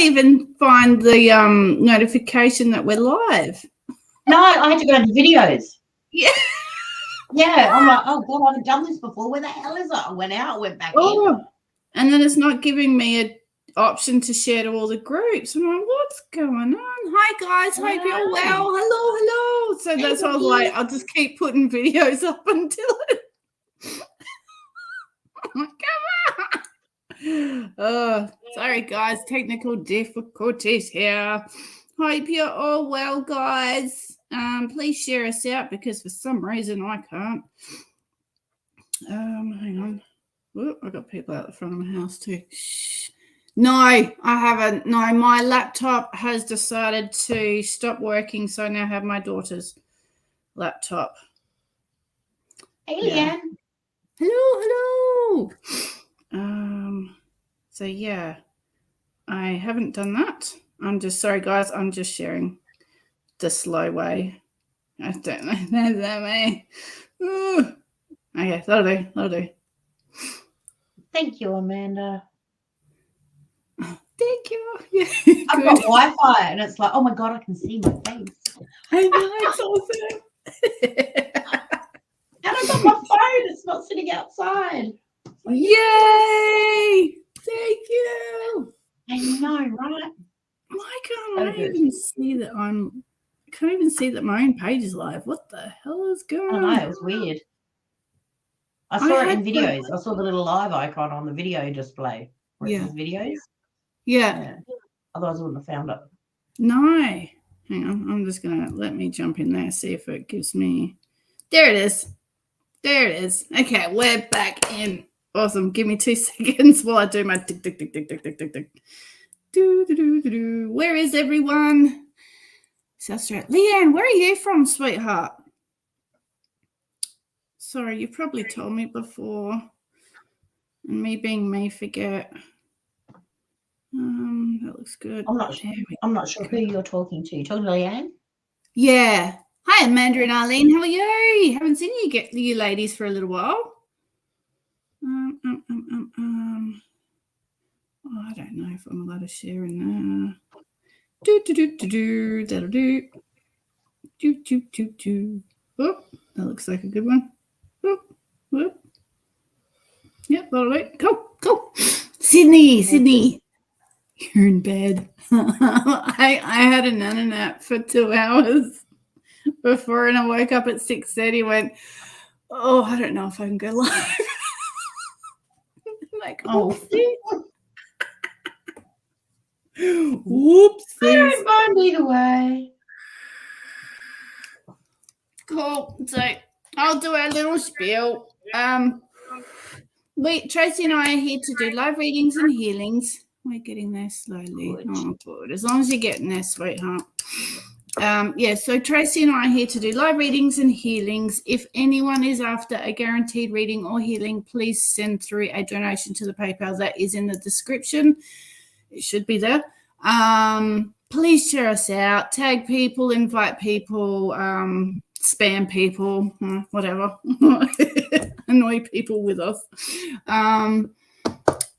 even find the notification that we're live. No, I had to go to videos. Yeah. Yeah, I'm like, oh God, I haven't done this before. Where the hell is it? I went out, went back in. And then it's not giving me an option to share to all the groups. I'm like, what's going on? Hi guys, hope you're well. Hello. So that's why I was like, I'll just keep putting videos up until it. Come on. Oh, sorry guys, technical difficulties here. Hope you're all well, guys. Please share us out because for some reason I can't. Hang on. Oh, I got people out the front of my house too. Shh. No, I haven't. No, my laptop has decided to stop working, so I now have my daughter's laptop. Hey, Leanne. Hello. So yeah, I haven't done that. I'm just sorry, guys. I'm just sharing the slow way. I don't know that way. Ooh. Okay, that'll do. Thank you, Amanda. Thank you. Yeah, I've got Wi-Fi, and it's like, oh my God, I can see my face. I know, it's awesome. And I've got my phone. It's not sitting outside. Yay! Thank you. I know, right? Why can't I even see that I can't even see that my own page is live? What the hell is going on? I know, it was weird. I saw it in videos. I saw the little live icon on the video display. Where it says videos. Yeah. Otherwise, I wouldn't have found it. No. Hang on. I'm just going to let me jump in there, see if it gives me. There it is. Okay, we're back in. Awesome. Give me 2 seconds while I do my tick, tick, tick, tick, tick, tick, tick, tick. Do. Where is everyone? South Australia. Leanne, where are you from, sweetheart? Sorry, you probably told me before. And me being me, forget. That looks good. I'm not sure who you're talking to. You talking to Leanne? Yeah. Hi, Amanda and Arlene. How are you? Haven't seen you ladies for a little while. Oh, I don't know if I'm allowed to share in there. That'll do. Oh, that looks like a good one. Whoop. Yep, that'll do. Cool. Sydney. You're in bed. I had a nana nap for 2 hours before, and I woke up at 6:30. Went, oh, I don't know if I can go live. Like, whoops. I don't mind either way. Cool. So I'll do our little spiel. Tracey and I are here to do live readings and healings. We're getting there slowly. Oh, good. As long as you're getting there, sweetheart. So Tracey and I are here to do live readings and healings. If anyone is after a guaranteed reading or healing, please send through a donation to the PayPal. That is in the description. It should be there. Please share us out. Tag people, invite people, spam people, whatever. Annoy people with us.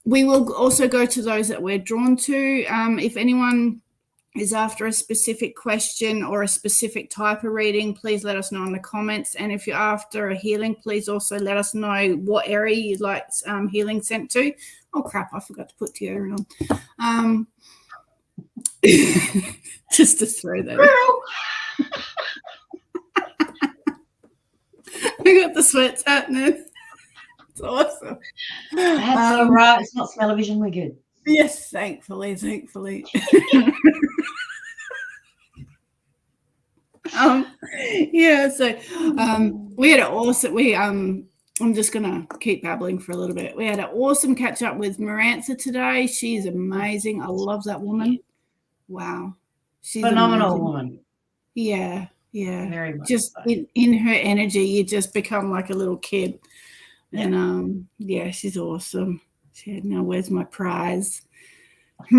We will also go to those that we're drawn to. If anyone is after a specific question or a specific type of reading, please let us know in the comments. And if you're after a healing, please also let us know what area you'd like healing sent to. Oh, crap, I forgot to put deodorant on. Just to throw that in. I got the sweats happening. It's awesome. That's all right. It's not smell-o-vision. We're good. Yes, thankfully. We had an awesome. I'm just gonna keep babbling for a little bit. We had an awesome catch up with Marantha today. She's amazing. I love that woman. Wow, she's phenomenal amazing. Woman. Yeah. Very much just so. in her energy, you just become like a little kid. And she's awesome. She had, now where's my prize? I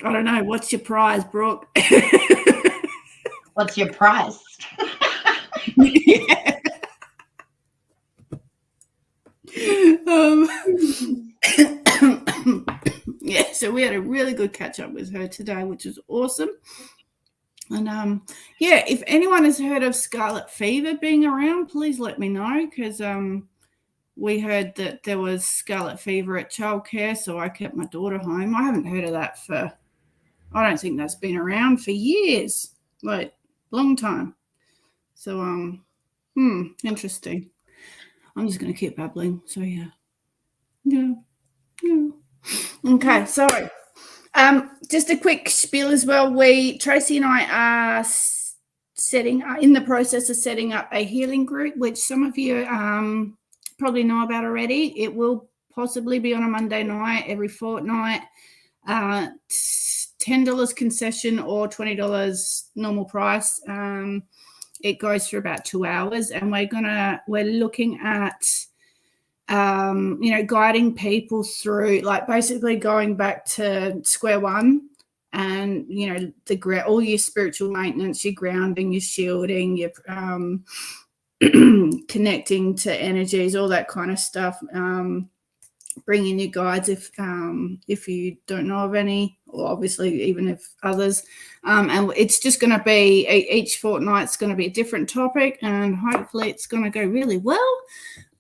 don't know. What's your prize, Brooke? What's your price? Yeah. So we had a really good catch up with her today, which was awesome. And yeah, if anyone has heard of scarlet fever being around, please let me know, because we heard that there was scarlet fever at childcare, so I kept my daughter home. I haven't heard of that I don't think that's been around for years, like long time. So interesting. I'm just going to keep babbling. So yeah. Okay, sorry. Just a quick spiel as well. Tracey and I are in the process of setting up a healing group, which some of you probably know about already. It will possibly be on a Monday night every fortnight. $10 concession or $20 normal price. It goes for about 2 hours, and we're looking at guiding people through, like, basically going back to square one, and all your spiritual maintenance, your grounding, your shielding, your connecting to energies, all that kind of stuff. Bringing your guides if you don't know of any, or obviously even if others. And it's just going to be each fortnight's going to be a different topic, and hopefully it's going to go really well.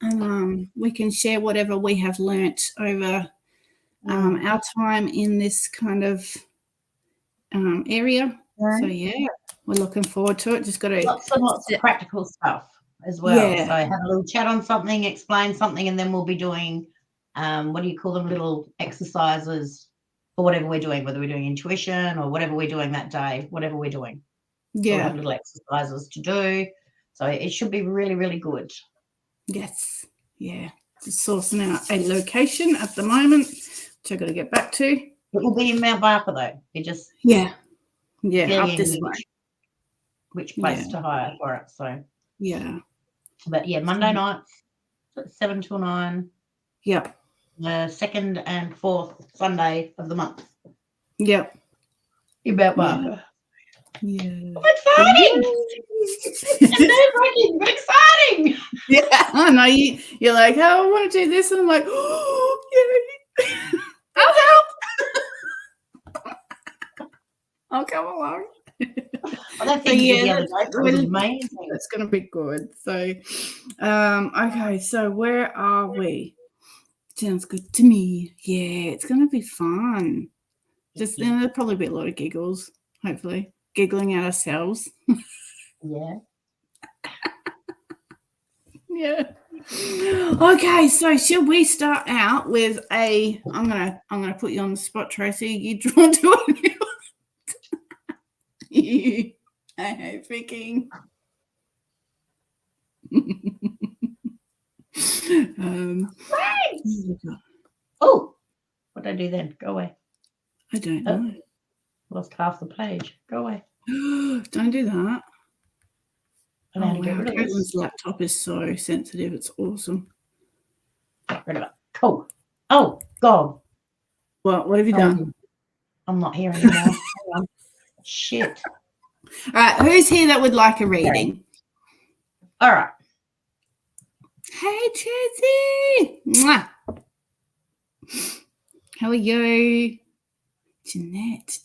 And we can share whatever we have learnt over our time in this kind of area. So yeah, we're looking forward to it. Just got to lots of practical stuff as well. Yeah. So have a little chat on something, explain something, and then we'll be doing what do you call them, little exercises for whatever we're doing, whether we're doing intuition or whatever we're doing that day, whatever we're doing. Yeah, so we'll have little exercises to do. So it should be really, really good. Yes. Yeah. Just sourcing out a location at the moment, which I've got to get back to. It will be in Mount Barker, though. It just up this way. Which place to hire for it? So but Monday night, 7 till 9. Yep. The second and fourth Sunday of the month. Yep. In Mount Barker. Yeah. Exciting! It's exciting! Yeah, I know. You're like, oh, I want to do this, and I'm like, oh, yay! I'll help. I'll come along. That's amazing. That's going to be good. So, okay. So where are we? Sounds good to me. Yeah, it's going to be fun. Just there'll probably be a lot of giggles. Hopefully, giggling at ourselves. Yeah. Yeah. Okay, so should we start out with I'm gonna put you on the spot, Tracey. You draw to it. I hate picking. Oh, what did I do then? Go away. I don't know. Lost half the page. Go away. Don't do that. Oh, wow. Caitlin's laptop is so sensitive. It's awesome. Get rid of it. Cool. Oh, God. What have you done? I'm not here anymore. Shit. All right. Who's here that would like a reading? All right. Hey, Tracey. Mwah. How are you? Jeanette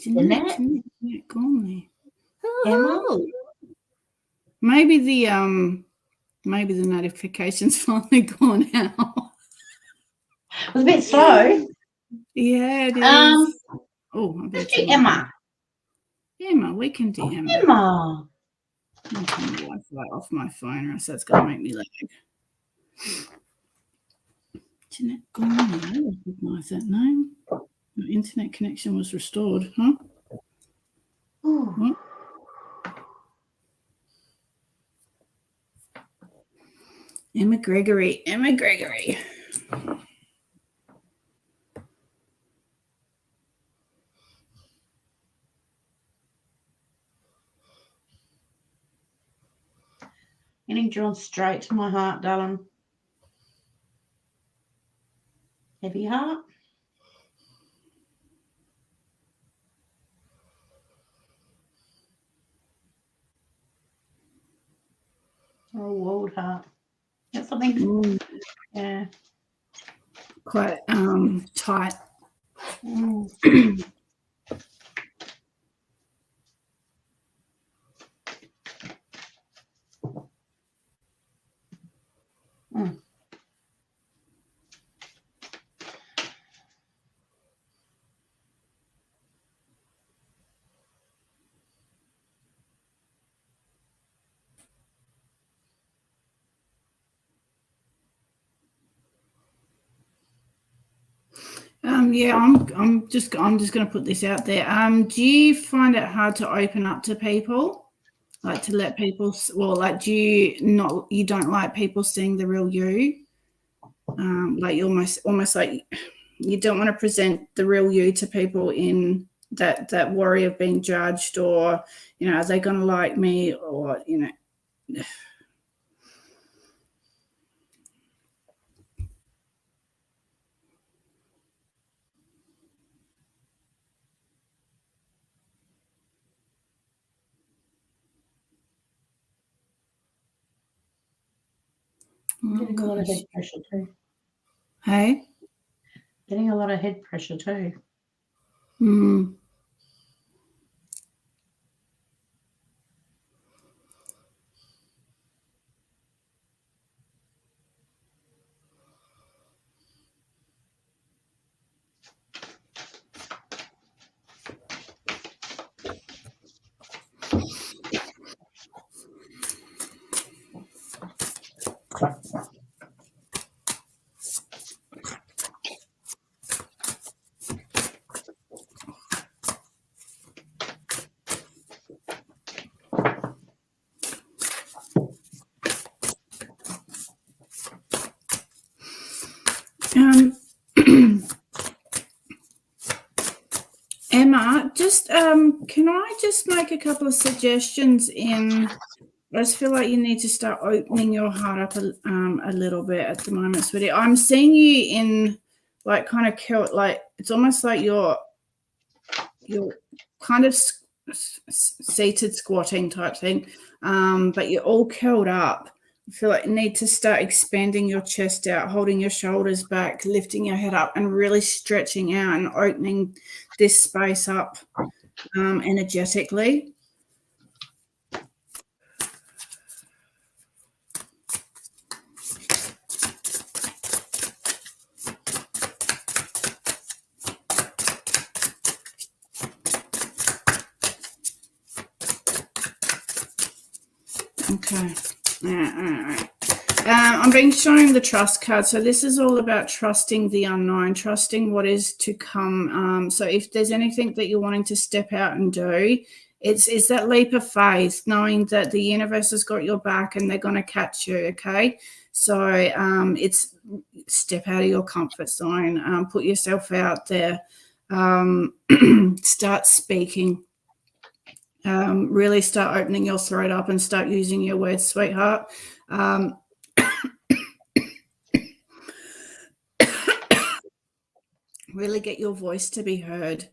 Gormley. Emma? Maybe the notification's finally gone out. It was a bit slow. Yeah, it is. Let's do Emma. Emma, we can do Emma. Emma. I'll turn the Wi-Fi off my phone, or else that's going to make me lag. Jeanette Gormley, I recognise that name. My internet connection was restored, huh? What? Emma Gregory. Getting drawn straight to my heart, darling. Heavy heart. Oh, old heart. That's something. Yeah. Quite tight. Yeah, I'm just going to put this out there. Do you find it hard to open up to people, like to let people? Well, like, do you don't like people seeing the real you? Like you almost like you don't want to present the real you to people in that worry of being judged, or are they going to like me, or Getting a lot of head pressure too. Hey? Getting a lot of head pressure too. Emma, just can I just make a couple of suggestions I just feel like you need to start opening your heart up a little bit at the moment, sweetie. I'm seeing you in like kind of like it's almost like you're kind of seated squatting type thing, but you're all curled up. I feel like you need to start expanding your chest out, holding your shoulders back, lifting your head up, and really stretching out and opening this space up energetically. Okay. All right. I'm being shown the trust card. So this is all about trusting the unknown, trusting what is to come. So if there's anything that you're wanting to step out and do, it's that leap of faith, knowing that the universe has got your back and they're going to catch you. Okay. So it's step out of your comfort zone, put yourself out there, start speaking. Really start opening your throat up and start using your words, sweetheart. Really get your voice to be heard.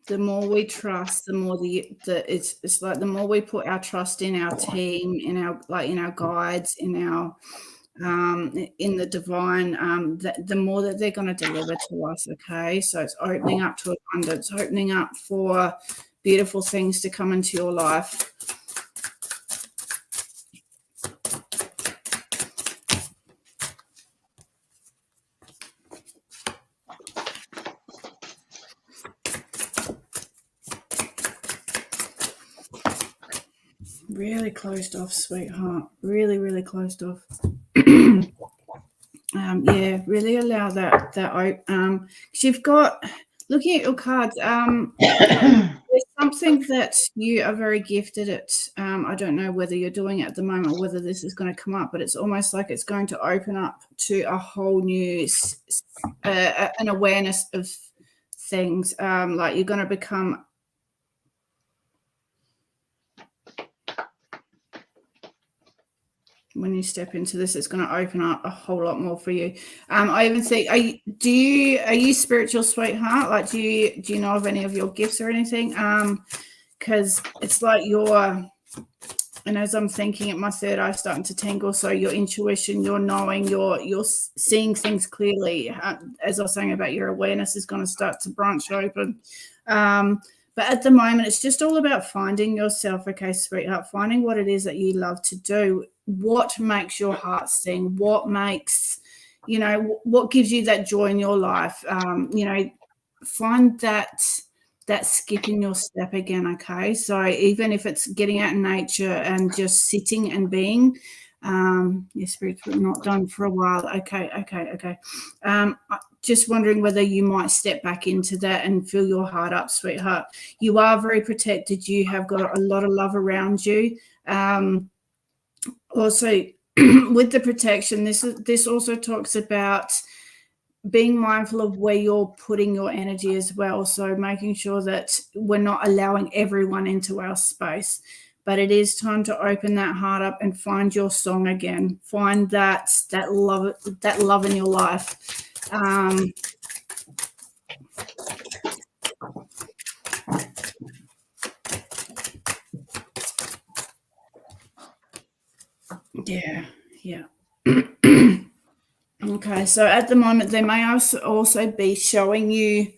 The more we trust, the more it's like the more we put our trust in our team, in our guides, in the divine, the more that they're going to deliver to us. Okay, so it's opening up to abundance, opening up for beautiful things to come into your life. Really closed off, sweetheart. Really, really closed off. Yeah, really allow that. Because you've got, looking at your cards, there's something that you are very gifted at. I don't know whether you're doing it at the moment, or whether this is going to come up, but it's almost like it's going to open up to a whole new an awareness of things. Like you're going to become. When you step into this, it's going to open up a whole lot more for you. I even think, are you spiritual, sweetheart? Like, do you know of any of your gifts or anything? Because it's like And as I'm thinking it, my third eye starting to tingle. So your intuition, your knowing, you're seeing things clearly. As I was saying about your awareness is going to start to branch open. But at the moment, it's just all about finding yourself, okay, sweetheart, finding what it is that you love to do, what makes your heart sing, what makes, what gives you that joy in your life. Find that skip in your step again, okay? So even if it's getting out in nature and just sitting and being, your spirit's not done for a while. Okay. Just wondering whether you might step back into that and fill your heart up, sweetheart. You are very protected. You have got a lot of love around you. Also, with the protection, this also talks about being mindful of where you're putting your energy as well. So making sure that we're not allowing everyone into our space. But it is time to open that heart up and find your song again. Find that love in your life. Yeah. Okay, so at the moment, they may also be showing you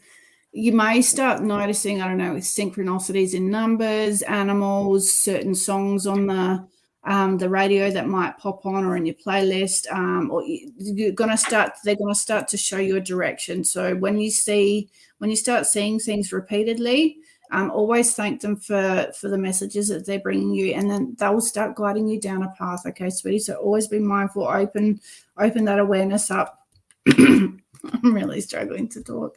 may start noticing, I don't know, synchronicities in numbers, animals, certain songs on the radio that might pop on or in your playlist, or they're going to start to show you a direction. So when you start seeing things repeatedly, always thank them for the messages that they're bringing you, and then they will start guiding you down a path. Okay, sweetie. So always be mindful. Open that awareness up. I'm really struggling to talk.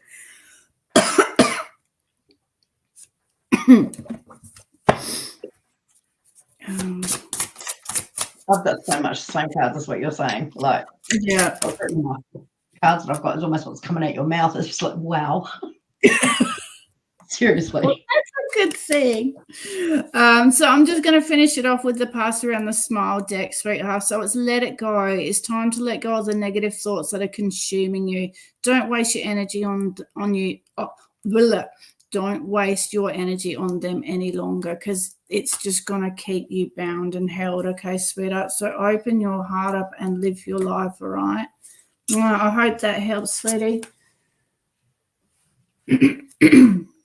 I've got so much the same cards as what you're saying. Like, yeah, cards that I've got is almost what's coming out your mouth. It's just like, wow. Seriously. Well, that's a good thing. So I'm just going to finish it off with the pass around the smile deck, sweetheart. So it's let it go. It's time to let go of the negative thoughts that are consuming you. Don't waste your energy on you. Don't waste your energy on them any longer, because it's just going to keep you bound and held. Okay, sweetheart. So open your heart up and live your life. All right. I hope that helps, sweetie.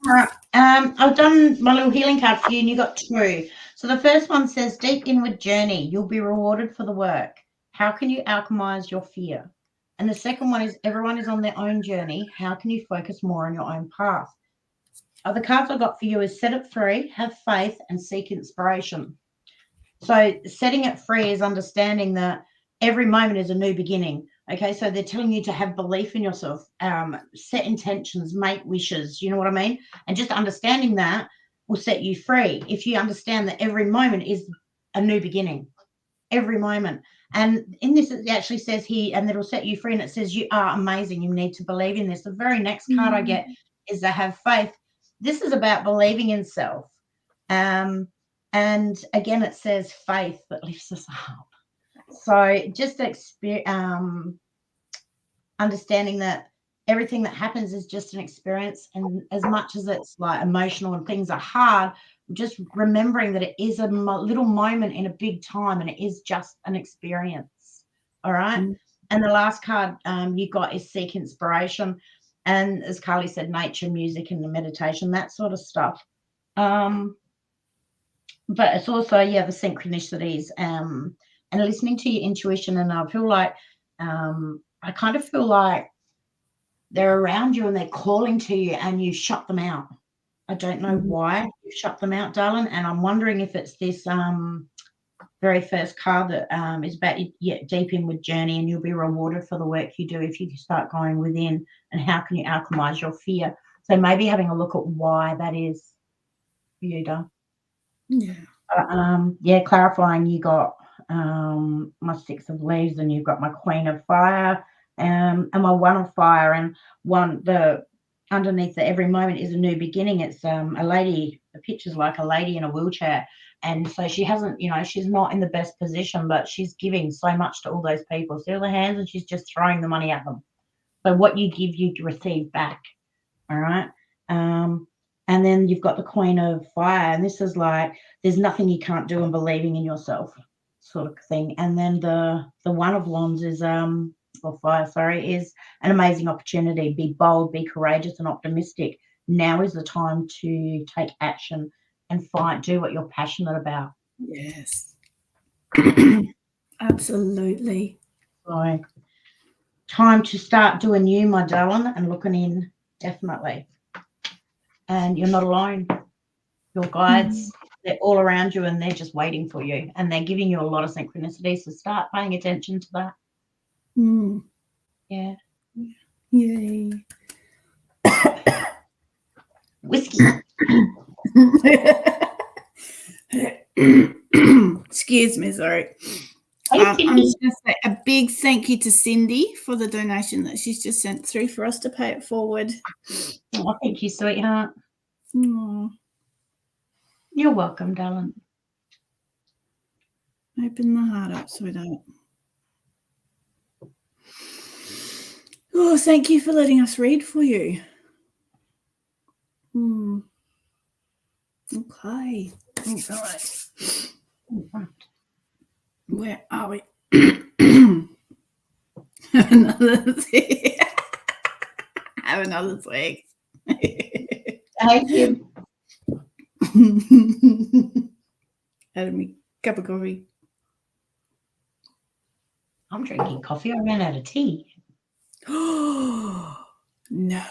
All right. I've done my little healing card for you, and you got 2. So the first one says, deep inward journey. You'll be rewarded for the work. How can you alchemize your fear? And the second one is, everyone is on their own journey. How can you focus more on your own path? The cards I got for you is set it free, have faith, and seek inspiration. So setting it free is understanding that every moment is a new beginning. Okay, so they're telling you to have belief in yourself, set intentions, make wishes, you know what I mean? And just understanding that will set you free. If you understand that every moment is a new beginning, every moment. And in this, it actually says here, and it'll set you free, and it says you are amazing. You need to believe in this. The very next card I get is to have faith. This is about believing in self. And again, it says faith that lifts us up. So just understanding that everything that happens is just an experience, and as much as it's like emotional and things are hard, just remembering that it is a little moment in a big time, and it is just an experience. All right. And the last card you got is seek inspiration, and as Carly said, nature, music, and the meditation, that sort of stuff. But it's also the synchronicities and listening to your intuition. And I feel like I kind of feel like they're around you and they're calling to you, and you shut them out. I don't know why you shut them out, darling. And I'm wondering if it's this very first card that is about deep inward journey, and you'll be rewarded for the work you do if you start going within. And how can you alchemize your fear? So maybe having a look at why that is for you, darling. Yeah. Clarifying, you got my 6 of leaves, and you've got my Queen of Fire, and my 1 of Fire, and underneath that every moment is a new beginning. It's a lady. The picture's like a lady in a wheelchair, and so she hasn't, she's not in the best position, but she's giving so much to all those people. See all the hands, and she's just throwing the money at them. So what you give, you receive back. All right. And then you've got the Queen of Fire, and this is like there's nothing you can't do and believing in yourself sort of thing. And then the One of Wands is or Fire, sorry, is an amazing opportunity. Be bold, be courageous and optimistic. Now is the time to take action and do what you're passionate about. Yes. Absolutely. So time to start doing you, my darling, and looking in, definitely. And you're not alone. Your guides, they're all around you and they're just waiting for you. And they're giving you a lot of synchronicity. So start paying attention to that. Yeah. Yay. Whiskey. Excuse me, sorry. Hey, I'm just going to say a big thank you to Cindy for the donation that she's just sent through for us to pay it forward. Oh, thank you, sweetheart. Aww. You're welcome, darling. Open the heart up, sweetheart. Oh, thank you for letting us read for you. Okay. All right. Where are we? Have another thing. Have another thing. Thank you. Had me cup of coffee. I'm drinking coffee. I ran out of tea. Oh no.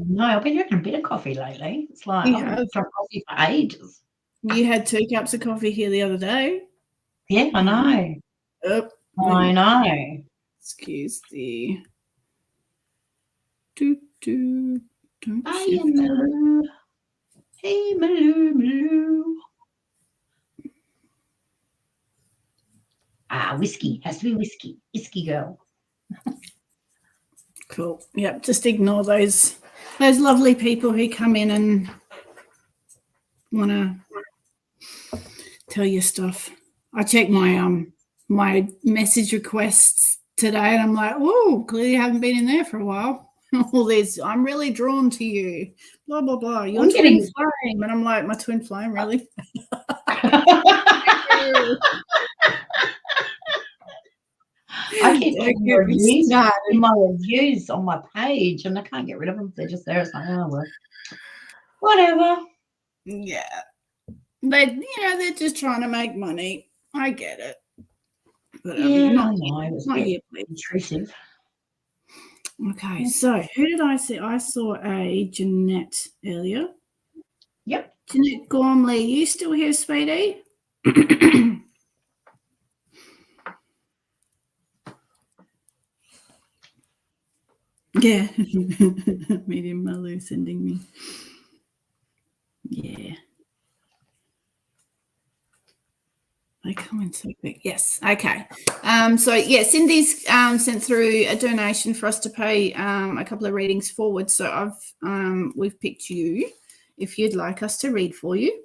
No, I've been drinking a bit of coffee lately. It's like I've drunk coffee for ages. You had 2 cups of coffee here the other day. Yeah, I know. I know. Excuse the. Hey, Malou. Hey, Malou. Whiskey. Has to be whiskey. Whiskey girl. Cool. Yep. Just ignore those lovely people who come in and want to tell you stuff. I checked my my message requests today, and I'm like, oh, clearly haven't been in there for a while. All this, I'm really drawn to you. Blah blah blah. Your twin flame, and I'm like, my twin flame, really? I keep putting reviews in my reviews on my page, and I can't get rid of them. They're just there. It's like, oh well, whatever. Yeah, they're just trying to make money. I get it. But not intrusive. Okay, so who did I see? I saw a Jeanette earlier. Yep. Jeanette Gormley, you still here, sweetie? Yeah. Medium Malu sending me. Yeah. They come in so quick. Yes. Okay. So yeah, Cindy's sent through a donation for us to pay a couple of readings forward. So we've picked you if you'd like us to read for you.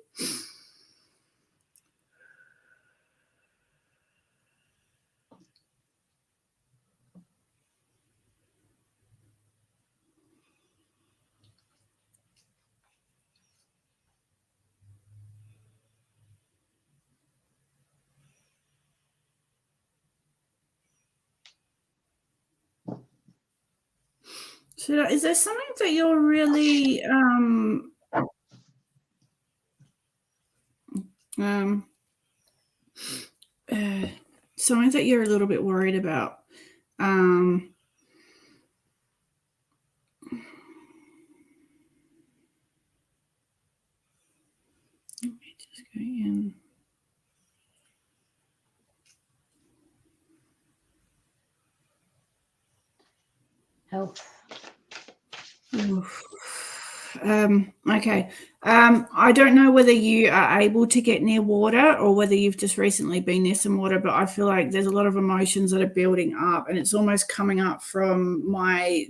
So is there something that you're really something that you're a little bit worried about? Let me just go in. Health. Okay. I don't know whether you are able to get near water or whether you've just recently been near some water, but I feel like there's a lot of emotions that are building up, and it's almost coming up from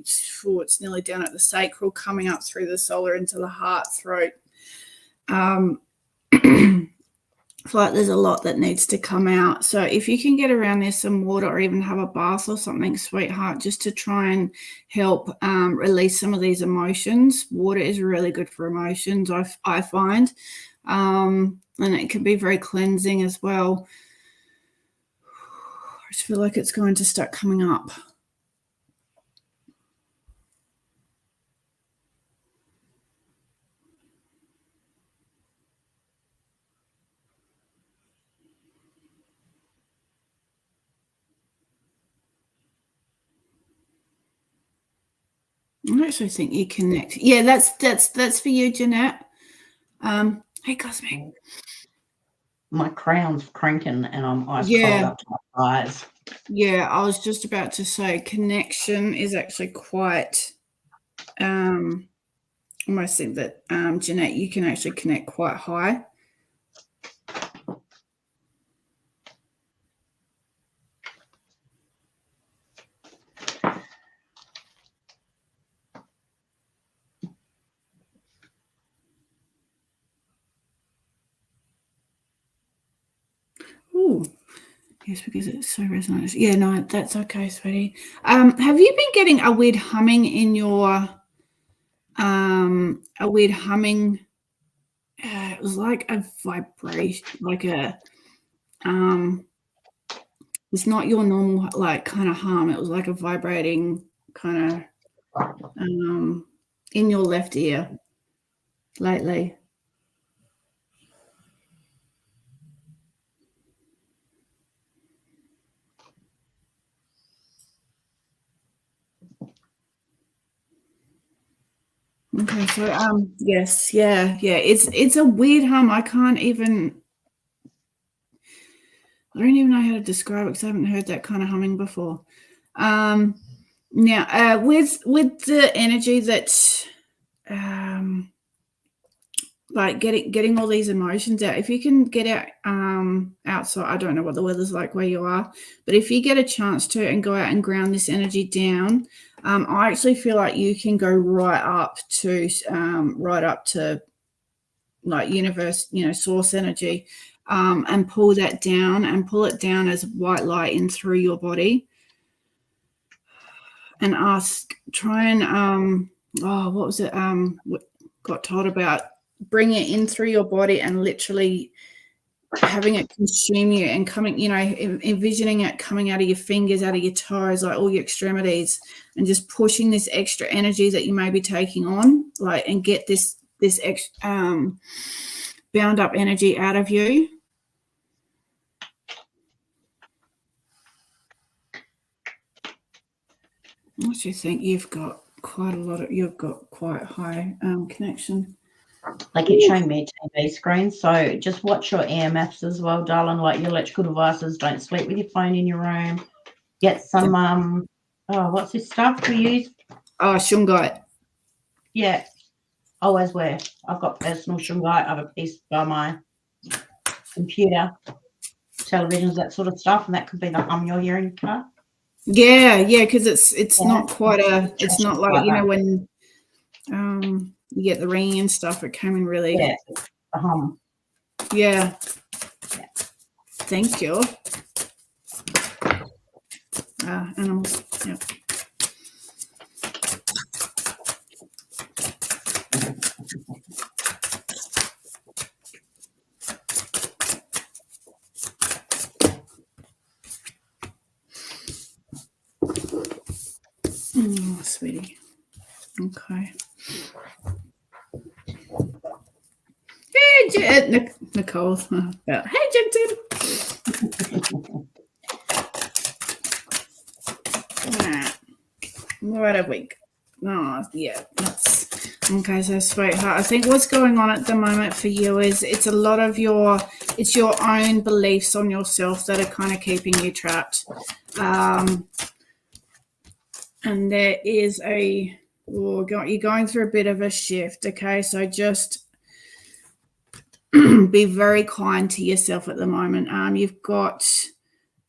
it's nearly down at the sacral, coming up through the solar into the heart, throat. I feel like there's a lot that needs to come out. So if you can get around there some water or even have a bath or something, sweetheart, just to try and help release some of these emotions. Water is really good for emotions, I find. And it can be very cleansing as well. I just feel like it's going to start coming up. I actually think you connect. Yeah, that's for you, Jeanette. Hey, Cosmic. My crown's cranking and I'm ice cold up to my eyes. Yeah, I was just about to say connection is actually quite almost think that Jeanette, you can actually connect quite high. Ooh. Yes, because it's so resonant. Yeah, no, that's okay, sweetie. Have you been getting a weird humming in your a weird humming? It was like a vibration, like a it's not your normal like kind of hum. It was like a vibrating kind of in your left ear lately. Okay, so yes, yeah. It's a weird hum. I don't even know how to describe it because I haven't heard that kind of humming before. Now, with the energy that like getting all these emotions out, if you can get out outside, I don't know what the weather's like where you are, but if you get a chance to and go out and ground this energy down, I actually feel like you can go right up to like universe, source energy, and pull that down and pull it down as white light in through your body, and try and what was it got told about, bring it in through your body and literally having it consume you and coming, envisioning it coming out of your fingers, out of your toes, like all your extremities, and just pushing this extra energy that you may be taking on, like, and get this bound up energy out of you. I actually think you've got quite high connection. Like it's showing me a TV screen. So just watch your EMFs as well, darling, like your electrical devices. Don't sleep with your phone in your room. Get some, what's this stuff we use? Shungite. Yeah, always wear. I've got personal shungite. I have a piece by my computer, televisions, that sort of stuff, and that could be the hum you're hearing, car. Yeah, because it's not quite it's not like when you get the ringing and stuff. It came in really the hum. Yeah. Thank you. Animals. Yeah. Oh, sweetie. Okay. Hey, Nicole. Hey, Jim. What a week. Oh, yeah. That's okay. So, sweetheart, I think what's going on at the moment for you is it's a lot of your own beliefs on yourself that are kind of keeping you trapped. And there is you're going through a bit of a shift. Okay. So just be very kind to yourself at the moment. You've got,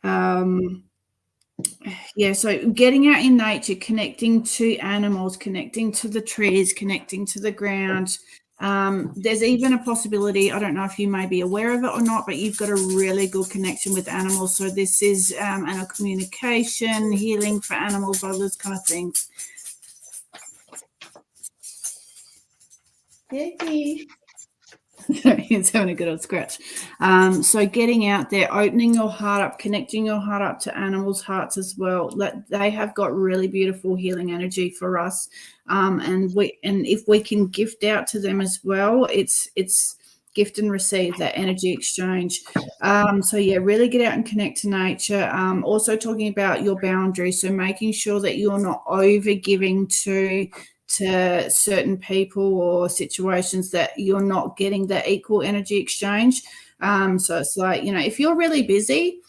so getting out in nature, connecting to animals, connecting to the trees, connecting to the ground, There's even a possibility, I don't know if you may be aware of it or not, but you've got a really good connection with animals. So this is animal communication, healing for animals, all those kind of things. Yay. He's having a good old scratch. So getting out there, opening your heart up, connecting your heart up to animals' hearts as well. They have got really beautiful healing energy for us, and if we can gift out to them as well, it's gift and receive, that energy exchange. So yeah, really get out and connect to nature. Also talking about your boundaries, so making sure that you're not over giving to certain people or situations, that you're not getting that equal energy exchange. So it's like, if you're really busy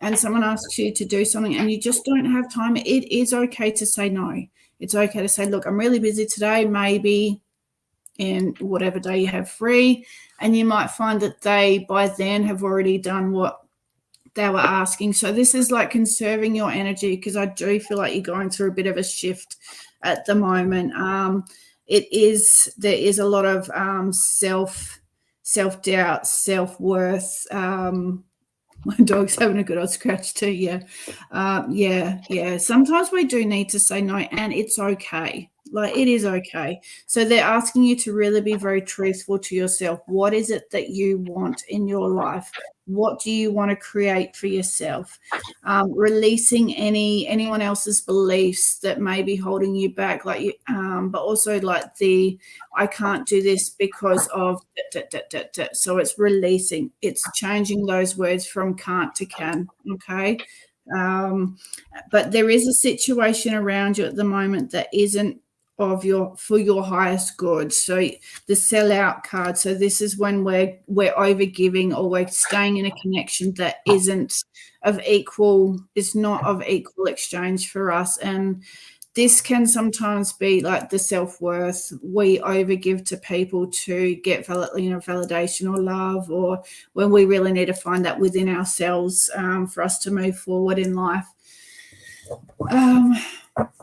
and someone asks you to do something and you just don't have time, it is okay to say no. It's okay to say, look, I'm really busy today, maybe in whatever day you have free. And you might find that they by then have already done what they were asking. So this is like conserving your energy, because I do feel like you're going through a bit of a shift at the moment. There is a lot of self-doubt, self-worth. My dog's having a good old scratch too. Yeah. Sometimes we do need to say no, and it's okay. Like, it is okay. So they're asking you to really be very truthful to yourself. What is it that you want in your life? What do you want to create for yourself? Releasing anyone else's beliefs that may be holding you back, but also like I can't do this because of . So it's releasing, it's changing those words from can't to can. Okay. But there is a situation around you at the moment that isn't for your highest good. So the sellout card. So this is when we're over giving, or we're staying in a connection that isn't of equal, it's not of equal exchange for us. And this can sometimes be like the self-worth. We overgive to people to get validation or love, or when we really need to find that within ourselves for us to move forward in life.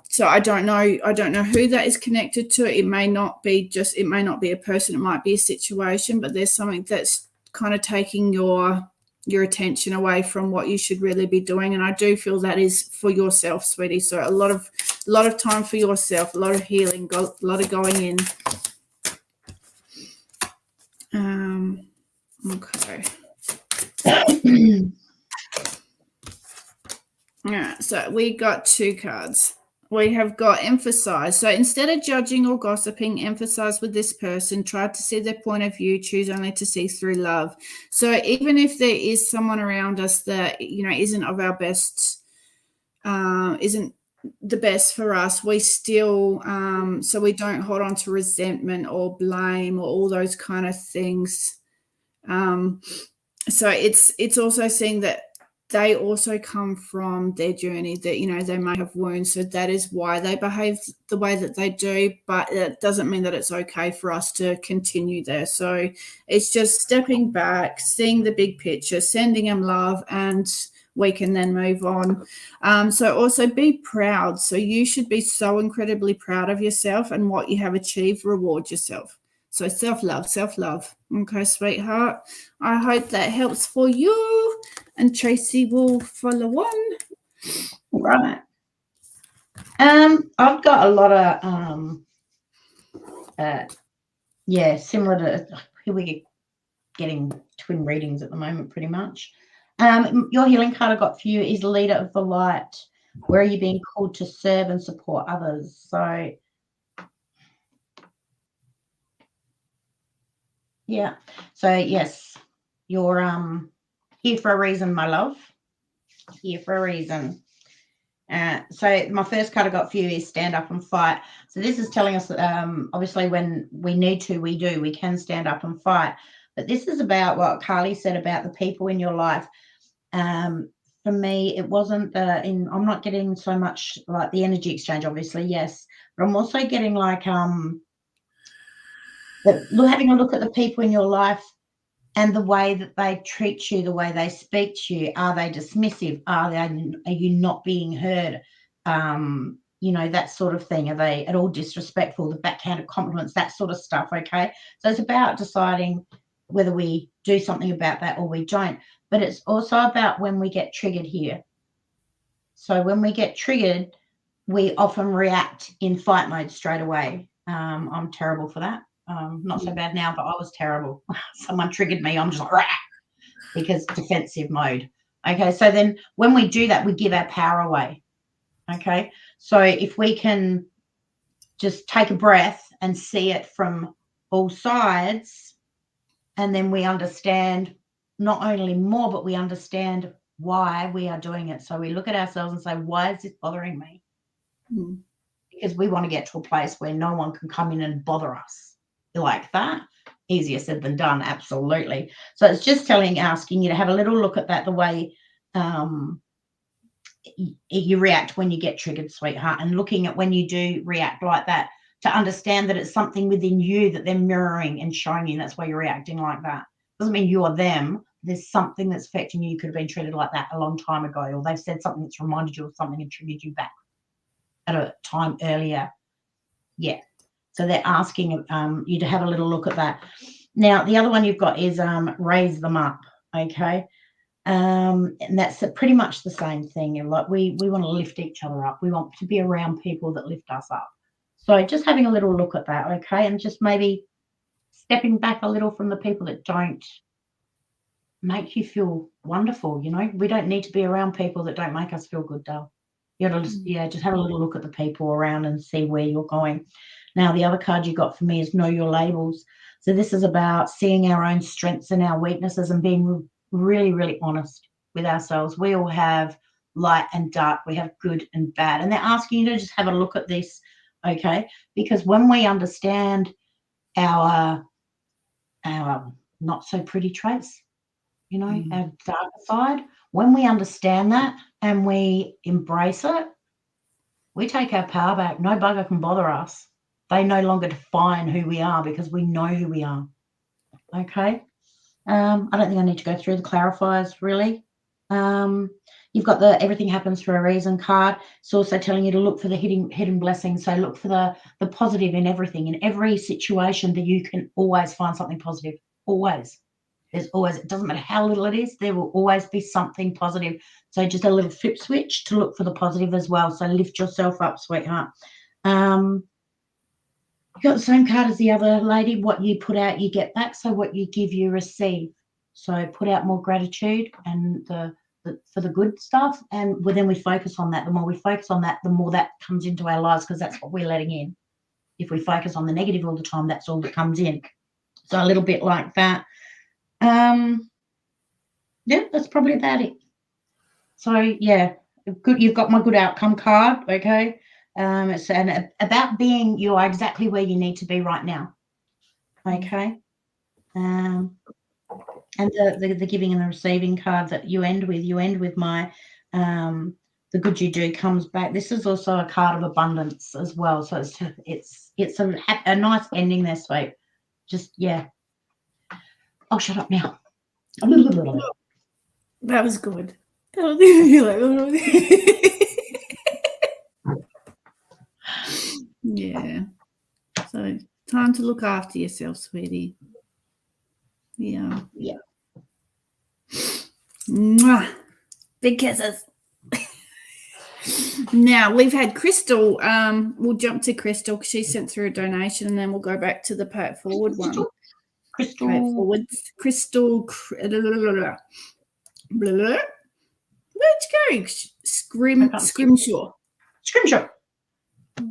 So I don't know who that is connected to. It may not be a person, it might be a situation, but there's something that's kind of taking your attention away from what you should really be doing. And I do feel that is for yourself, sweetie. So a lot of time for yourself, a lot of healing, a lot of going in. Okay. All right, so we got two cards. We have got emphasize. So instead of judging or gossiping, emphasize with this person. Try to see their point of view. Choose only to see through love. So even if there is someone around us that isn't of our best, isn't the best for us, we still so we don't hold on to resentment or blame or all those kind of things. So it's also seeing that they also come from their journey, that they may have wounds, so that is why they behave the way that they do, but it doesn't mean that it's okay for us to continue there. So it's just stepping back, seeing the big picture, sending them love, and we can then move on. So also be proud. So you should be so incredibly proud of yourself and what you have achieved. Reward yourself. So self-love. Okay, sweetheart. I hope that helps for you. And Tracey will follow on. Right. I've got a lot of similar to here we're getting twin readings at the moment, pretty much. Your healing card I got for you is leader of the light. Where are you being called to serve and support others? So yeah. So yes, you're here for a reason, my love. Here for a reason. So my first card I got for you is stand up and fight. So this is telling us that obviously when we need to, we can stand up and fight. But this is about what Carly said about the people in your life. For me, it wasn't I'm not getting so much like the energy exchange, obviously, yes. But I'm also getting like having a look at the people in your life and the way that they treat you, the way they speak to you. Are they dismissive? Are you not being heard? you know, that sort of thing. Are they at all disrespectful, the backhanded compliments, that sort of stuff, okay? So it's about deciding whether we do something about that or we don't. But it's also about when we get triggered here. So when we get triggered, we often react in fight mode straight away. I'm terrible for that. Not so bad now, but I was terrible. Someone triggered me, I'm just like, rah, because defensive mode. Okay, so then when we do that, we give our power away. Okay, so if we can just take a breath and see it from all sides, and then we understand not only more, but we understand why we are doing it. So we look at ourselves and say, why is this bothering me? Because we want to get to a place where no one can come in and bother us. You like that? Easier said than done, absolutely. So it's just asking you to have a little look at that, the way you react when you get triggered, sweetheart, and looking at when you do react like that, to understand that it's something within you that they're mirroring and showing you. That's why you're reacting like that. Doesn't mean you are them. There's something that's affecting you. You could have been treated like that a long time ago, or they've said something that's reminded you of something and triggered you back at a time earlier. Yeah. So they're asking you to have a little look at that. Now, the other one you've got is raise them up, okay? And that's pretty much the same thing. Like we want to lift each other up. We want to be around people that lift us up. So just having a little look at that, okay? And just maybe stepping back a little from the people that don't make you feel wonderful, you know? We don't need to be around people that don't make us feel good, Dale. You got to just have a little look at the people around and see where you're going. Now, the other card you got for me is know your labels. So this is about seeing our own strengths and our weaknesses and being really, really honest with ourselves. We all have light and dark. We have good and bad. And they're asking you to just have a look at this, okay? Because when we understand our not so pretty traits, you know, our darker side, when we understand that and we embrace it, we take our power back. No bugger can bother us. They no longer define who we are because we know who we are. Okay. I don't think I need to go through the clarifiers really. You've got the everything happens for a reason card. It's also telling you to look for the hidden blessings. So look for the positive in everything, in every situation, that you can always find something positive. Always. There's always, it doesn't matter how little it is, there will always be something positive. So just a little flip switch to look for the positive as well. So lift yourself up, sweetheart. You got the same card as the other lady. What you put out, you get back. So what you give, you receive. So put out more gratitude and for the good stuff. And then we focus on that. The more we focus on that, the more that comes into our lives, because that's what we're letting in. If we focus on the negative all the time, that's all that comes in. So a little bit like that. Yeah, that's probably about it. So yeah, good. You've got my good outcome card. Okay. It's about being, you are exactly where you need to be right now. Okay. And the giving and the receiving card that you end with my the good you do comes back. This is also a card of abundance as well. So it's a nice ending there, sweet. Just yeah. I'll shut up now. That was good. Yeah. So time to look after yourself, sweetie. Yeah. Yeah. Mwah. Big kisses. Now we've had Crystal. We'll jump to Crystal because she sent through a donation, and then we'll go back to the Pay It Forward one. Crystal. Pay It Forwards. Crystal. Where'd you go? Scrimshaw. Scrimshaw.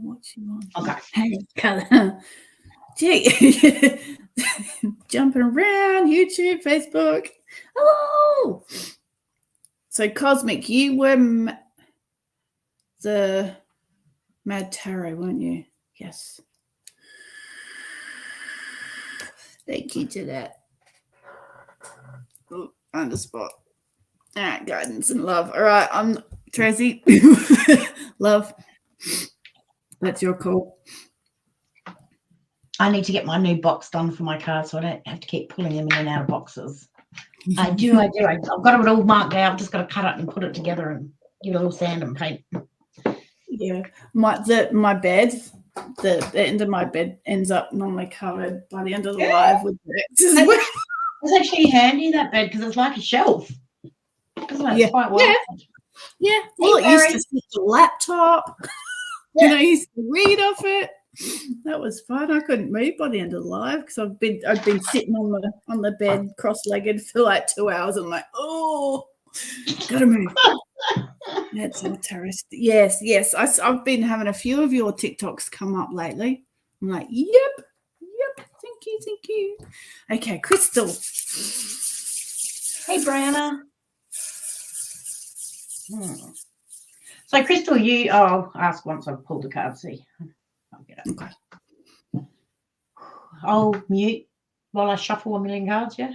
What you want? Okay. Gee. Jumping around YouTube, Facebook. Oh. So Cosmic, you were the Mad Tarot, weren't you? Yes. Thank you to that. Oh, on the spot. All right, guidance and love. All right, I'm Tracey. Love. That's your call. I need to get my new box done for my cards so I don't have to keep pulling them in and out of boxes. I do. I've got it all marked out. I've just got to cut it and put it together and give it a little sand and paint. Yeah, my bed, the end of my bed ends up normally covered by the end of the live with bricks as well. It's actually handy, that bed, because it's like a shelf. Isn't it? Yeah. It's quite well. Yeah. Well, it used to sit the laptop. You know, I used to read off it. That was fun. I couldn't move by the end of the live because I've been sitting on the bed cross-legged for like 2 hours. I'm like, oh, gotta move. That's interesting. Yes. I've been having a few of your TikToks come up lately. I'm like, yep. Thank you. Okay, Crystal. Hey, Brianna. So, Crystal, I'll ask once I've pulled the card. See, I'll get it. Okay. I'll mute while I shuffle 1,000,000 cards. Yeah.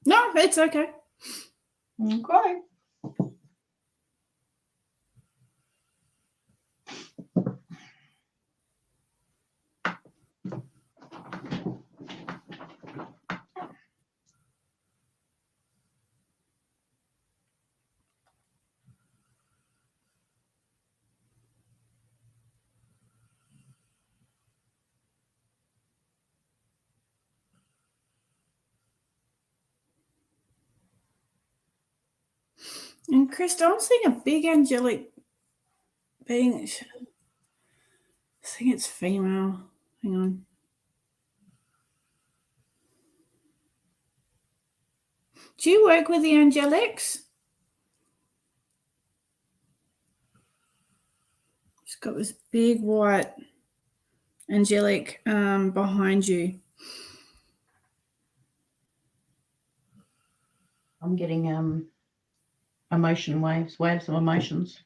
No, it's okay. Okay. And Crystal, I'm seeing a big angelic being. I think it's female. Hang on. Do you work with the angelics? It's got this big white angelic behind you. I'm getting emotion waves of emotions.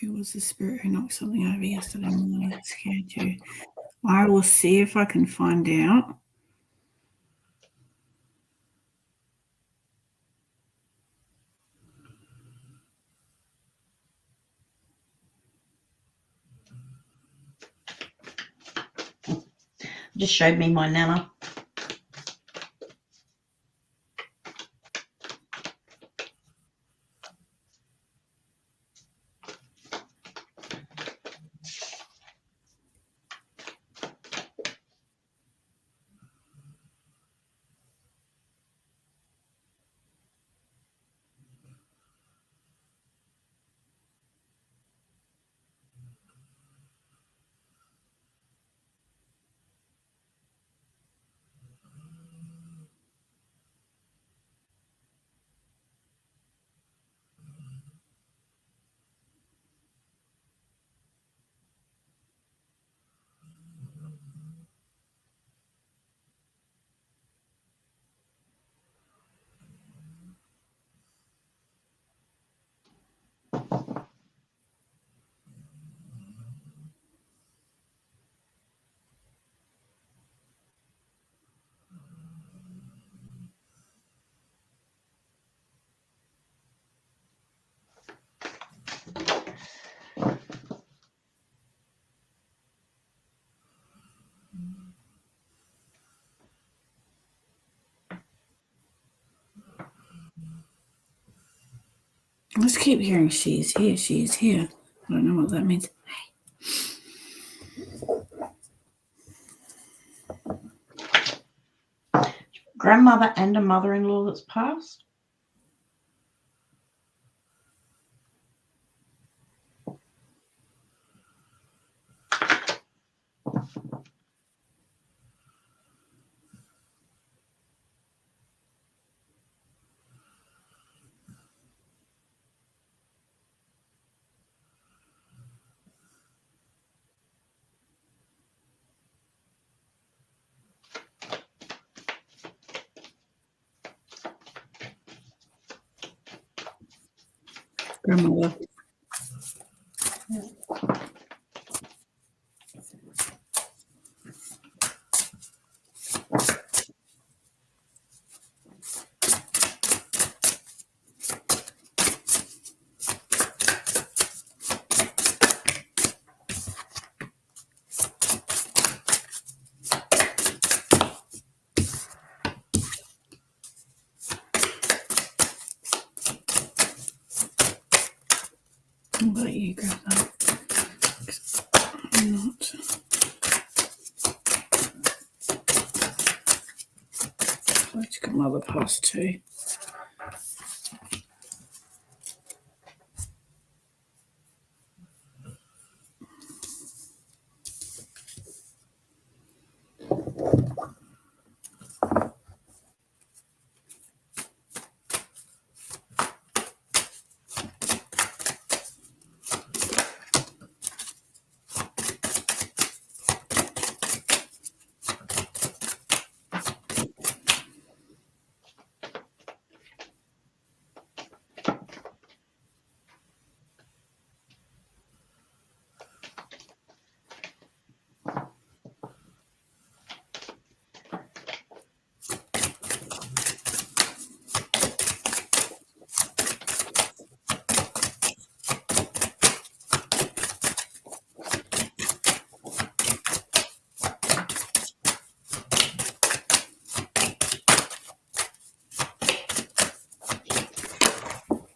Who was the spirit who knocked something over yesterday morning that scared you? I will see if I can find out. Just showed me my nana. I just keep hearing she's here. I don't know what that means. Grandmother and a mother-in-law that's passed. grandmother. I'll let you grab that. I'm not. Let's get my other pass too.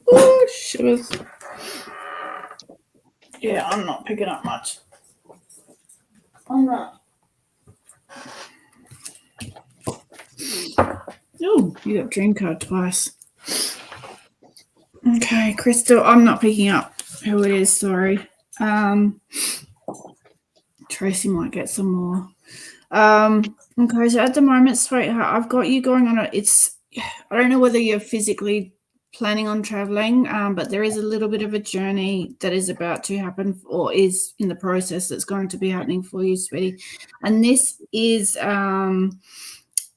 Oh, shivers. Yeah, I'm not picking up much. I'm not. Oh, you got dream card twice. Okay, Crystal, I'm not picking up who it is, sorry. Tracey might get some more. Okay, so at the moment, sweetheart, I've got you going on I don't know whether you're physically planning on traveling, but there is a little bit of a journey that is about to happen or is in the process that's going to be happening for you, sweetie. And this is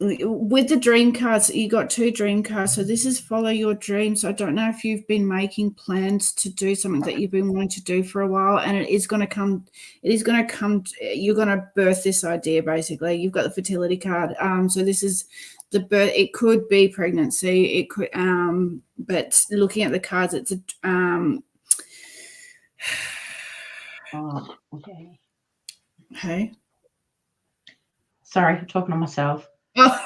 with the dream cards. You got 2 dream cards, so this is follow your dreams. So I don't know if you've been making plans to do something that you've been wanting to do for a while, and it is going to come. You're going to birth this idea. Basically, you've got the fertility card. So this is the birth. It could be pregnancy. It could. But looking at the cards, it's a. Oh, okay. Hey. Sorry, I'm talking to myself. Oh.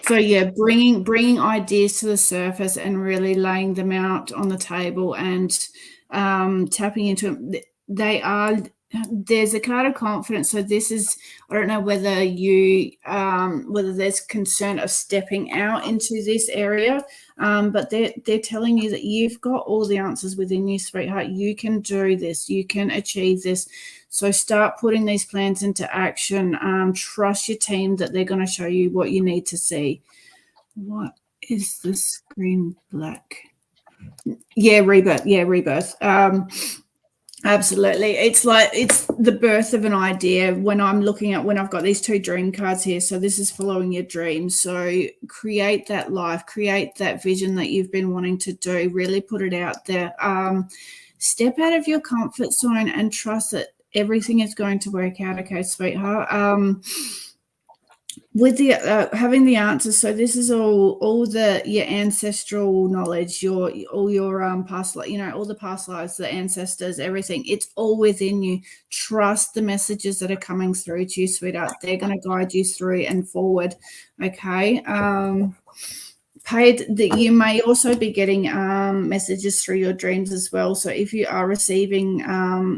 So yeah, bringing ideas to the surface and really laying them out on the table and tapping into them. There's a card of confidence. So this is, I don't know whether whether there's concern of stepping out into this area, but they're telling you that you've got all the answers within you, sweetheart. You can do this. You can achieve this. So start putting these plans into action. Trust your team that they're going to show you what you need to see. What is the screen black? Yeah, rebirth. Yeah, rebirth. Absolutely. It's the birth of an idea when I've got these 2 dream cards here. So this is following your dreams. So create that life, create that vision that you've been wanting to do, really put it out there. Step out of your comfort zone and trust that everything is going to work out. Okay, sweetheart. With the having the answers, so this is all your ancestral knowledge, all your past, all the past lives, the ancestors, everything. It's all within you. Trust the messages that are coming through to you, sweetheart. They're going to guide you through and forward. Okay. That you may also be getting messages through your dreams as well. So if you are receiving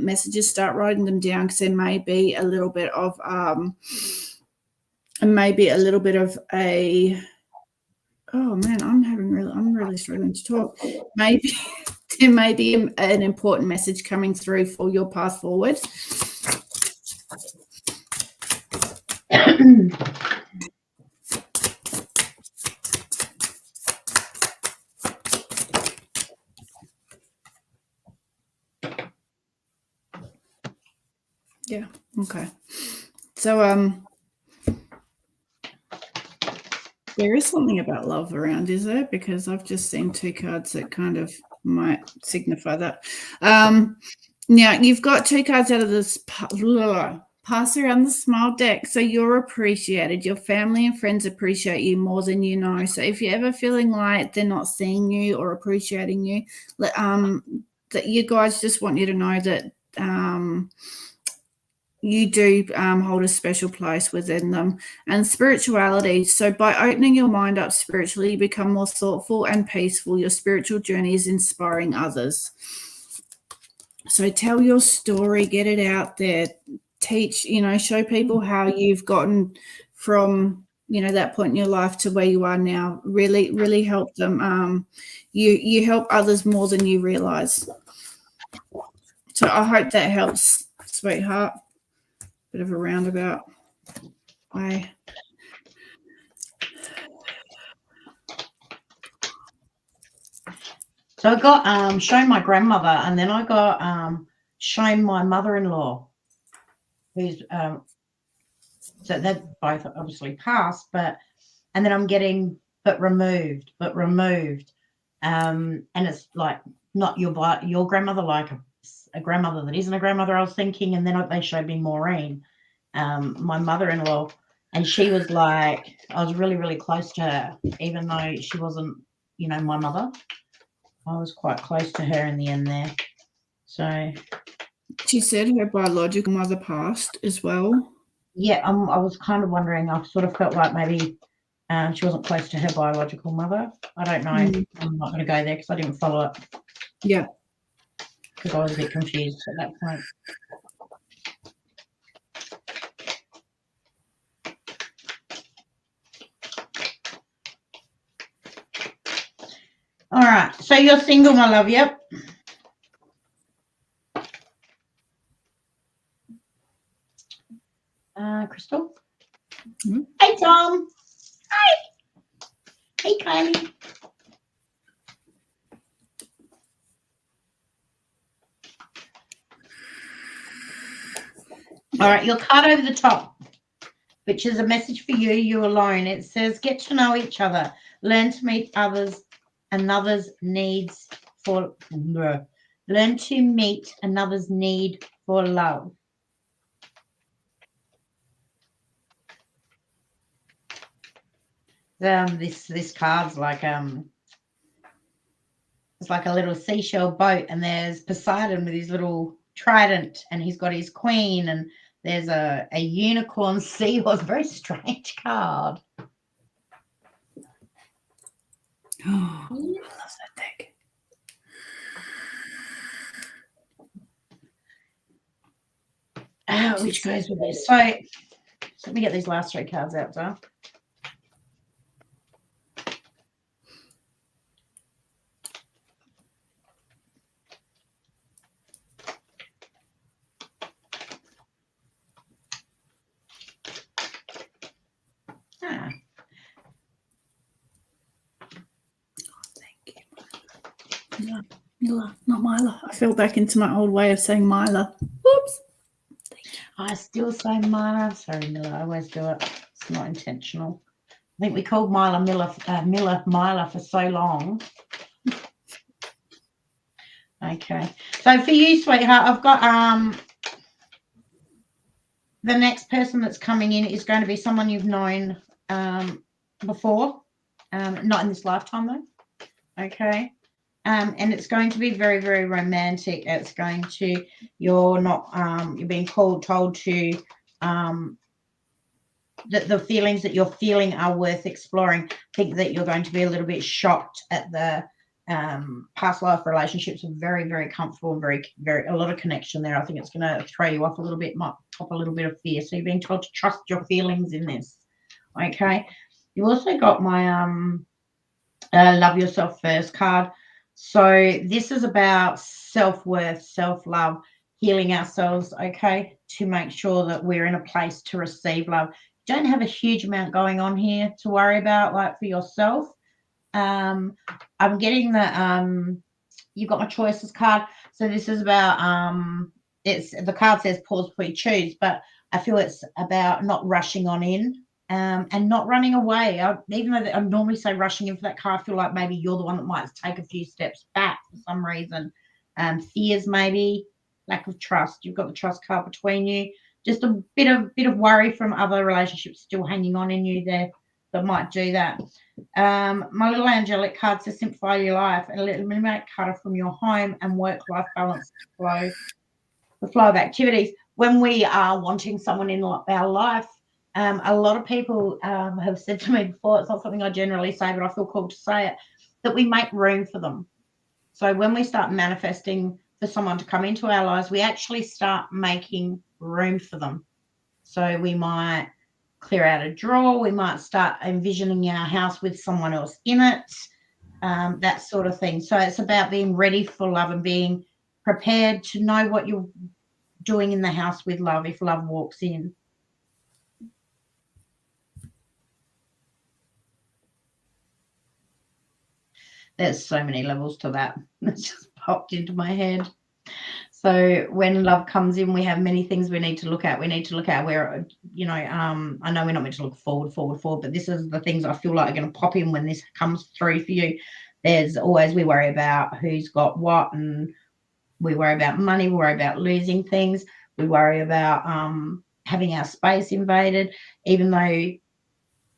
messages, start writing them down, because there may be a little bit of oh man, I'm really struggling to talk. Maybe there may be an important message coming through for your path forward. Yeah. Okay. So There is something about love around, is there? Because I've just seen 2 cards that kind of might signify that. Now, you've got 2 cards out of this pass around the smile deck. So you're appreciated. Your family and friends appreciate you more than you know. So if you're ever feeling like they're not seeing you or appreciating you, that you guys just want you to know that you do hold a special place within them. And spirituality. So by opening your mind up spiritually, you become more thoughtful and peaceful. Your spiritual journey is inspiring others. So tell your story, get it out there, teach, show people how you've gotten from, that point in your life to where you are now. Really, really help them. You help others more than you realize. So I hope that helps, sweetheart. Bit of a roundabout way. So I got shown my grandmother, and then I got shown my mother-in-law, who's so they've both obviously passed, and then I'm getting removed, and it's like not your grandmother, like a grandmother that isn't a grandmother, I was thinking, and then they showed me Maureen, my mother-in-law, and she was like, I was really, really close to her, even though she wasn't, my mother. I was quite close to her in the end there. So she said her biological mother passed as well. Yeah, I was kind of wondering. I sort of felt like maybe she wasn't close to her biological mother. I don't know. I'm not going to go there because I didn't follow it. Yeah. Because I was a bit confused at that point. All right. So you're single, my love. Yep. Crystal. Mm-hmm. Hey, Tom. Hi. Hey, Kylie. All right, your card over the top, which is a message for you alone. It says, get to know each other, learn to meet others, another's needs for learn to meet another's need for love. This card's like it's like a little seashell boat, and there's Poseidon with his little trident, and he's got his queen, and there's a unicorn seahorse. Very strange card. Oh, I love that deck. Which goes with this. So let me get these last 3 cards out, Dar. Mila, not Mila. I fell back into my old way of saying Mila. Whoops. I still say Mila. Sorry, Mila. I always do it. It's not intentional. I think we called Mila Mila for so long. Okay. So for you, sweetheart, I've got the next person that's coming in is going to be someone you've known before, not in this lifetime though. Okay. And it's going to be very, very romantic. It's going to, you're being told to, that the feelings that you're feeling are worth exploring. I think that you're going to be a little bit shocked at the past life relationships are very, very comfortable and very, very, a lot of connection there. I think it's going to throw you off a little bit, might pop a little bit of fear. So you're being told to trust your feelings in this. Okay. You also got my Love Yourself First card. So this is about self-worth, self-love, healing ourselves, okay, to make sure that we're in a place to receive love. Don't have a huge amount going on here to worry about, like for yourself. I'm getting that you've got my choices card. So this is about the card says pause before you choose, but I feel it's about not rushing on in. and not running away. Even though I normally say rushing in for that car, I feel like maybe you're the one that might take a few steps back for some reason. Fears, maybe lack of trust. You've got the trust card between you. Just a bit of worry from other relationships still hanging on in you there that might do that. My little angelic card says simplify your life and eliminate clutter from your home and work-life balance flow. The flow of activities. When we are wanting someone in our life, a lot of people have said to me before, it's not something I generally say, but I feel called to say it, that we make room for them. So when we start manifesting for someone to come into our lives, we actually start making room for them. So we might clear out a drawer, we might start envisioning our house with someone else in it, that sort of thing. So it's about being ready for love and being prepared to know what you're doing in the house with love if love walks in. There's so many levels to that. It's just popped into my head. So when love comes in, we have many things we need to look at. We need to look at where, I know we're not meant to look forward, but this is the things I feel like are going to pop in when this comes through for you. There's always, we worry about who's got what, and we worry about money, we worry about losing things, we worry about having our space invaded, even though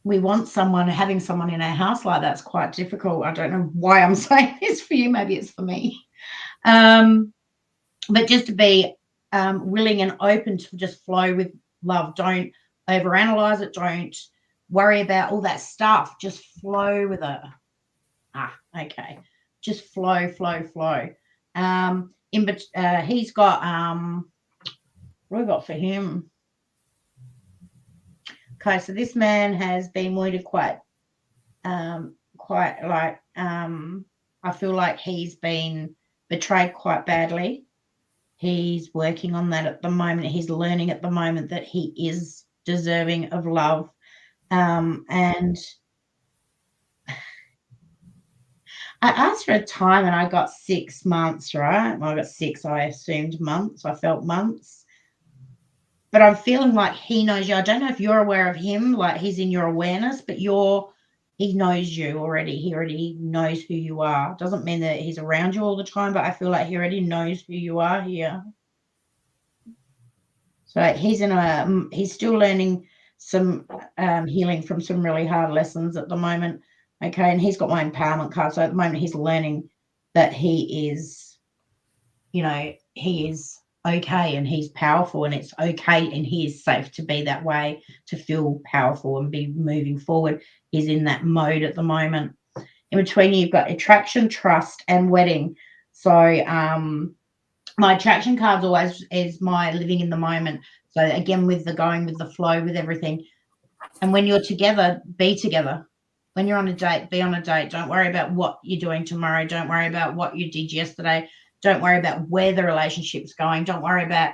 we want someone, having someone in our house like that's quite difficult. I don't know why I'm saying this for you. Maybe it's for me. But just to be willing and open to just flow with love. Don't overanalyze it. Don't worry about all that stuff. Just flow with it. Okay. Just flow. He's got, what have we got for him? Okay, so this man has been wounded quite like, I feel like he's been betrayed quite badly. He's working on that at the moment. He's learning at the moment that he is deserving of love. And I asked for a time and I got 6 months, right? Well, I got 6, I assumed months. I felt months. But I'm feeling like he knows you. I don't know if you're aware of him, like he's in your awareness, but he knows you already. He already knows who you are. Doesn't mean that he's around you all the time, but I feel like he already knows who you are here. So he's still learning some healing from some really hard lessons at the moment. Okay, and he's got my empowerment card. So at the moment he's learning that he is, he is okay and he's powerful and it's okay and he is safe to be that way, to feel powerful and be moving forward. He's in that mode at the moment. In between you've got attraction, trust, and wedding. So my attraction cards always is my living in the moment. So again, with the going with the flow, with everything. And when you're together, be together. When you're on a date, be on a date. Don't worry about what you're doing tomorrow. Don't worry about what you did yesterday. Don't worry about where the relationship's going. Don't worry about,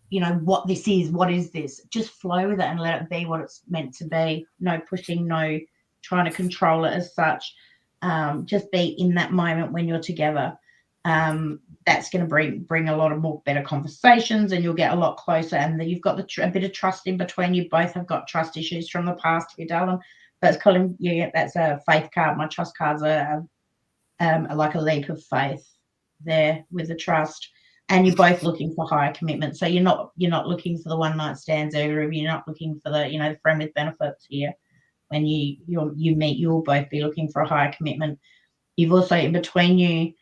what this is. What is this? Just flow with it and let it be what it's meant to be. No pushing, no trying to control it as such. Just be in that moment when you're together. That's going to bring a lot of more better conversations and you'll get a lot closer. And you've got a bit of trust in between. You both have got trust issues from the past here, darling. That's calling you. That's a faith card. My trust cards are like a leap of faith there with the trust, and you're both looking for higher commitment. So you're not looking for the one night stands, either of you. You're not looking for the the friend with benefits here. When you meet, you'll both be looking for a higher commitment. You've also in between you,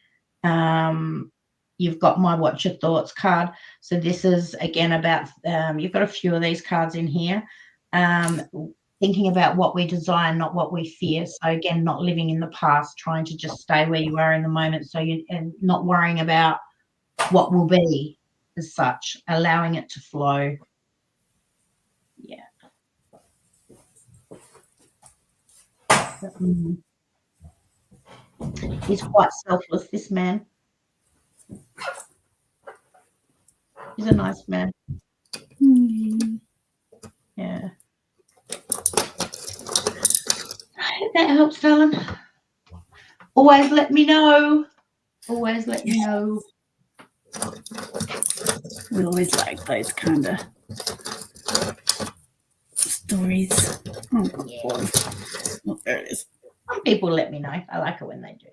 you've got my watch your thoughts card. So this is again about you've got a few of these cards in here. Thinking about what we desire, not what we fear. So again, not living in the past, trying to just stay where you are in the moment. So and not worrying about what will be as such, allowing it to flow. Yeah. He's quite selfless, this man. He's a nice man. Yeah. I hope that helps, darling. Always let me know. Always let me know. We always like those kind of stories. Oh, God. Oh, there it is. Some people let me know. I like it when they do.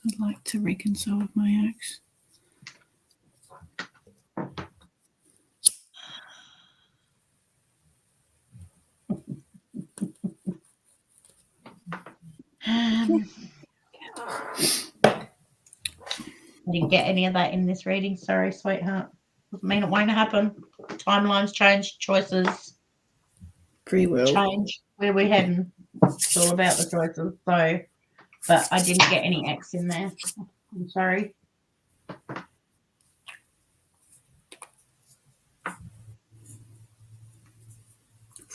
I'd like to reconcile with my ex. I didn't get any of that in this reading. Sorry, sweetheart. Doesn't mean it won't happen. Timelines change, choices Free will. change. Where we're heading. It's all about the choices. So, but I didn't get any X in there. I'm sorry.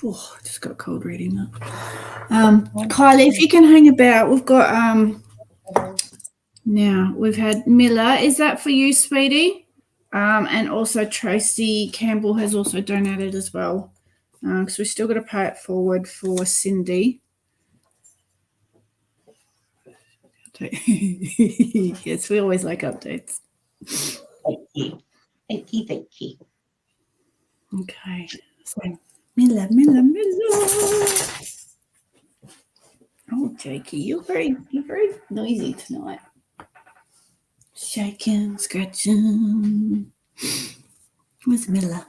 Oh, I just got a cold reading that. Kylie, if you can hang about, we've got now we've had Miller. Is that for you, sweetie? And also Tracy Campbell has also donated as well. Because we've still got to pay it forward for Cindy. Yes, we always like updates. Thank you. Thank you. Thank you. Okay. So Miller. Oh, Jakey, you're very noisy tonight. Shaking, scratching. Where's Miller?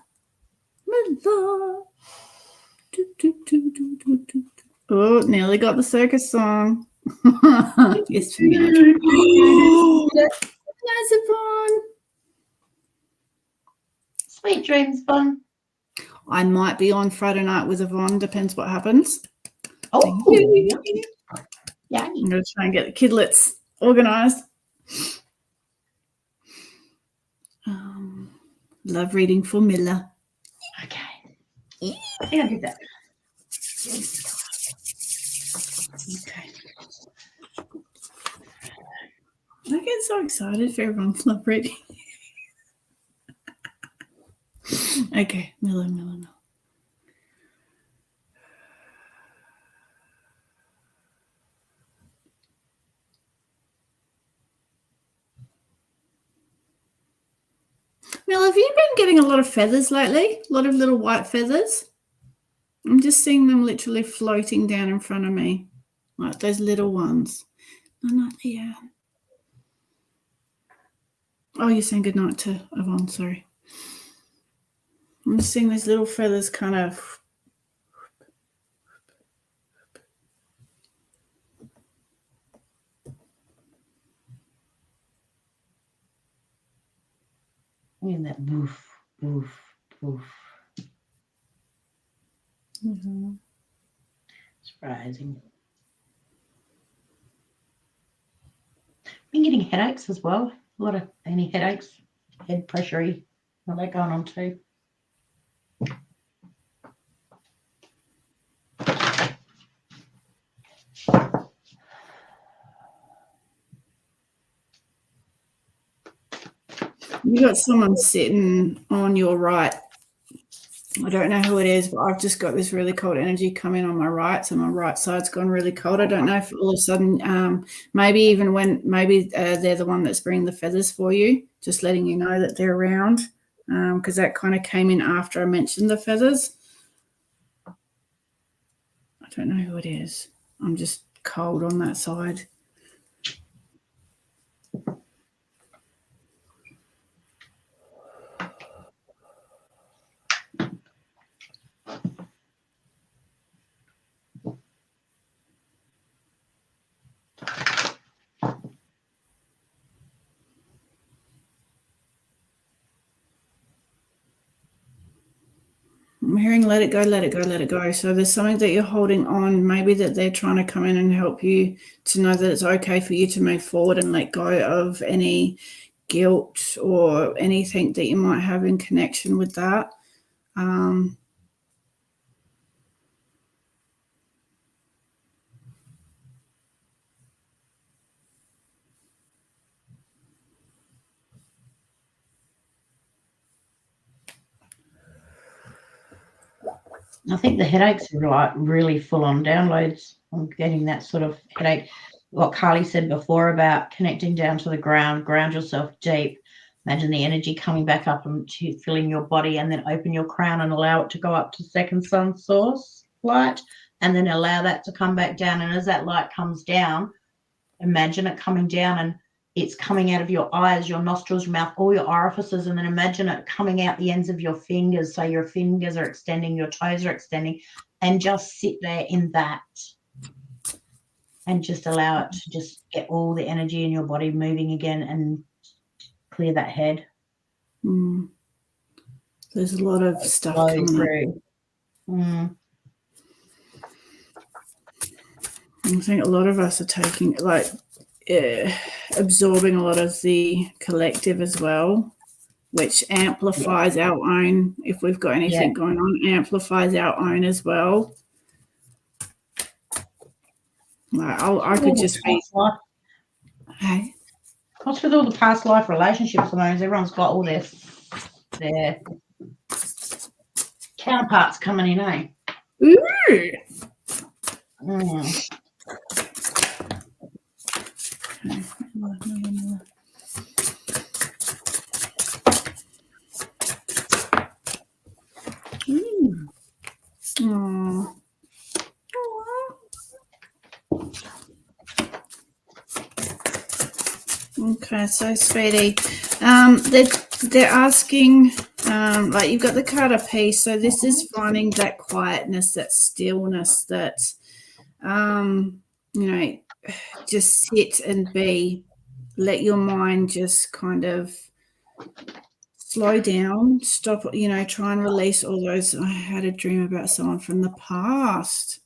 Miller. Oh, nearly got the circus song. Yes, Miller. Nice, Yvonne. Sweet dreams, Bon. I might be on Friday night with Yvonne. Depends what happens. Oh, yeah. I'm going to try and get the kidlets organised. Love reading for Miller. Okay. I think I did that. Okay. I get so excited for everyone's love reading. Okay, Miller. Mel, have you been getting a lot of feathers lately? A lot of little white feathers? I'm just seeing them literally floating down in front of me, like those little ones. Oh, not yeah. Oh, you're saying goodnight to Yvonne, sorry. I'm just seeing those little feathers kind of. In that boof. Mm-hmm. Surprising. Been getting headaches as well. A lot of any headaches, head pressure-y. All that going on too. You got someone sitting on your right. I don't know who it is, but I've just got this really cold energy coming on my right. So my right side's gone really cold. I don't know if all of a sudden, maybe they're the one that's bringing the feathers for you, just letting you know that they're around, because that kind of came in after I mentioned the feathers. I don't know who it is. I'm just cold on that side. I'm hearing let it go. So there's something that you're holding on, maybe that they're trying to come in and help you to know that it's okay for you to move forward and let go of any guilt or anything that you might have in connection with that. I think the headaches are like really full-on downloads. I'm getting that sort of headache. What Carly said before about connecting down to the ground yourself deep. Imagine the energy coming back up and filling your body, and then open your crown and allow it to go up to second sun source. light, and then allow that to come back down. And as that light comes down, imagine it coming down and it's coming out of your eyes, your nostrils, your mouth, all your orifices, and then imagine it coming out the ends of your fingers. So your fingers are extending, your toes are extending, and just sit there in that and just allow it to just get all the energy in your body moving again and clear that head. There's a lot of stuff coming through. I think a lot of us are taking, like, absorbing a lot of the collective as well, which amplifies our own. If we've got anything going on, amplifies our own as well. Like, I could just be. Hey. What's with all the past life relationships? I mean, everyone's got all their counterparts coming in, eh? Ooh. Okay, so sweetie, they're asking, like, you've got the card of peace, so this is finding that quietness, that stillness, that just sit and be, let your mind just kind of slow down, stop, try and release all those. I had a dream about someone from the past.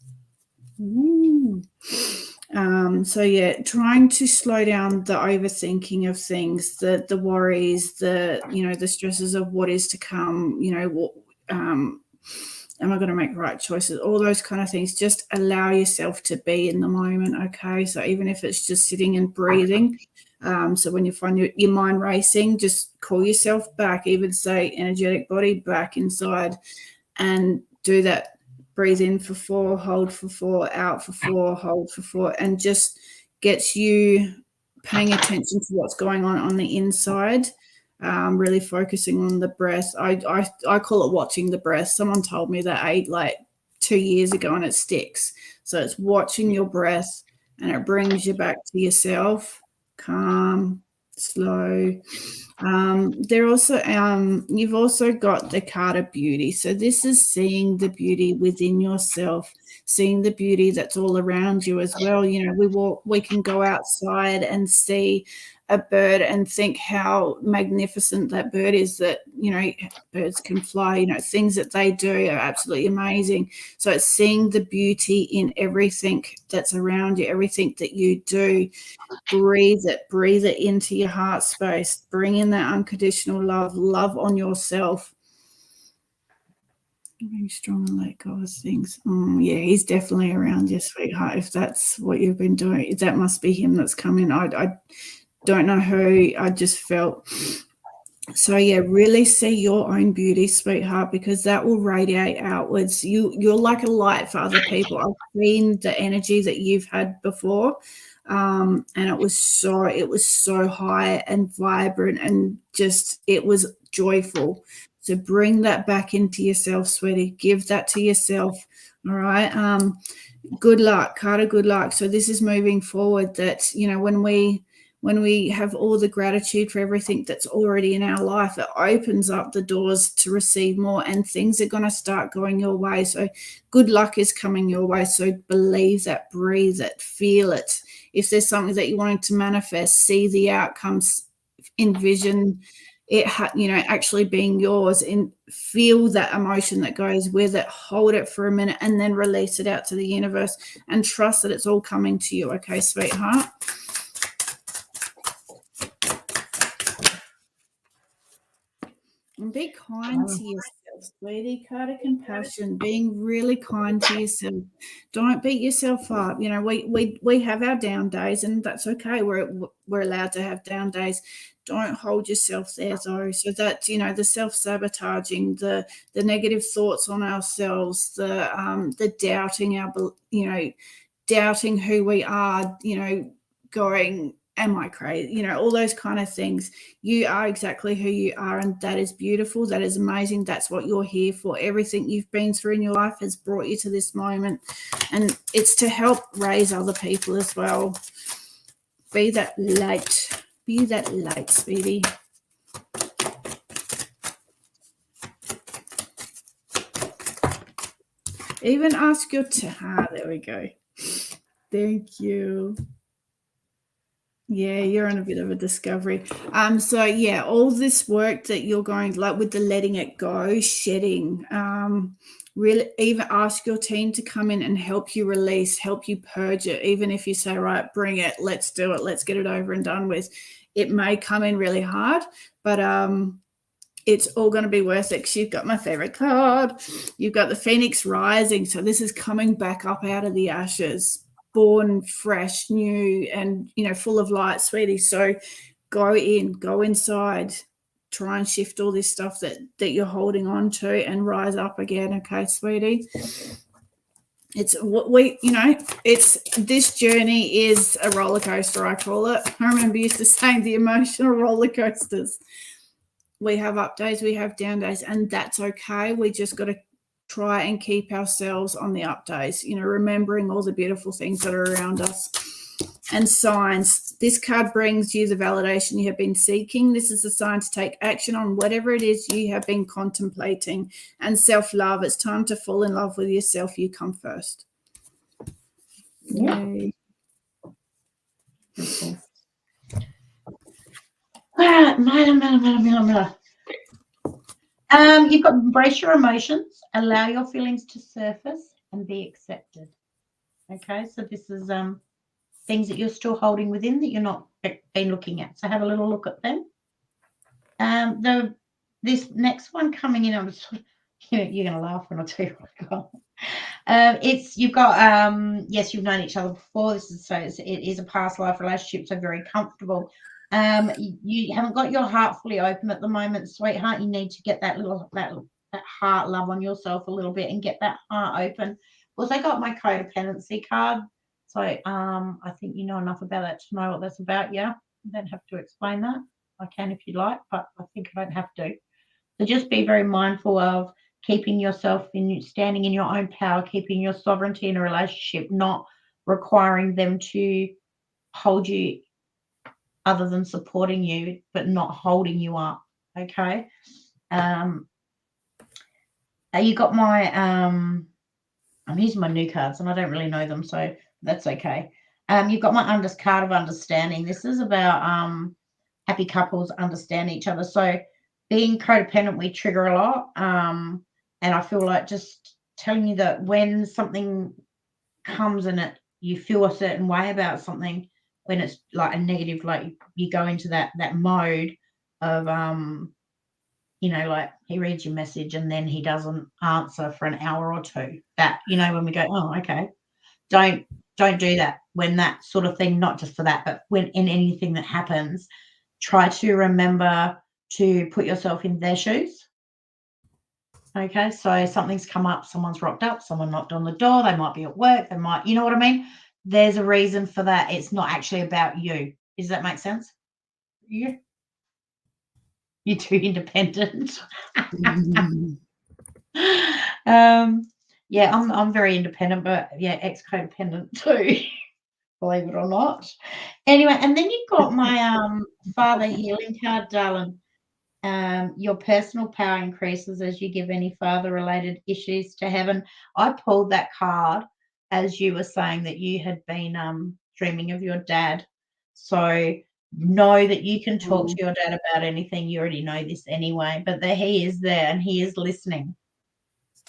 So yeah, trying to slow down the overthinking of things, the worries, the stresses of what is to come, am I going to make right choices? All those kind of things. Just allow yourself to be in the moment, okay? So even if it's just sitting and breathing, so when you find your mind racing, just call yourself back, even say energetic body back inside, and do that. Breathe in for 4, hold for 4, out for 4, hold for 4, and just gets you paying attention to what's going on the inside. Really focusing on the breath. I call it watching the breath. Someone told me that like 2 years ago, and it sticks. So it's watching your breath, and it brings you back to yourself, calm, slow. They're also you've also got the card of beauty. So this is seeing the beauty within yourself, seeing the beauty that's all around you as well. We can go outside and see a bird and think how magnificent that bird is, that birds can fly, things that they do are absolutely amazing. So it's seeing the beauty in everything that's around you, everything that you do. Breathe it into your heart space. Bring in that unconditional love on yourself. Being strong and let go of things. Yeah, he's definitely around you, sweetheart. If that's what you've been doing, that must be him that's coming. I don't know who. I just felt. So yeah, really see your own beauty, sweetheart, because that will radiate outwards. You're like a light for other people. I've seen the energy that you've had before. And it was so high and vibrant, and just, it was joyful. So bring that back into yourself, sweetie. Give that to yourself. All right. Good luck, Carter. Good luck. So this is moving forward, that, when we have all the gratitude for everything that's already in our life, it opens up the doors to receive more, and things are going to start going your way. So good luck is coming your way. So believe that, breathe it, feel it. If there's something that you wanted to manifest, see the outcomes, envision it, actually being yours, and feel that emotion that goes with it. Hold it for a minute and then release it out to the universe, and trust that it's all coming to you. Okay, sweetheart? And be kind to yourself, sweetie. Card of compassion, being really kind to yourself. Don't beat yourself up. We have our down days, and that's okay. We're allowed to have down days. Don't hold yourself there, though. So that, the self-sabotaging, the negative thoughts on ourselves, the doubting doubting who we are, going, am I crazy? You know, all those kind of things. You are exactly who you are, and that is beautiful. That is amazing. That's what you're here for. Everything you've been through in your life has brought you to this moment, and it's to help raise other people as well. Be that light. Be that light, sweetie. Even ask your there we go. Thank you. Yeah, you're on a bit of a discovery. So yeah, all this work that you're going, like with the letting it go, shedding, really even ask your team to come in and help you release, help you purge it. Even if you say, right, bring it, let's do it, let's get it over and done with. It may come in really hard, but it's all going to be worth it, because you've got my favorite card. You've got the Phoenix Rising. So this is coming back up out of the ashes, born fresh, new, and, you know, full of light, sweetie. So go inside, try and shift all this stuff that you're holding on to and rise up again. Okay, sweetie. It's what it's this journey is a roller coaster, I call it. I remember used to saying the emotional roller coasters. We have up days, we have down days, and that's okay. We just got to try and keep ourselves on the up days, you know, remembering all the beautiful things that are around us. And signs. This card brings you the validation you have been seeking. This is a sign to take action on whatever it is you have been contemplating. And self-love. It's time to fall in love with yourself. You come first. Yeah. Yay. You've got embrace your emotions, allow your feelings to surface, and be accepted. Okay, so this is things that you're still holding within that you're not been looking at. So have a little look at them. This next one coming in, I'm sort of, you're going to laugh when I tell you what I got. You've got yes, you've known each other before. It is a past life relationship, so very comfortable. You haven't got your heart fully open at the moment, sweetheart. You need to get that heart love on yourself a little bit and get that heart open. Also, I got my codependency card, so I think you know enough about that to know what that's about. Yeah, I don't have to explain that. I can if you'd like, but I think I don't have to. So just be very mindful of keeping yourself standing in your own power, keeping your sovereignty in a relationship, not requiring them to hold you other than supporting you, but not holding you up. Okay. You got my I'm using my new cards and I don't really know them, so that's okay. You've got my card of understanding. This is about happy couples understand each other. So being codependent, we trigger a lot. And I feel like just telling you that when something comes in it, you feel a certain way about something, when it's like a negative, like you go into that mode of like he reads your message and then he doesn't answer for an hour or two. That, when we go, oh, okay, don't do that. When that sort of thing, not just for that, but when in anything that happens, try to remember to put yourself in their shoes. Okay, so something's come up, someone's rocked up, someone knocked on the door, they might be at work, they might, you know what I mean? There's a reason for that. It's not actually about you. Does that make sense? Yeah. You're too independent. Yeah, I'm very independent, but yeah, ex-codependent too, believe it or not. Anyway, and then you've got my father healing card, darling. Your personal power increases as you give any father-related issues to heaven. I pulled that card as you were saying that you had been dreaming of your dad. So know that you can talk to your dad about anything. You already know this anyway, but that he is there and he is listening.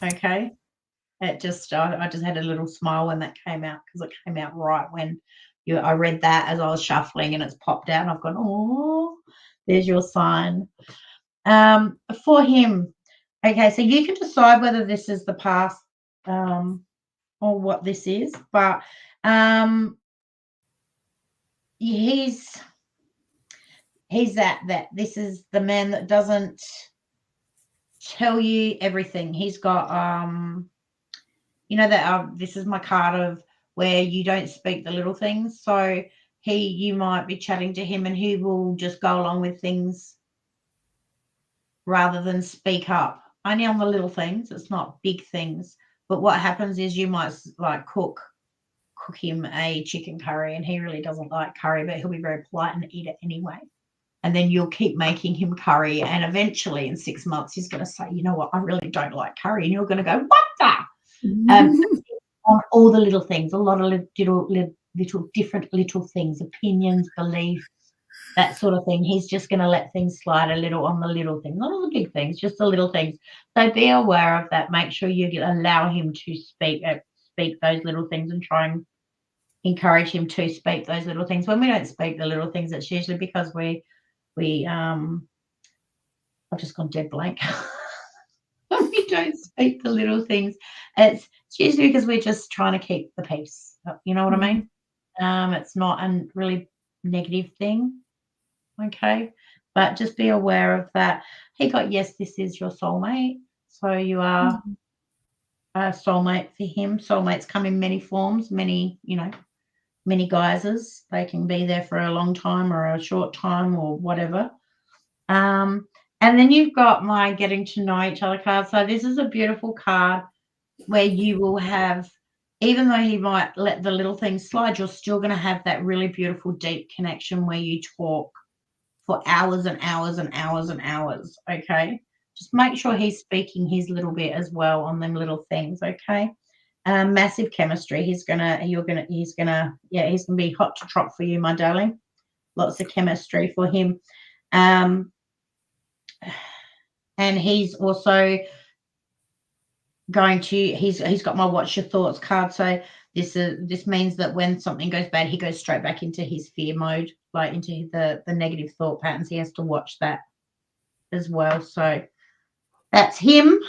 Okay? I just had a little smile when that came out, because it came out right when I read that as I was shuffling and it's popped out and I've gone, oh, there's your sign. For him, okay, so you can decide whether this is the past or what this is, but he's that this is the man that doesn't tell you everything. He's got that this is my card of where you don't speak the little things. So you might be chatting to him and he will just go along with things rather than speak up. Only on the little things. It's not big things. But what happens is you might like cook him a chicken curry and he really doesn't like curry, but he'll be very polite and eat it anyway. And then you'll keep making him curry, and eventually in 6 months he's going to say, you know what, I really don't like curry, and you're going to go, what the? On all the little things, a lot of little different little things, opinions, beliefs, that sort of thing. He's just going to let things slide a little on the little things, not on the big things, just the little things. So be aware of that. Make sure you allow him to speak those little things and try and encourage him to speak those little things. When we don't speak the little things, it's usually because I've just gone dead blank. When we don't speak the little things, it's usually because we're just trying to keep the peace. You know what I mean? It's not a really negative thing. Okay, but just be aware of that. He got, yes, this is your soulmate. So you are a soulmate for him. Soulmates come in many forms, many guises. They can be there for a long time or a short time or whatever. And then you've got my getting to know each other card. So this is a beautiful card where you will have, even though he might let the little things slide, you're still going to have that really beautiful, deep connection where you talk for hours and hours and hours and hours. Okay. Just make sure he's speaking his little bit as well on them little things. Okay. Massive chemistry. He's gonna be hot to trot for you, my darling. Lots of chemistry for him. And he's also going to, he's got my watch your thoughts card. So this means that when something goes bad, he goes straight back into his fear mode, like into the negative thought patterns. He has to watch that as well. So that's him.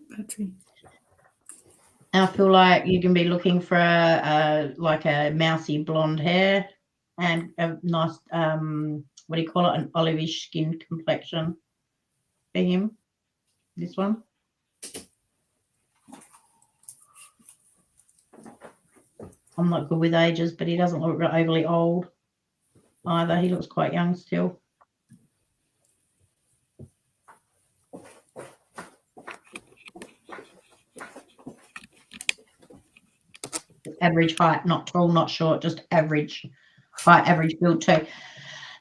Battery. I feel like you can be looking for a mousy blonde hair and a nice an olivish skin complexion for him. This one. I'm not good with ages, but he doesn't look overly old either. He looks quite young still. Average height, not tall, not short, just average height, average build too.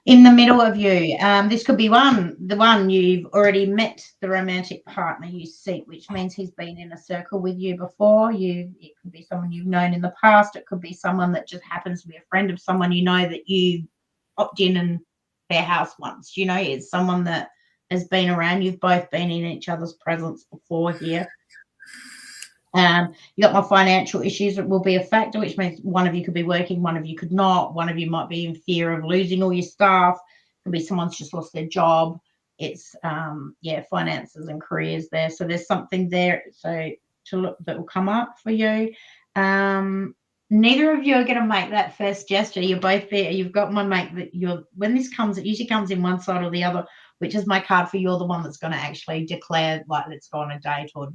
In the middle of you, this could be the one you've already met, the romantic partner you seek, which means he's been in a circle with you before. It could be someone you've known in the past. It could be someone that just happens to be a friend of someone you know that you popped in and their house once. You know, it's someone that has been around. You've both been in each other's presence before here. You got my financial issues that will be a factor, which means one of you could be working, one of you could not. One of you might be in fear of losing all your stuff. Could be someone's just lost their job. It's finances and careers there. So there's something there that will come up for you. Neither of you are going to make that first gesture. You're both there. You've got my mate that when this comes, it usually comes in one side or the other, which is my card for you're the one that's going to actually declare, like, let's go on a date or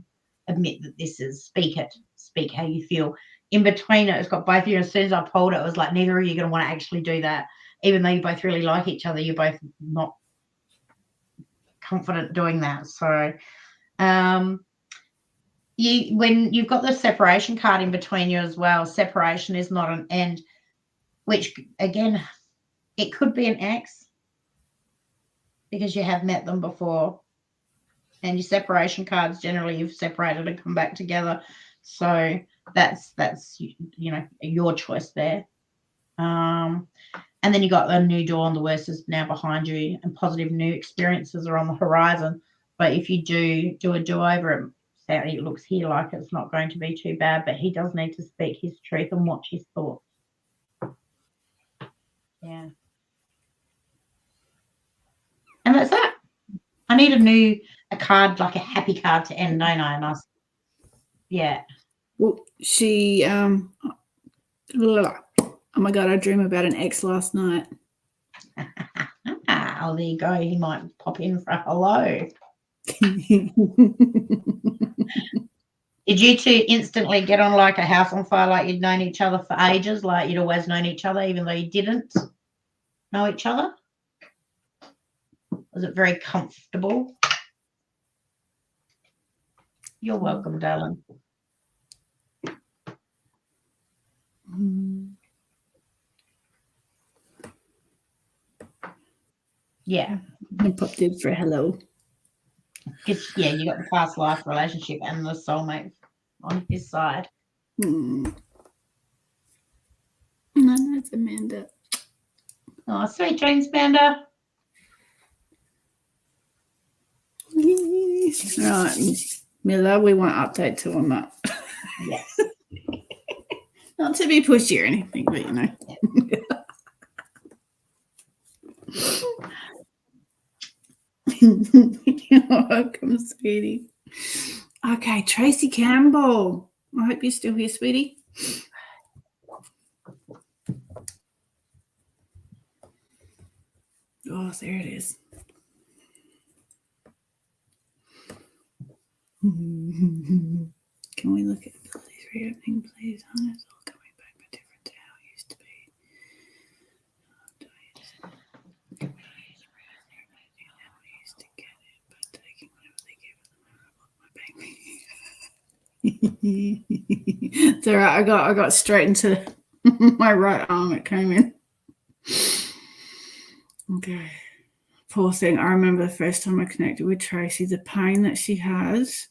admit that this is, speak how you feel. In between it's got both of you. As soon as I pulled it, it was like neither of you are going to want to actually do that, even though you both really like each other. You're both not confident doing that. So when you've got the separation card in between you as well, separation is not an end, which again, it could be an ex because you have met them before. And your separation cards, generally you've separated and come back together. So that's your choice there. And then you got the new door, and the worst is now behind you, and positive new experiences are on the horizon. But if you do a do-over, it looks here like it's not going to be too bad, but he does need to speak his truth and watch his thoughts. Yeah. And that's that. I need a card, like a happy card to end, don't I? Yeah. Well, she oh my God, I dreamed about an ex last night. Oh, there you go. He might pop in for a hello. Did you two instantly get on like a house on fire, like you'd known each other for ages, like you'd always known each other, even though you didn't know each other? Was it very comfortable? You're welcome, darling. Yeah. I popped in for a hello. Yeah, you got the past life relationship and the soulmate on his side. No, that's Amanda. Oh, sweet dreams, Amanda. Right, Miller, we want to update to on that. Yes. Not to be pushy or anything, but you know. You're welcome, sweetie. Okay, Tracy Campbell. I hope you're still here, sweetie. Oh, there it is. Can we look at Billy's reopening, please? Oh, it's all coming back, but different to how it used to be. Used to get it, but taking whatever they give them, my baby. It's all right. I got straight into my right arm. It came in. Okay. Poor thing. I remember the first time I connected with Tracy, the pain that she has.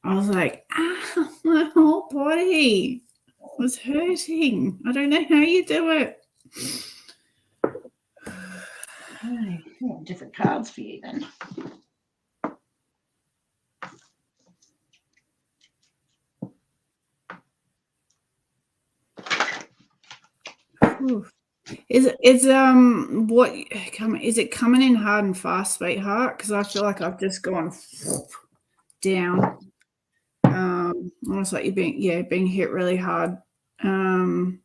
I was like, my whole body was hurting. I don't know how you do it. Okay, different cards for you then. Oof. Is what is it coming in hard and fast, sweetheart? Because I feel like I've just gone down. Almost like you're being hit really hard. Have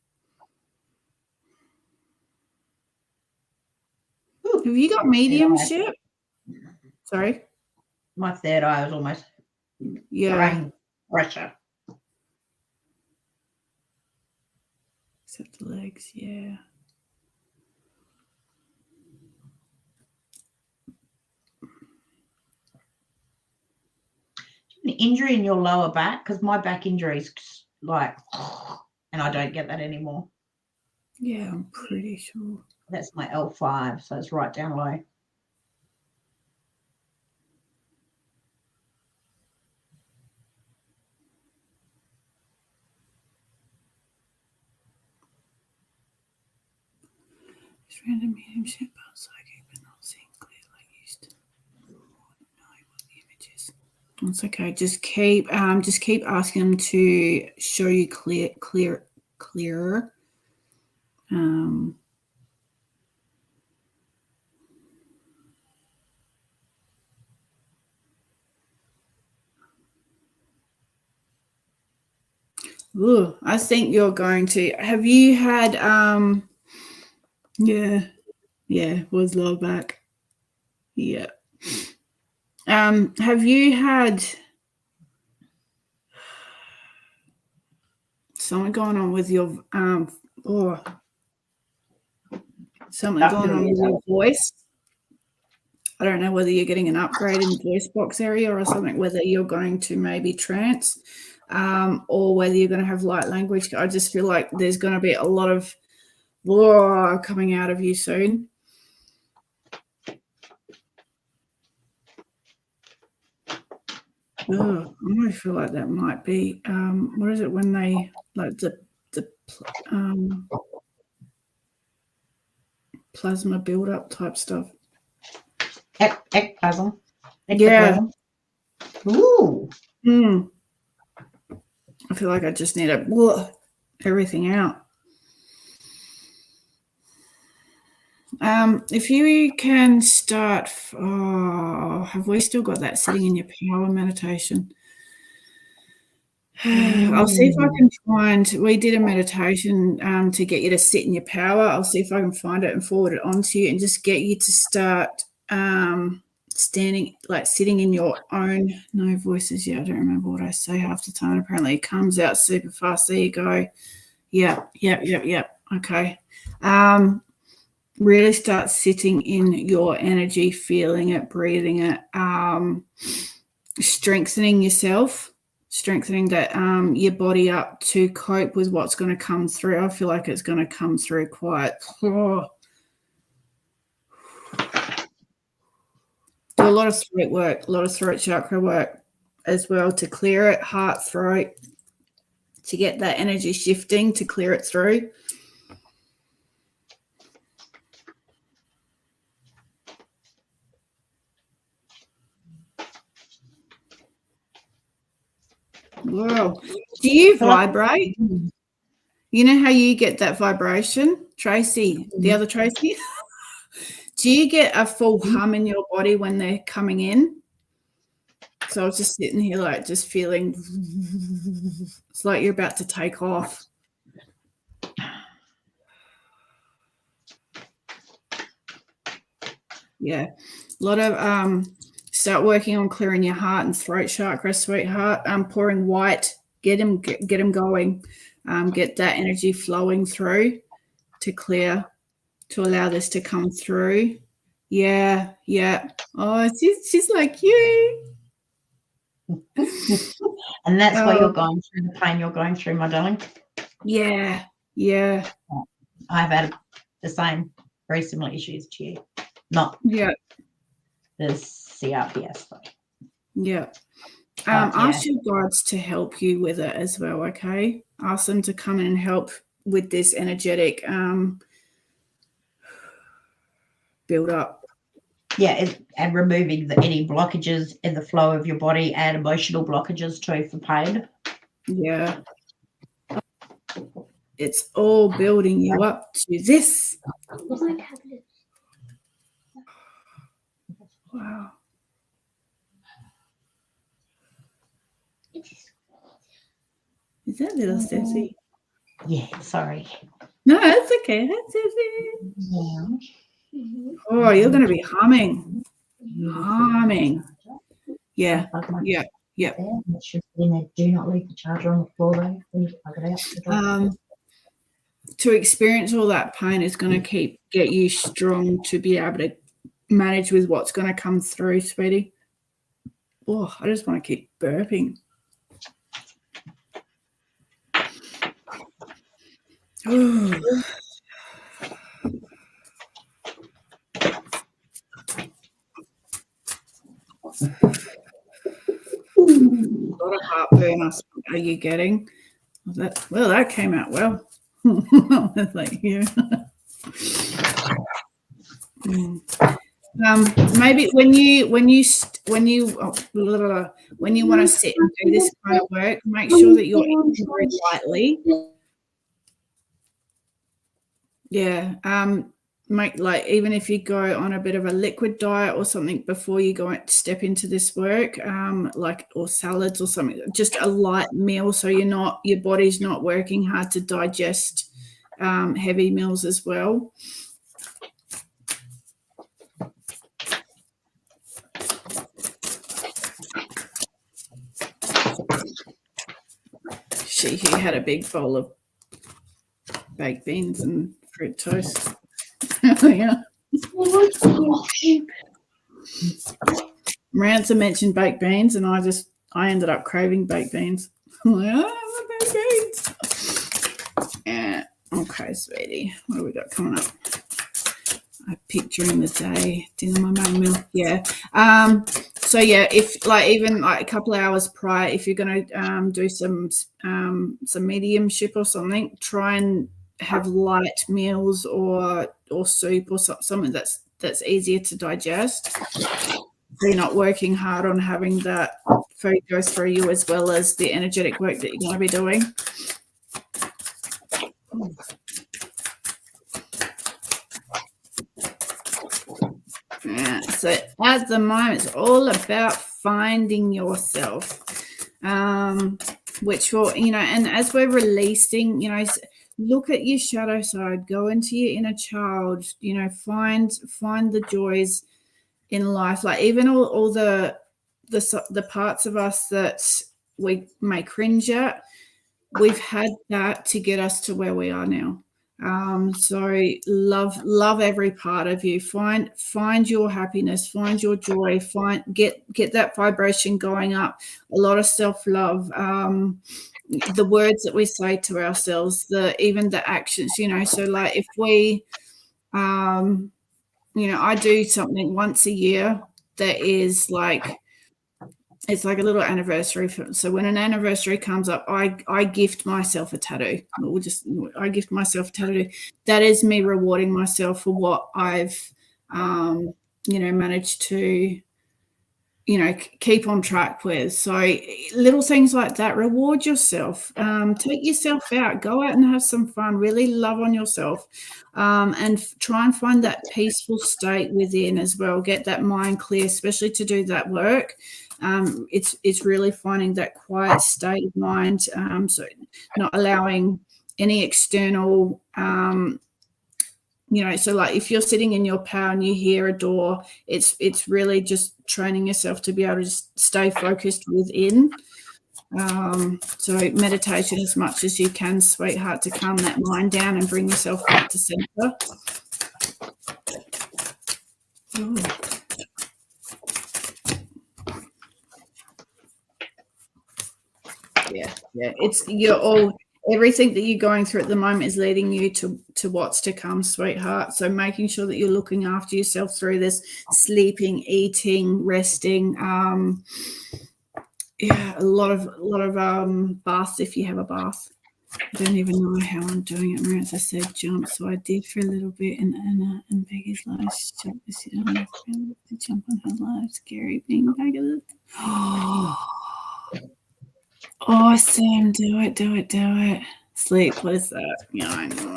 you got mediumship? Sorry? My third eye was almost pressure. Except the legs, yeah. An injury in your lower back? Because my back injury is like, and I don't get that anymore. Yeah, I'm pretty sure. That's my L5, so it's right down low. Just random mediumship, but psychic, but not seeing clear like used to. Knowing what the image is. It's okay. Just keep asking them to show you clearer. Ooh, I think you're going to. Have you had was low back. Yeah. Have you had something going on with your something going on with your voice? I don't know whether you're getting an upgrade in the voice box area or something, whether you're going to maybe trance, or whether you're going to have light language. I just feel like there's going to be a lot of coming out of you soon. Oh, I feel like that might be what is it when they like the plasma build-up type stuff. Ectoplasm. Yeah. Ooh. I feel like I just need to everything out. If you can start, have we still got that sitting in your power meditation? I'll see if I can find, we did a meditation to get you to sit in your power. I'll see if I can find it and forward it on to you and just get you to start standing, like sitting in your own, no voices yet. I don't remember what I say half the time. Apparently it comes out super fast. There you go. Yeah. Okay. Really start sitting in your energy, feeling it, breathing it, strengthening yourself, strengthening that your body up to cope with what's going to come through. I feel like it's going to come through quite. Do a lot of throat work, a lot of throat chakra work as well to clear it, heart, throat, to get that energy shifting, to clear it through. Wow. Do you vibrate? You know how you get that vibration, Tracey, the other Tracey? Do you get a full hum in your body when they're coming in? So I was just sitting here like just feeling it's like you're about to take off. Yeah. A lot of start working on clearing your heart and throat chakra, sweetheart. Pouring white, get them going. Get that energy flowing through to clear, to allow this to come through. Yeah. Oh, she's like you. And that's why you're going through the pain you're going through, my darling. Yeah. I've had the same, very similar issues to you. Not the CRPS though. Yeah. Ask your guides to help you with it as well, okay? Ask them to come in and help with this energetic build up. Yeah, and removing any blockages in the flow of your body and emotional blockages too for pain. Yeah. It's all building you up to this. Wow. Is that little Stacey? Yeah, sorry. No, it's okay. That's it. Yeah. Oh, you're going to be humming. Yeah. It should be in there. Do not leave the charger on the floor though. When you plug it out. To experience all that pain is going to get you strong to be able to manage with what's going to come through, sweetie. Oh, I just want to keep burping. Oh. A lot of heartburn are you getting? That came out well. Like you. Maybe when you want to sit and do this kind of work, make sure that you're eating very lightly. Yeah. Even if you go on a bit of a liquid diet or something before you go and step into this work, or salads or something, just a light meal so your body's not working hard to digest heavy meals as well. She had a big bowl of baked beans and fruit toast. Yeah. Ransom mentioned baked beans, and I ended up craving baked beans. I'm like, I want baked beans. Yeah. Okay, sweetie. What have we got coming up? A picture in the day, dinner, my main meal. Yeah. So yeah, if even a couple of hours prior, if you're going to do some mediumship or something, try and have light meals or soup or something that's easier to digest. So you're not working hard on having that food go through you as well as the energetic work that you're going to be doing. Yeah, so at the moment, it's all about finding yourself. which will, and as we're releasing, look at your shadow side, go into your inner child, find the joys in life, like even all the parts of us that we may cringe at, we've had that to get us to where we are now. So love every part of you. Find your happiness, find your joy, get that vibration going up. A lot of self-love, the words that we say to ourselves, even the actions, so like if we I do something once a year that is like, it's like a little anniversary. So when an anniversary comes up, I gift myself a tattoo. I gift myself a tattoo. That is me rewarding myself for what I've, managed to, keep on track with. So little things like that, reward yourself, take yourself out, go out and have some fun, really love on yourself, and try and find that peaceful state within as well. Get that mind clear, especially to do that work. It's really finding that quiet state of mind, so not allowing any external so like if you're sitting in your power and you hear a door, it's really just training yourself to be able to just stay focused within. So meditation as much as you can, sweetheart, to calm that mind down and bring yourself back to center. Yeah. Everything that you're going through at the moment is leading you to what's to come, sweetheart. So making sure that you're looking after yourself through this, sleeping, eating, resting. A lot of baths if you have a bath. I don't even know how I'm doing it. Remember, as I said, jump. So I did for a little bit, and Anna and Becky's lives jump on her live, scary being back at it. Awesome. Do it. Sleep. What is that? Yeah, I know.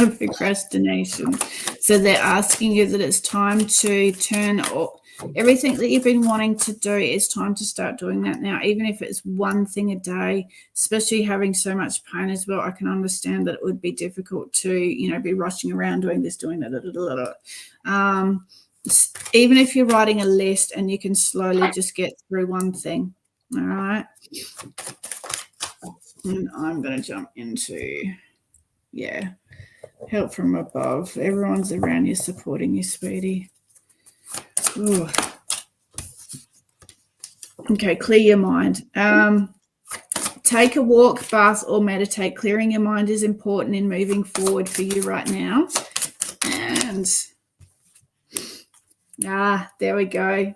The procrastination. So they're asking you that it's time to turn everything that you've been wanting to do. It's time to start doing that now, even if it's one thing a day, especially having so much pain as well. I can understand that it would be difficult to, be rushing around doing this, doing that. Even if you're writing a list and you can slowly just get through one thing. All right. And I'm going to jump into, help from above. Everyone's around you supporting you, sweetie. Ooh. Okay, clear your mind. Take a walk, bath, or meditate. Clearing your mind is important in moving forward for you right now. And there we go.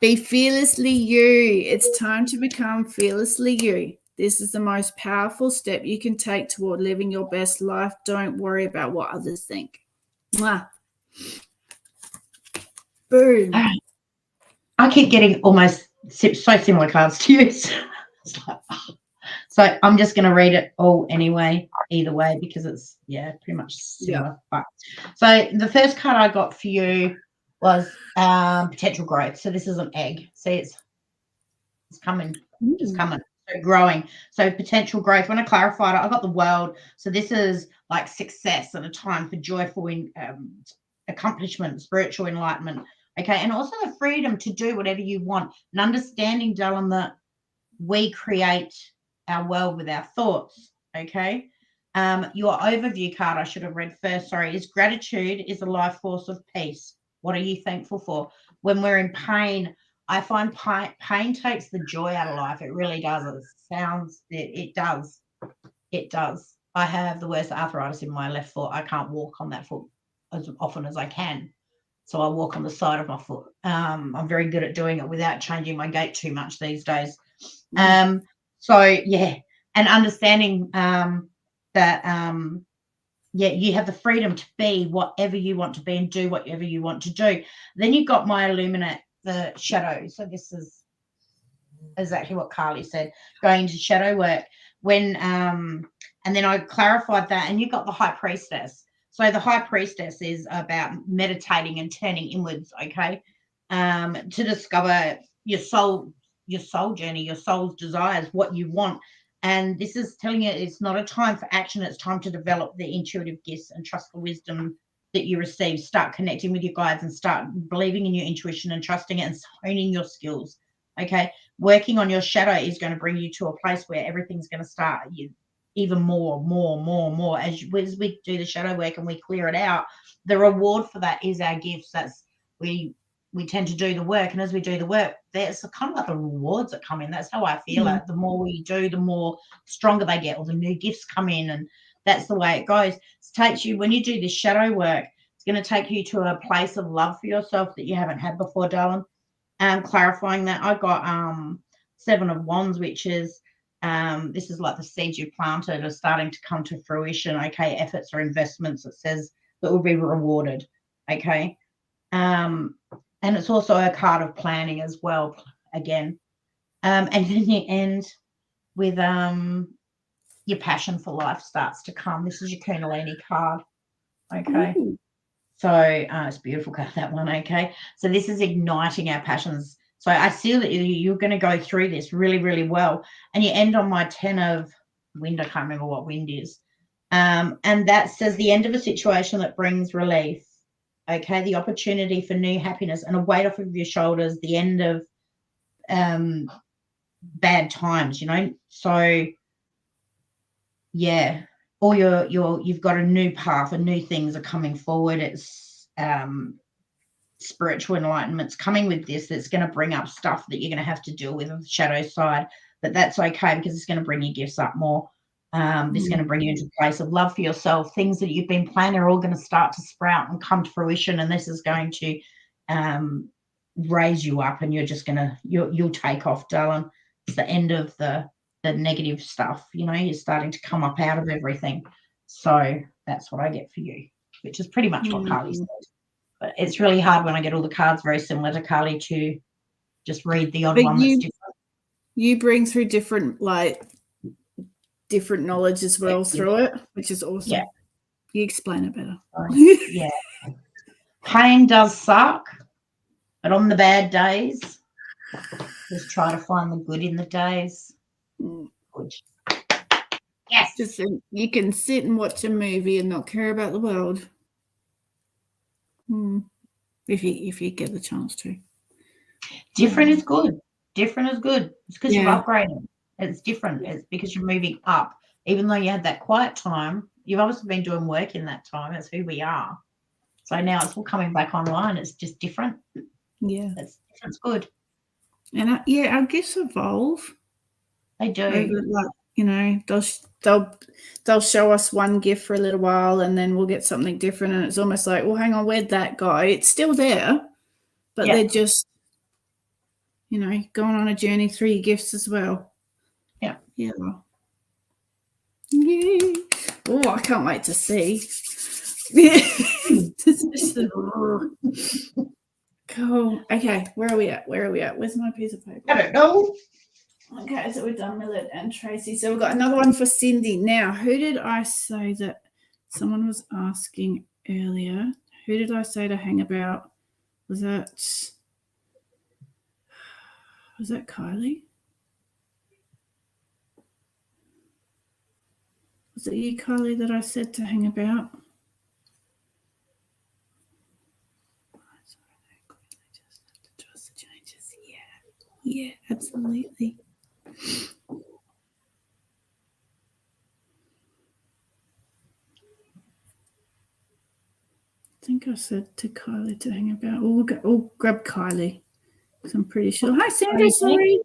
Be fearlessly you. It's time to become fearlessly you. This is the most powerful step you can take toward living your best life. Don't worry about what others think. Mwah. Boom. I keep getting almost so similar cards to you. So I'm just going to read it all anyway, either way, because it's, pretty much similar. Yeah. So the first card I got for you was potential growth. So this is an egg. See, it's coming. Just coming. So growing. So potential growth. When I clarified it, I got the world. So this is like success at a time for joyful accomplishment, spiritual enlightenment. Okay. And also the freedom to do whatever you want. And understanding, Dylan, that we create our world with our thoughts. Okay. Your overview card I should have read first, is gratitude is a life force of peace. What are you thankful for? When we're in pain, I find pain takes the joy out of life. It really does. It does. It does. I have the worst arthritis in my left foot. I can't walk on that foot as often as I can. So I walk on the side of my foot. I'm very good at doing it without changing my gait too much these days. And understanding that, you have the freedom to be whatever you want to be and do whatever you want to do. Then you got my illuminate, the shadow. So this is exactly what Carly said, going into shadow work. And then I clarified that, and you got the high priestess. So the high priestess is about meditating and turning inwards, okay? to discover your soul journey, your soul's desires, what you want. And this is telling you it's not a time for action. It's time to develop the intuitive gifts and trust the wisdom that you receive. Start connecting with your guides and start believing in your intuition and trusting it and honing your skills. Okay. Working on your shadow is going to bring you to a place where everything's going to start even more as we do the shadow work and we clear it out. The reward for that is our gifts. That's we tend to do the work, and as we do the work, there's kind of like the rewards that come in. That's how I feel it. The more we do, the more stronger they get, or the new gifts come in, and that's the way it goes. It takes you, when you do this shadow work, it's going to take you to a place of love for yourself that you haven't had before, darling. Clarifying that, I got 7 of Wands, which is this is like the seeds you planted are starting to come to fruition. Okay, efforts or investments, it says, that will be rewarded. Okay. And it's also a card of planning as well, again. And then you end with your passion for life starts to come. This is your Kundalini card. Okay. Ooh. So it's a beautiful card, that one. Okay. So this is igniting our passions. So I see that you're going to go through this really, really well. And you end on my 10 of wind. I can't remember what wind is. And that says the end of a situation that brings relief. Okay, the opportunity for new happiness and a weight off of your shoulders, the end of bad times, you know. So yeah, or you've got a new path and new things are coming forward. It's spiritual enlightenment's coming with this. That's going to bring up stuff that you're going to have to deal with on the shadow side, but that's okay because it's going to bring your gifts up more. This is going to bring you into a place of love for yourself. Things that you've been planning are all going to start to sprout and come to fruition, and this is going to raise you up, and you're just going to you'll take off, darling. It's the end of the negative stuff. You know, you're starting to come up out of everything. So that's what I get for you, which is pretty much what Carly said. But it's really hard when I get all the cards very similar to Carly to just read the odd one that's different. You bring through different knowledge as well through it, which is awesome. Yeah. You explain it better. Yeah. Pain does suck, but on the bad days, just try to find the good in the days. Good. Yes. Just you can sit and watch a movie and not care about the world. If you get the chance to. Different is good. Different is good. It's because you're upgrading. It's different. It's because you're moving up. Even though you had that quiet time, you've obviously been doing work in that time. That's who we are. So now it's all coming back online. It's just different. Yeah. It's good. And our gifts evolve. They do. Like, you know, they'll show us one gift for a little while and then we'll get something different. And it's almost like, well, hang on, where'd that go? It's still there, but they're just, you know, going on a journey through your gifts as well. Yeah. Yeah. Yay. Oh, I can't wait to see. Cool. Okay, where are we at? Where's my piece of paper? I don't know. Okay, so we've done Millet and Tracey. So we've got another one for Cindy. Now, who did I say that someone was asking earlier? Who did I say to hang about? Was that Kylie? Was it you, Kylie, that I said to hang about? Trust the changes. Yeah, absolutely. I think I said to Kylie to hang about. We'll grab Kylie because I'm pretty sure. Hi, Sandra. Sorry.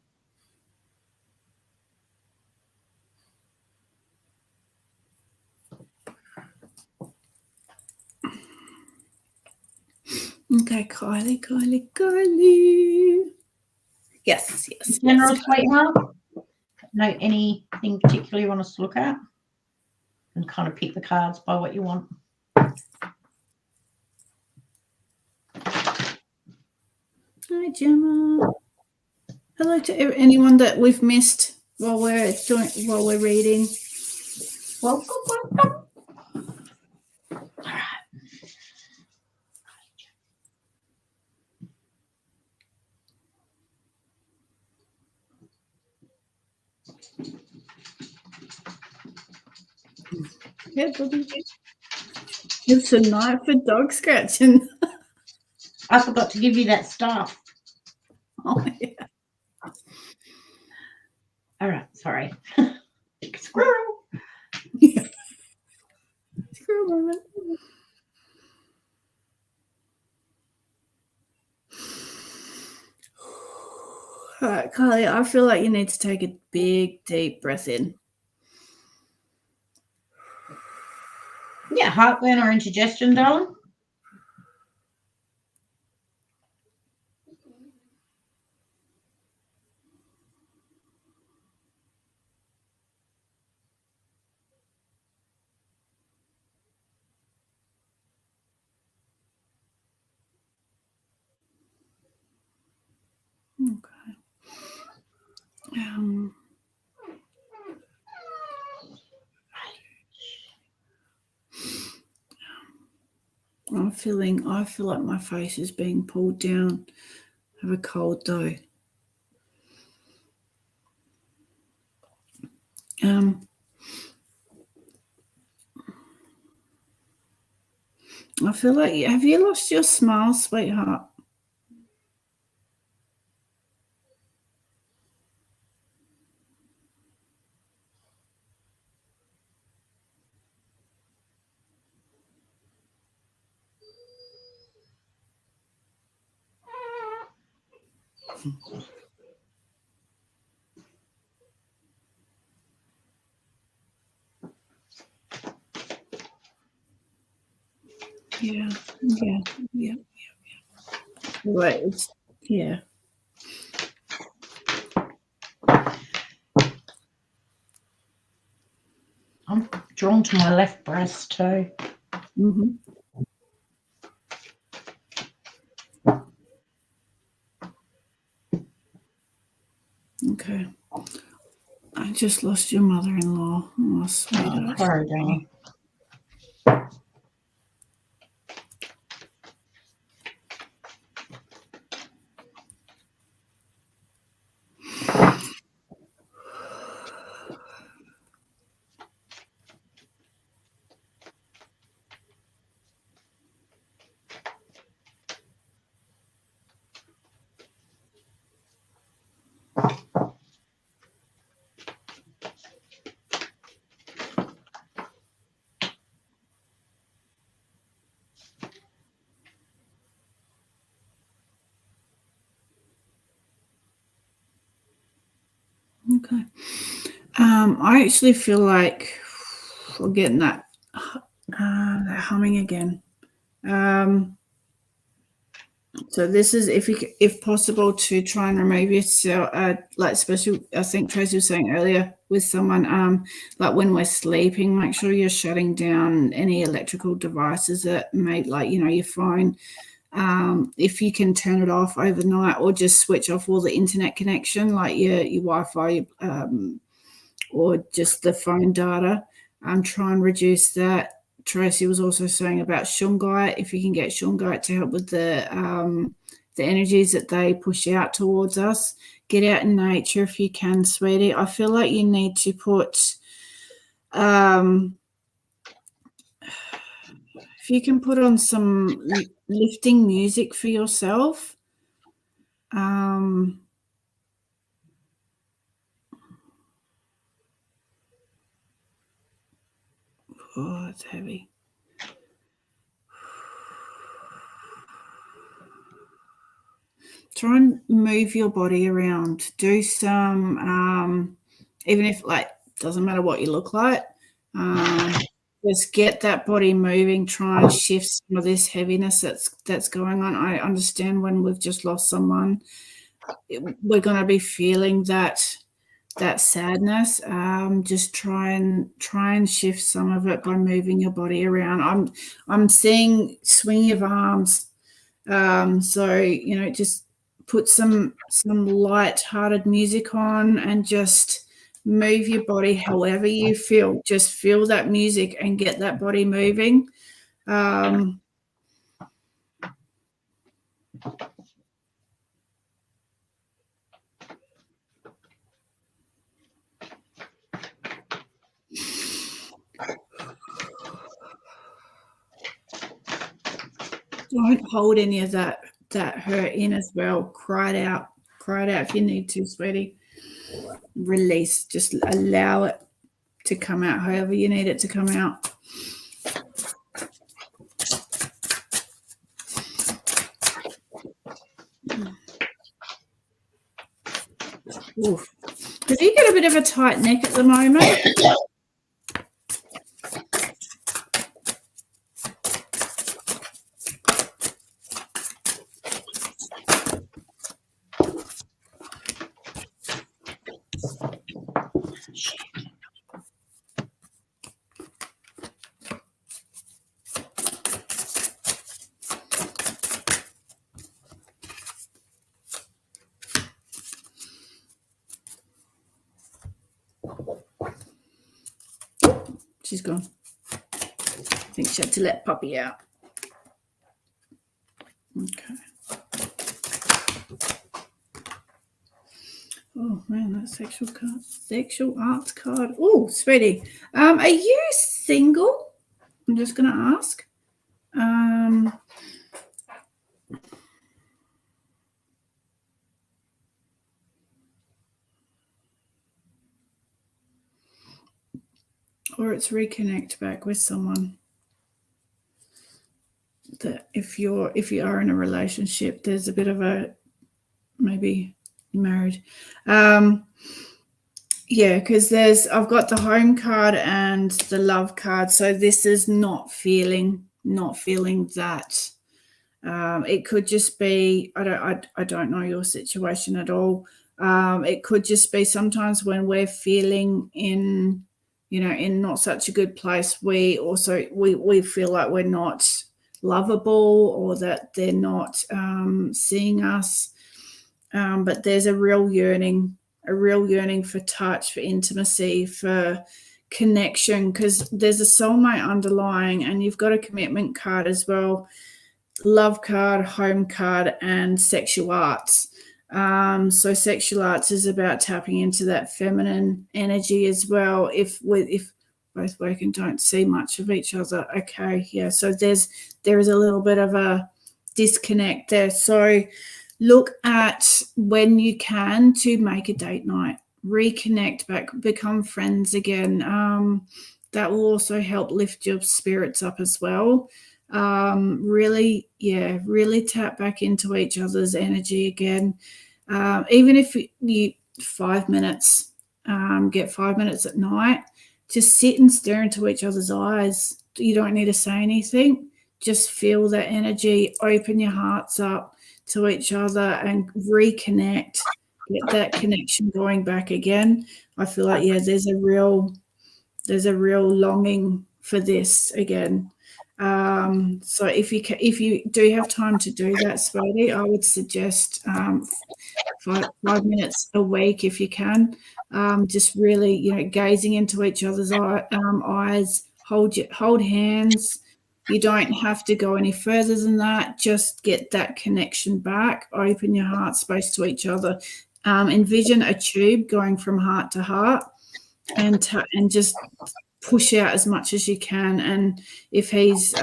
Okay, Kylie. Yes. General sweetheart. No, anything particular you want us to look at? And kind of pick the cards by what you want. Hi, Gemma. Hello to anyone that we've missed while we're reading. Welcome. Yeah, Bobby. It's a night for dog scratching. I forgot to give you that stuff. Oh, yeah. All right, sorry. Squirrel. Yeah. Squirrel moment. All right, Carly, I feel like you need to take a big, deep breath in. Yeah, heartburn or indigestion, darling? Okay. I feel like my face is being pulled down. I have a cold though. I feel like, have you lost your smile, sweetheart? Yeah. Right. Yeah. I'm drawn to my left breast too. Mm-hmm. Okay. I just lost your mother-in-law. Oh, sweetheart. Oh, sorry, Danny. Okay. I actually feel like we're getting that humming again. So this is if possible to try and remove yourself, like especially I think Tracey was saying earlier with someone, like when we're sleeping, make sure you're shutting down any electrical devices that may, like your phone. If you can turn it off overnight or just switch off all the internet connection, like your Wi-Fi, or just the phone data. Try and reduce that. Tracey was also saying about shungite. If you can get shungite to help with the energies that they push out towards us, get out in nature if you can, sweetie. I feel like you need to put, if you can put on some lifting music for yourself. Oh, it's heavy. Try and move your body around. Do some, even if doesn't matter what you look like, just get that body moving. Try and shift some of this heaviness that's going on. I understand when we've just lost someone, we're going to be feeling that sadness. Just try and shift some of it by moving your body around. I'm seeing swing of arms. So just put some light-hearted music on and just move your body however you feel. Just feel that music and get that body moving. Don't hold any of that hurt in as well. Cry it out if you need to, sweetie. Release, just allow it to come out however you need it to come out. Oof. Does he get a bit of a tight neck at the moment? She's gone. I think she had to let Puppy out. Okay. Oh man, that sexual arts card. Oh, sweetie. Are you single? I'm just gonna ask. Or it's reconnect back with someone. That if you are in a relationship, there's a bit of a maybe married. Yeah, because I've got the home card and the love card. So this is not feeling that. It could just be, I don't know your situation at all. It could just be sometimes when we're feeling in not such a good place, we feel like we're not lovable or that they're not seeing us. But there's a real yearning for touch, for intimacy, for connection, because there's a soulmate underlying, and you've got a commitment card as well, love card, home card, and sexual arts. So sexual arts is about tapping into that feminine energy as well. If both work and don't see much of each other, okay, yeah. So there is a little bit of a disconnect there. So look at when you can to make a date night, reconnect back, become friends again. That will also help lift your spirits up as well. Really tap back into each other's energy again. Even if you 5 minutes, get 5 minutes at night, just sit and stare into each other's eyes. You don't need to say anything. Just feel that energy, open your hearts up to each other and reconnect, get that connection going back again. I feel like, yeah, there's a real longing for this again. So if you do have time to do that, sweetie, I would suggest 5 minutes a week if you can. Just really, gazing into each other's eyes, hold hands. You don't have to go any further than that. Just get that connection back. Open your heart space to each other. Envision a tube going from heart to heart, and just push out as much as you can. And if he is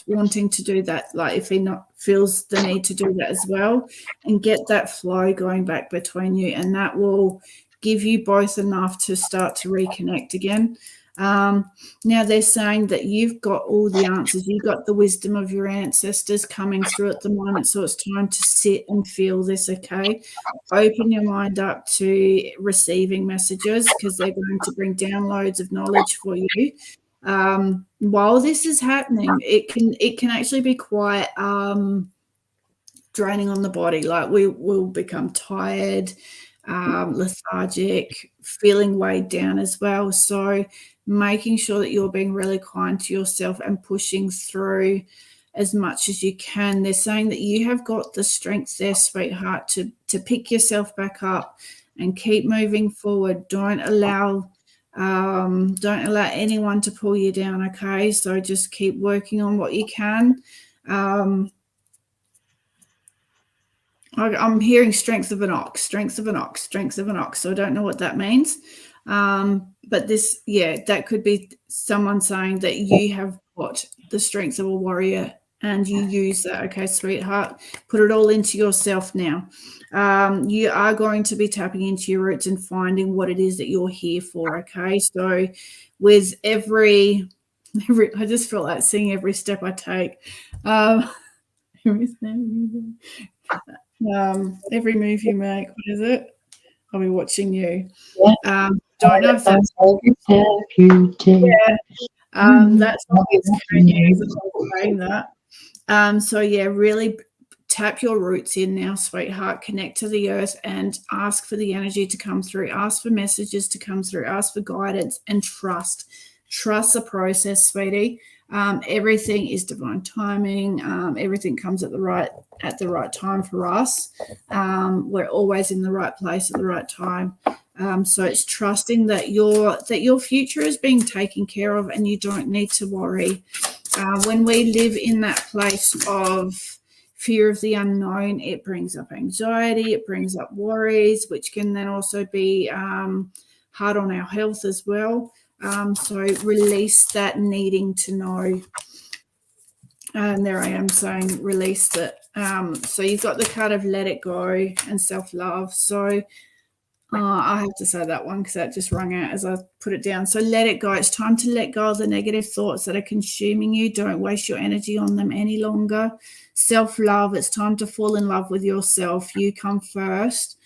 wanting to do that, like if he not feels the need to do that as well, and get that flow going back between you, and that will give you both enough to start to reconnect again. Now they're saying that you've got all the answers. You've got the wisdom of your ancestors coming through at the moment. So it's time to sit and feel this, okay? Open your mind up to receiving messages, because they're going to bring downloads of knowledge for you. While this is happening, it can actually be quite draining on the body. Like we will become tired, lethargic, feeling weighed down as well. So making sure that you're being really kind to yourself and pushing through as much as you can. They're saying that you have got the strength there, sweetheart, to pick yourself back up and keep moving forward. Don't allow anyone to pull you down, okay? So just keep working on what you can. I'm hearing strength of an ox. So I don't know what that means. But this, yeah, that could be someone saying that you have got the strength of a warrior, and you use that. Okay, sweetheart, put it all into yourself now. You are going to be tapping into your roots and finding what it is that you're here for. Okay, so with every I just feel like seeing every step I take. Every move you make, what is it? I'll be watching you. Don't know if that's that's not saying that. So yeah, really tap your roots in now, sweetheart. Connect to the earth and ask for the energy to come through. Ask for messages to come through. Ask for guidance and trust. Trust the process, sweetie. Everything is divine timing. Everything comes at the right time for us. We're always in the right place at the right time. So it's trusting that your future is being taken care of, and you don't need to worry. When we live in that place of fear of the unknown, it brings up anxiety, it brings up worries, which can then also be hard on our health as well. So release that needing to know. And there I am saying release it. So you've got the card of let it go and self-love. So I have to say that one because that just rung out as I put it down. So let it go. It's time to let go of the negative thoughts that are consuming you. Don't waste your energy on them any longer. Self-love. It's time to fall in love with yourself. You come first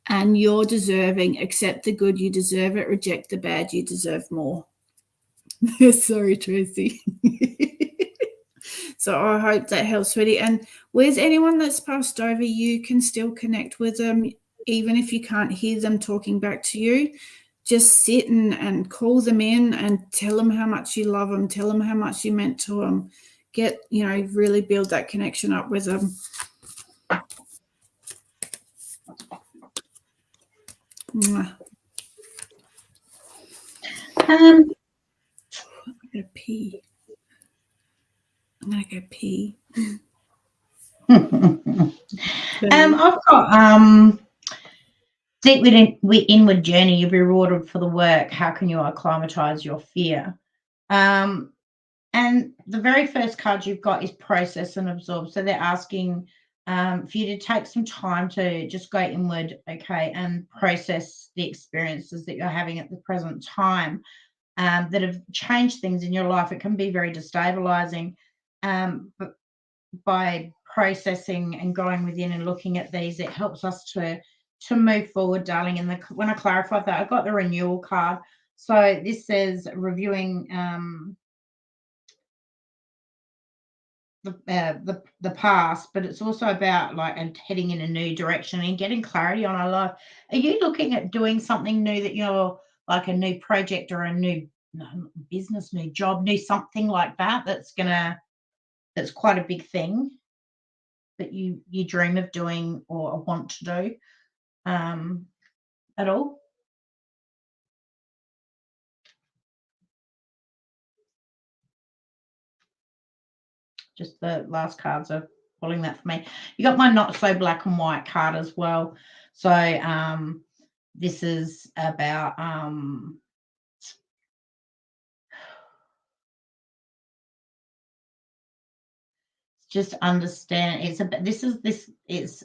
and you're deserving. Accept the good. You deserve it. Reject the bad. You deserve more. Sorry, Tracy. So I hope that helps, sweetie. And with anyone that's passed over, you can still connect with them. Even if you can't hear them talking back to you, just sit and call them in and tell them how much you love them. Tell them how much you meant to them. Really build that connection up with them. I'm going to pee. I've got deep inward journey. You'll be rewarded for the work. How can you acclimatize your fear? And the very first card you've got is process and absorb. So they're asking for you to take some time to just go inward, okay, and process the experiences that you're having at the present time that have changed things in your life. It can be very destabilizing, but by processing and going within and looking at these, it helps us to move forward, darling. And when I clarified that, I got the renewal card. So this says reviewing the past, but it's also about and heading in a new direction and getting clarity on our life. Are you looking at doing something new, that you're like a new project or a new business, new job, new something like that, that's quite a big thing that you dream of doing or want to do at all? Just the last cards are pulling that for me. You got my not so black and white card as well. So this is about just understand.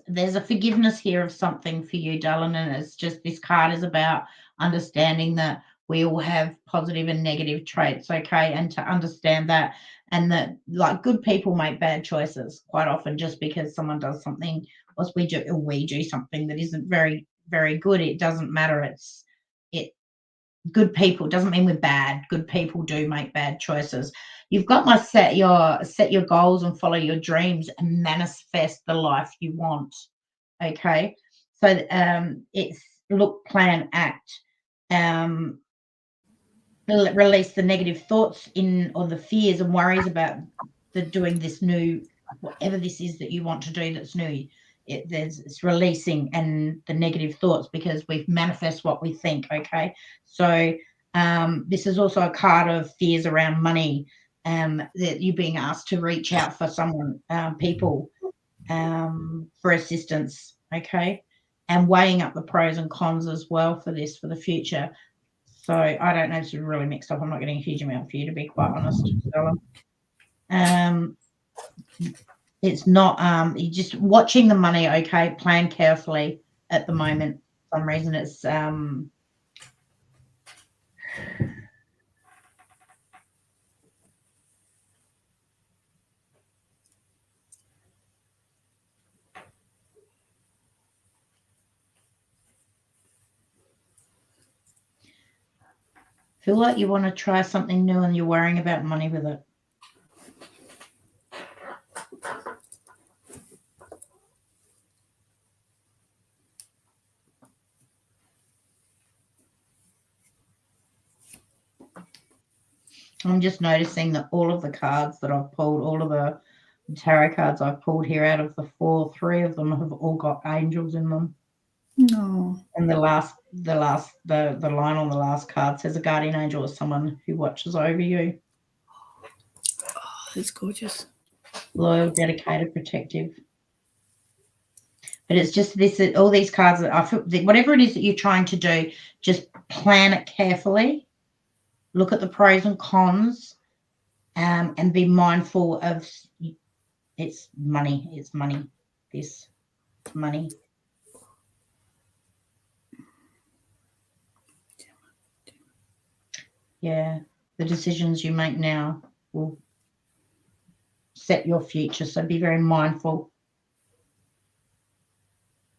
There's a forgiveness here of something for you, darling, and it's just, this card is about understanding that we all have positive and negative traits, okay, and to understand that, and that good people make bad choices quite often. Just because someone does something, or we do something that isn't very, very good, it doesn't matter. Good people doesn't mean we're bad. Good people do make bad choices. You've got my set your goals and follow your dreams and manifest the life you want. Okay, so it's look, plan, act. Release the negative thoughts or the fears and worries about doing this new, whatever this is that you want to do that's new. It's releasing and the negative thoughts, because we manifest what we think. Okay, so this is also a card of fears around money, that you're being asked to reach out for someone, people, for assistance. Okay, and weighing up the pros and cons as well for the future. So I don't know, it's really mixed up. I'm not getting a huge amount for you, to be quite honest, Stella. It's not, you're just watching the money, okay? Plan carefully at the moment. For some reason it's, feel like you want to try something new and you're worrying about money with it. I'm just noticing that all of the cards that I've pulled, all of the tarot cards I've pulled here, out of the 4, 3 of them have all got angels in them. No. And the line on the last card says a guardian angel is someone who watches over you. Oh, that's gorgeous. Loyal, dedicated, protective. But it's just this, all these cards that I feel, whatever it is that you're trying to do, just plan it carefully. Look at the pros and cons, and be mindful of it's money. It's money. This money. Yeah, the decisions you make now will set your future. So be very mindful.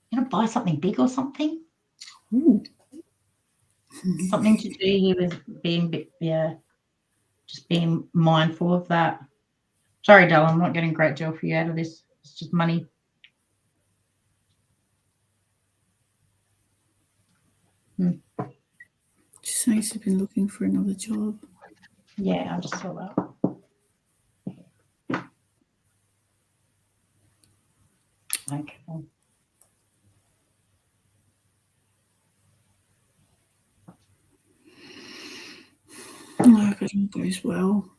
You know, buy something big or something. Ooh. Something to do here with being, just being mindful of that. Sorry, darling, I'm not getting a great deal for you out of this. It's just money. She says she's been looking for another job. Yeah, I just saw that. Okay. I hope it all goes well.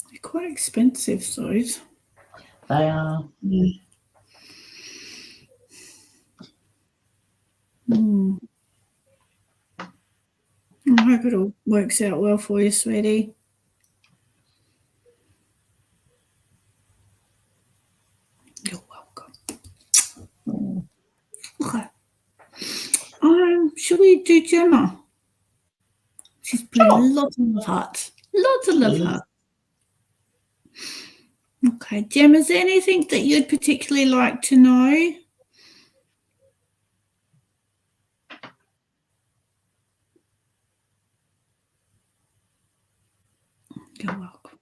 They're quite expensive, those. They are. I hope it all works out well for you, sweetie. You're welcome. Okay. Should we do Gemma? She's putting lots of love hearts. Lots of love hearts. Okay, Gemma, is there anything that you'd particularly like to know? You're welcome.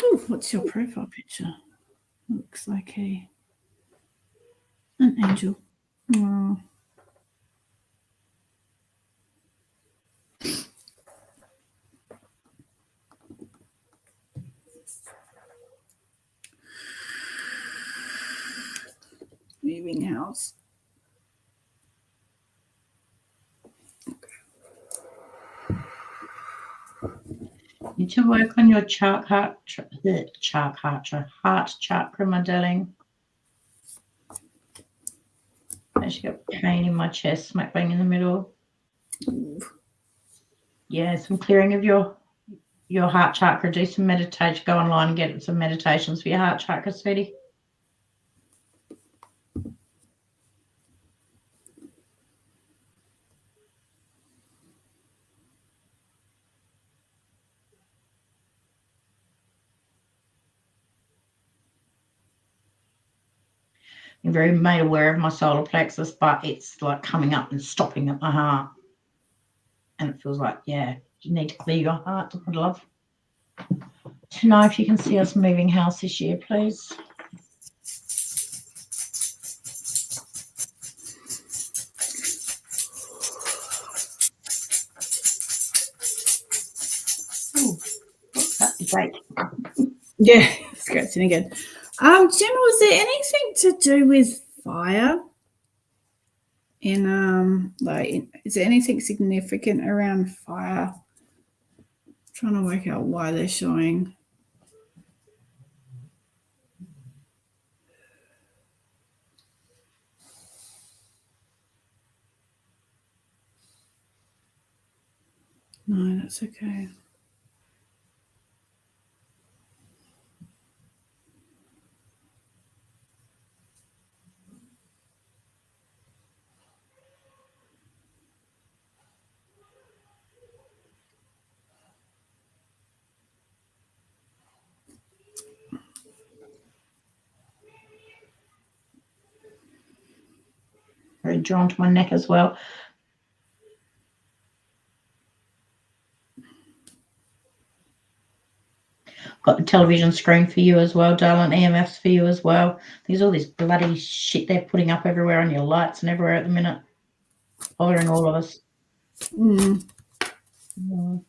Oh, what's your profile picture? Looks like an angel. Oh. Moving house. You need to work on your heart chakra, my darling. I just got pain in my chest, smack bang in the middle. Yeah, some clearing of your heart chakra. Do some meditation. Go online and get some meditations for your heart chakra, sweetie. I'm very made aware of my solar plexus, but it's like coming up and stopping at my heart. And it feels like, yeah, you need to clear your heart, my love. To know if you can see us moving house this year, please. Oh, what's that? Great. Yeah, scratching again. Gemma, was there anything to do with fire? Is there anything significant around fire? I'm trying to work out why they're showing. No, that's okay. Very drawn to my neck as well. Got the television screen for you as well, darling. EMFs for you as well. There's all this bloody shit they're putting up everywhere on your lights and everywhere at the minute. Bothering all of us. Mm. Mm.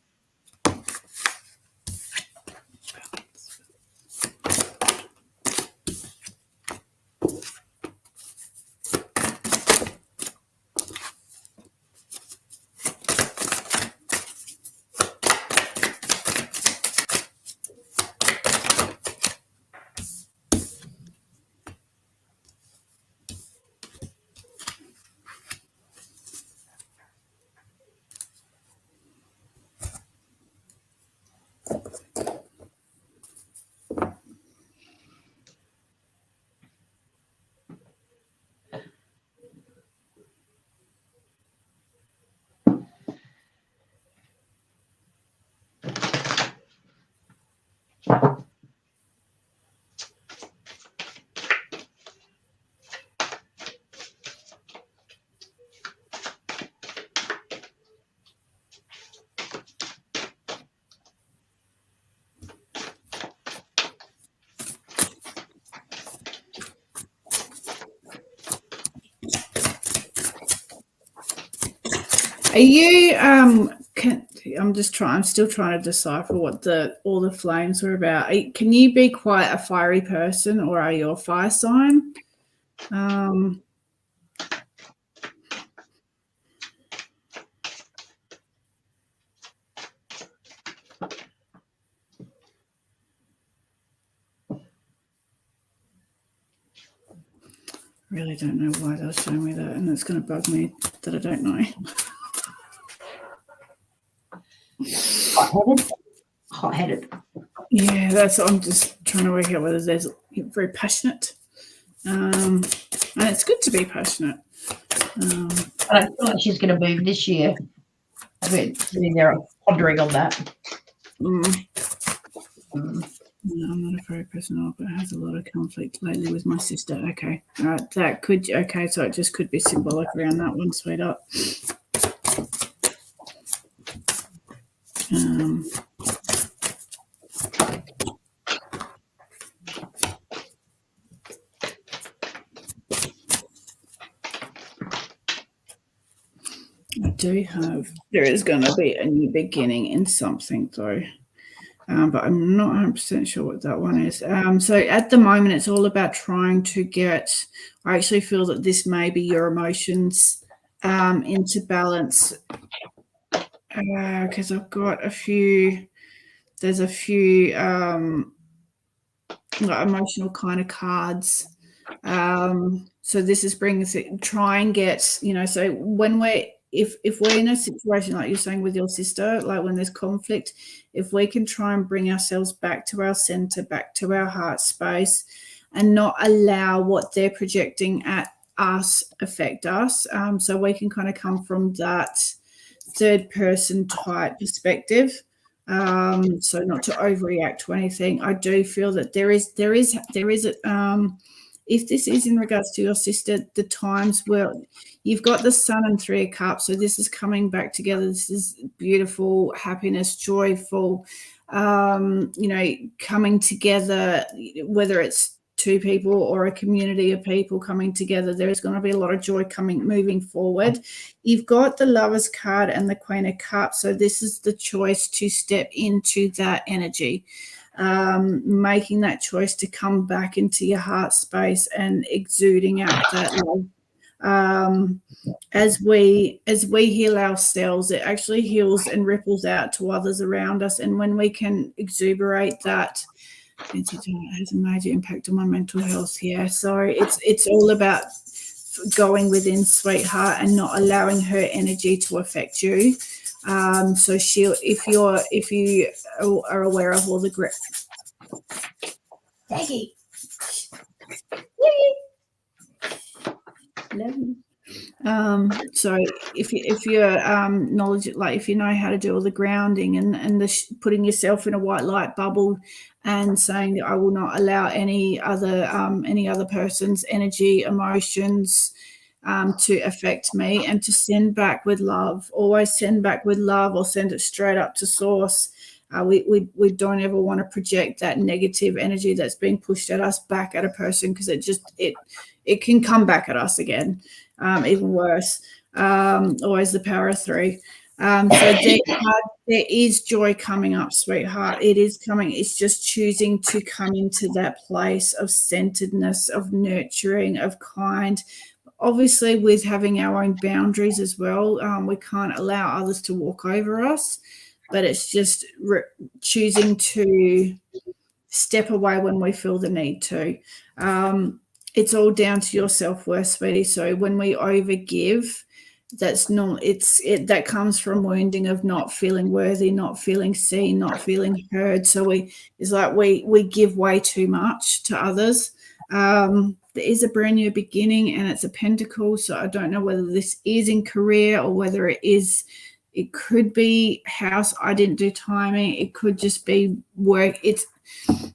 Are you I'm still trying to decipher what all the flames were about. Can you be quite a fiery person, or are you a fire sign? Really don't know why they'll show me that, and it's going to bug me that I don't know. Hot-headed. Yeah, I'm just trying to work out whether there's very passionate. And it's good to be passionate. I don't feel like she's going to move this year. I've been sitting there pondering on that. No, I'm not a very personal, but has a lot of conflict lately with my sister. Okay, all right, that could. Okay, so it just could be symbolic around that one, sweetheart. There is going to be a new beginning in something though, but I'm not 100% sure what that one is. So at the moment, it's all about trying to get, I actually feel that this may be your emotions into balance, because I've got there's a few like emotional kind of cards. So this is try and get, so when if we're in a situation like you're saying with your sister, like when there's conflict, if we can try and bring ourselves back to our center, back to our heart space, and not allow what they're projecting at us affect us, so we can kind of come from that third person type perspective. So not to overreact to anything. I do feel that there is if this is in regards to your sister, the times where you've got the Sun and Three of Cups, so this is coming back together. This is beautiful, happiness, joyful, coming together, whether it's two people or a community of people coming together. There is going to be a lot of joy moving forward. You've got the Lovers card and the Queen of Cups, so this is the choice to step into that energy. Making that choice to come back into your heart space and exuding out that love. As we heal ourselves, it actually heals and ripples out to others around us. And when we can exuberate that, it has a major impact on my mental health. Yeah, so it's all about going within, sweetheart, and not allowing her energy to affect you. So if you are aware of all the Daggy. So if you're knowledge, like if you know how to do all the grounding and the putting yourself in a white light bubble and saying that I will not allow any other person's energy, emotions to affect me, and to send back with love. Always send back with love, or send it straight up to source. We don't ever want to project that negative energy that's being pushed at us back at a person, because it can come back at us again, even worse. Always the power of 3. So there is joy coming up, sweetheart. It is coming. It's just choosing to come into that place of centeredness, of nurturing, of kind. Obviously, with having our own boundaries as well, we can't allow others to walk over us. But it's just choosing to step away when we feel the need to. It's all down to your self-worth, sweetie. So when we overgive, that comes from wounding of not feeling worthy, not feeling seen, not feeling heard. So we give way too much to others. There is a brand new beginning, and it's a pentacle. So I don't know whether this is in career or whether it could be house. I didn't do timing. It could just be work.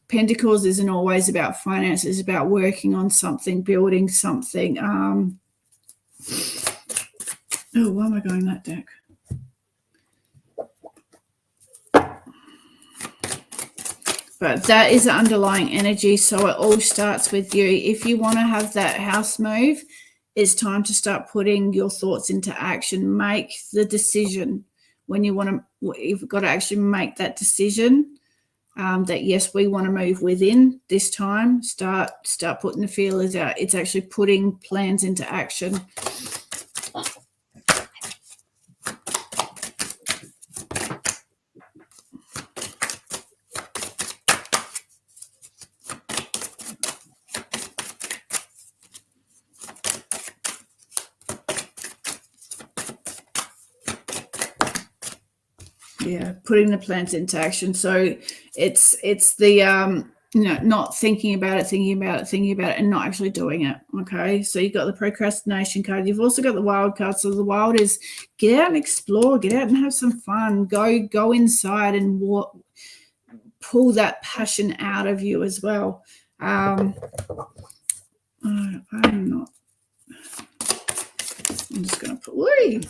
Pentacles isn't always about finance. It's about working on something, building something. Why am I going that deck? But that is the underlying energy. So it all starts with you. If you want to have that house move, it's time to start putting your thoughts into action. Make the decision when you've got to actually make that decision that, yes, we want to move within this time. Start putting the feelers out. It's actually putting plans into action. Yeah, putting the plans into action. So it's the not thinking about it, and not actually doing it. Okay, so you've got the procrastination card. You've also got the wild card. So the wild is get out and explore, get out and have some fun. Go inside and pull that passion out of you as well. I'm just going to put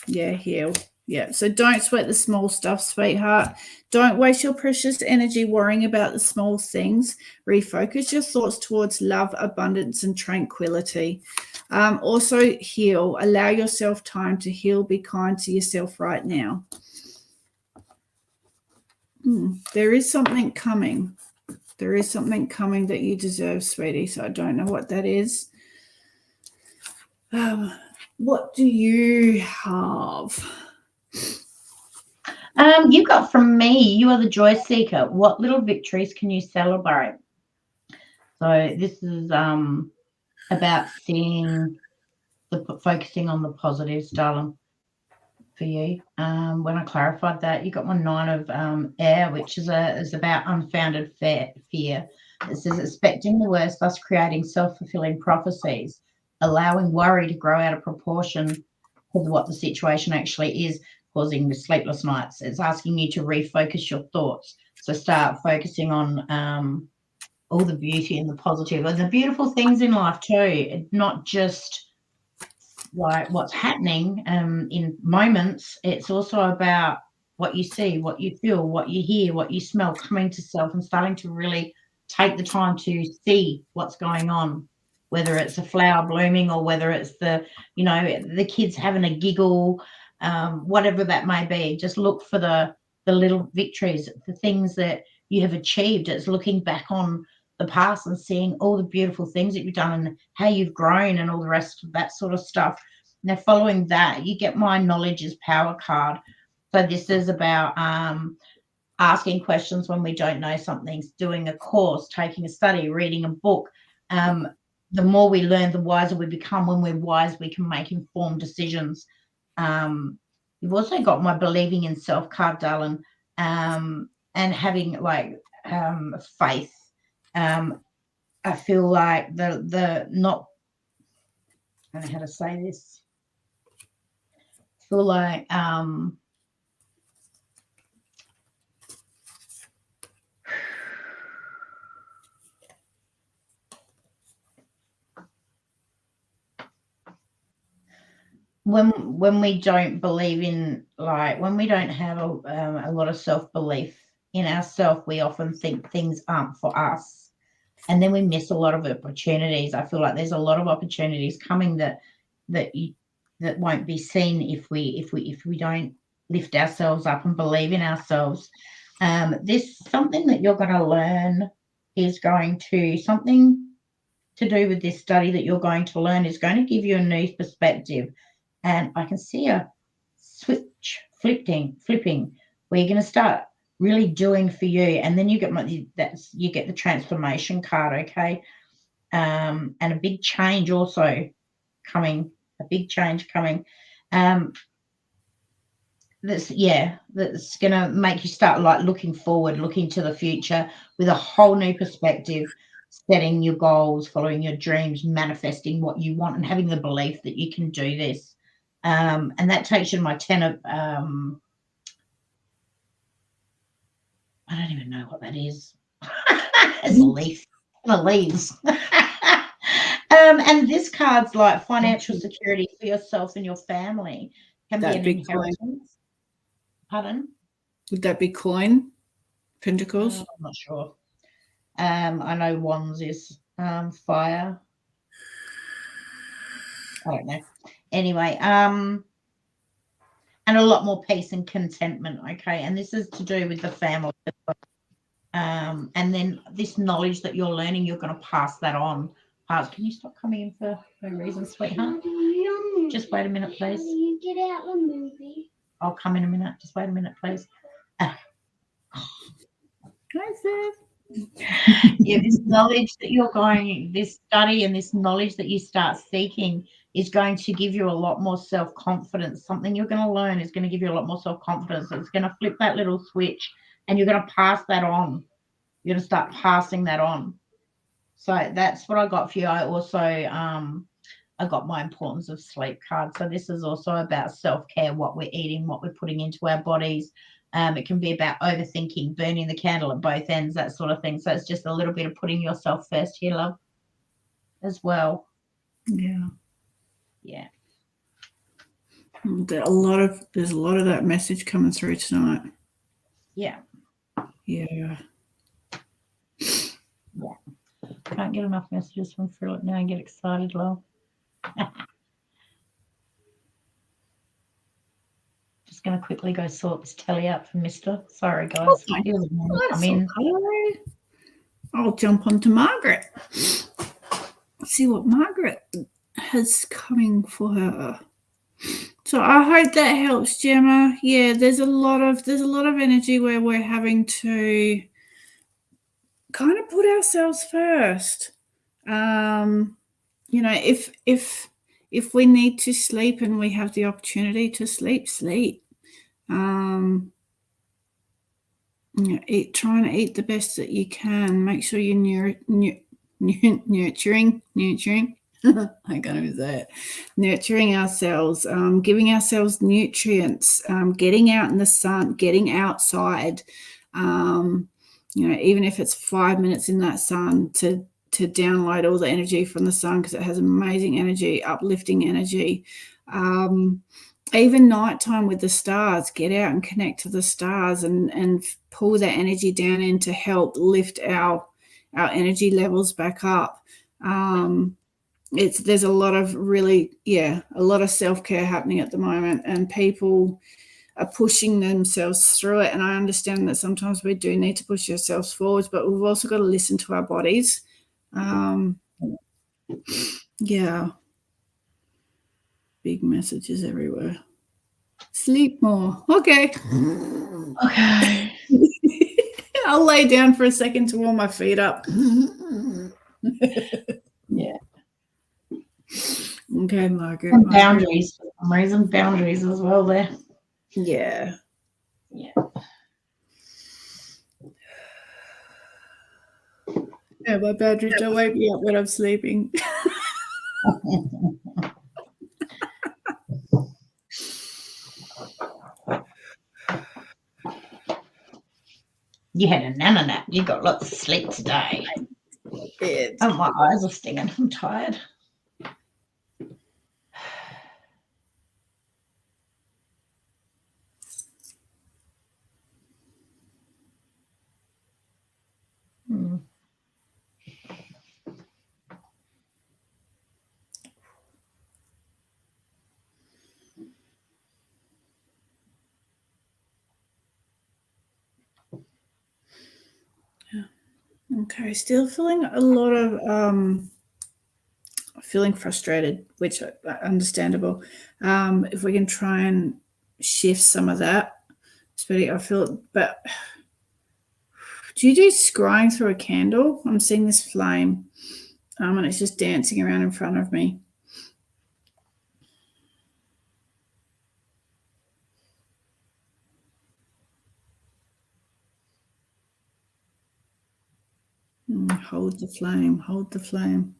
heal. Yeah, so don't sweat the small stuff, sweetheart. Don't waste your precious energy worrying about the small things. Refocus your thoughts towards love, abundance, and tranquility. Also heal. Allow yourself time to heal. Be kind to yourself right now. There is something coming. There is something coming that you deserve, sweetie. So I don't know what that is. What do you have? You got from me, you are the joy seeker. What little victories can you celebrate? So this is about focusing on the positives, darling, for you. When I clarified that, you got my 9 of air, which is about unfounded fear. It says expecting the worst, thus creating self-fulfilling prophecies, allowing worry to grow out of proportion with what the situation actually is, causing the sleepless nights. It's asking you to refocus your thoughts. So start focusing on all the beauty and the positive and the beautiful things in life too, not just like what's happening in moments. It's also about what you see, what you feel, what you hear, what you smell, coming to self and starting to really take the time to see what's going on, whether it's a flower blooming or whether it's the kids having a giggle, whatever that may be. Just look for the little victories, the things that you have achieved. It's looking back on the past and seeing all the beautiful things that you've done and how you've grown and all the rest of that sort of stuff. Now, following that, you get my knowledge is power card. So this is about asking questions when we don't know something, doing a course, taking a study, reading a book, the more we learn, the wiser we become. When we're wise, we can make informed decisions. You've also got my believing in self card, darling, and having like faith. I feel like the not, I don't know how to say this. I feel like when we don't believe in, like, when we don't have a lot of self-belief in ourselves, we often think things aren't for us, and then we miss a lot of opportunities. I feel like there's a lot of opportunities coming that won't be seen if we don't lift ourselves up and believe in ourselves. This something that you're going to learn is going to something to do with this study that you're going to learn is going to give you a new perspective. And I can see a switch flipping, where you're going to start really doing for you, and then you get the transformation card, okay? And a big change also coming, that's going to make you start like looking forward, looking to the future with a whole new perspective, setting your goals, following your dreams, manifesting what you want, and having the belief that you can do this. And that takes you to my 10 of I don't even know what that is. It's a leaf. The leaves. And this card's like financial security for yourself and your family. Can That be an big coin. inheritance. Pardon? Would that be coin? Pentacles? I'm not sure. I know wands is fire. I don't know. Anyway, and a lot more peace and contentment, okay? And this is to do with the family. And then this knowledge that you're learning, you're going to pass that on. Can you stop coming in for no reason, sweetheart? Just wait a minute, please. Can you get out the movie? I'll come in a minute. Just wait a minute, please. Hi, Sis. Yeah, this knowledge that you're going, this study and this knowledge that you start seeking is going to give you a lot more self-confidence. Something you're going to learn is going to give you a lot more self-confidence. It's going to flip that little switch, and you're going to pass that on. You're going to start passing that on. So that's what I got for you. I also I got my importance of sleep card. So this is also about self-care, what we're eating, what we're putting into our bodies. It can be about overthinking, burning the candle at both ends, that sort of thing. So it's just a little bit of putting yourself first here, love, as well. Yeah. Yeah. There's a lot of that message coming through tonight. Yeah. Yeah. Yeah. Can't get enough messages from Philip now. I get excited, love. Just going to quickly go sort this telly out for Mister. Sorry, guys. Okay. I'll jump on to Margaret. See what Margaret has coming for her. So I hope that helps, Gemma. Yeah, there's a lot of energy where we're having to kind of put ourselves first. You know, if we need to sleep and we have the opportunity to sleep. You know, trying to eat the best that you can. Make sure you're nurturing. I can't even say it. Nurturing ourselves, giving ourselves nutrients, getting out in the sun, getting outside. You know, even if it's 5 minutes in that sun to download all the energy from the sun, because it has amazing energy, uplifting energy. Even nighttime with the stars, get out and connect to the stars and pull that energy down in to help lift our energy levels back up. There's a lot of a lot of self-care happening at the moment, and people are pushing themselves through it. And I understand that sometimes we do need to push ourselves forwards, but we've also got to listen to our bodies. Yeah. Big messages everywhere. Sleep more. Okay. Okay. I'll lay down for a second to warm my feet up. Yeah. Okay, Margaret. And boundaries, for some reason, boundaries as well there. Yeah. Yeah. Yeah, my boundaries don't wake me up when I'm sleeping. You had a nana nap. You got lots of sleep today. Oh, my eyes are stinging. I'm tired. Okay, still feeling a lot of feeling frustrated, which understandable. If we can try and shift some of that, especially I feel. But do you do scrying through a candle? I'm seeing this flame, and it's just dancing around in front of me. Hold the flame. Hold the flame.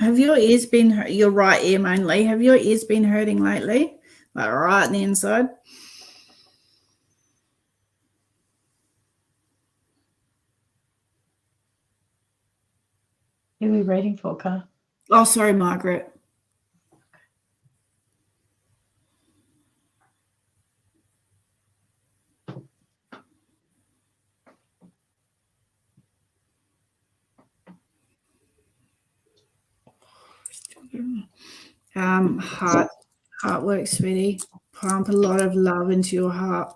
Have your ears been hurt? Your right ear mainly. Have your ears been hurting lately? Like right on the inside? Who are we reading for, Car? Oh, sorry, Margaret. Heart work, sweetie. Pump a lot of love into your heart.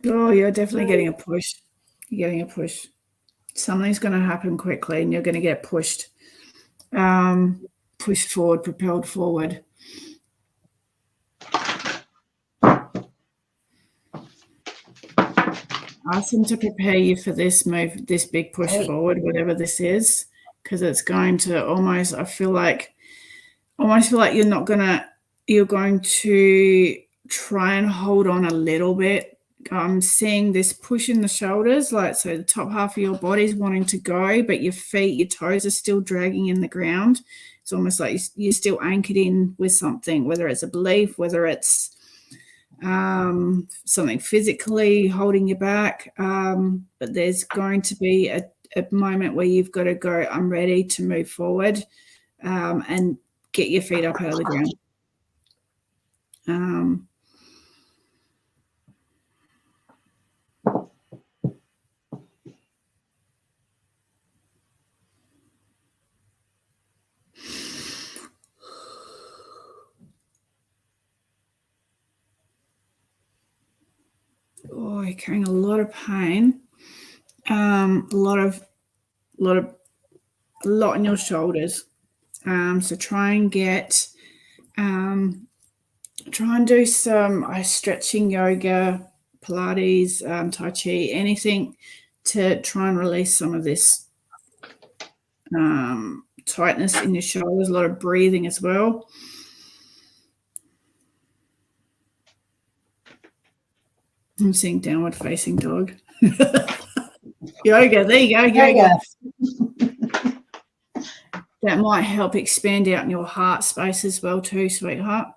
Oh, you're definitely getting a push. You're getting a push. Something's going to happen quickly and you're going to get pushed. Pushed forward, propelled forward. Ask them to prepare you for this move, this big push forward, whatever this is, because it's going to almost, I feel like you're going to try and hold on a little bit. I'm seeing this push in the shoulders, like so the top half of your body is wanting to go, but your feet, your toes are still dragging in the ground. It's almost like you're still anchored in with something, whether it's a belief, whether it's something physically holding you back. But there's going to be a moment where you've got to go, I'm ready to move forward and get your feet up out of the ground. Oh, you're carrying a lot of pain, a lot in your shoulders. So try and do some stretching, yoga, Pilates, Tai Chi, anything to try and release some of this tightness in your shoulders. A lot of breathing as well. I'm seeing downward facing dog. Yoga, there you go, yoga. That might help expand out in your heart space as well too, sweetheart.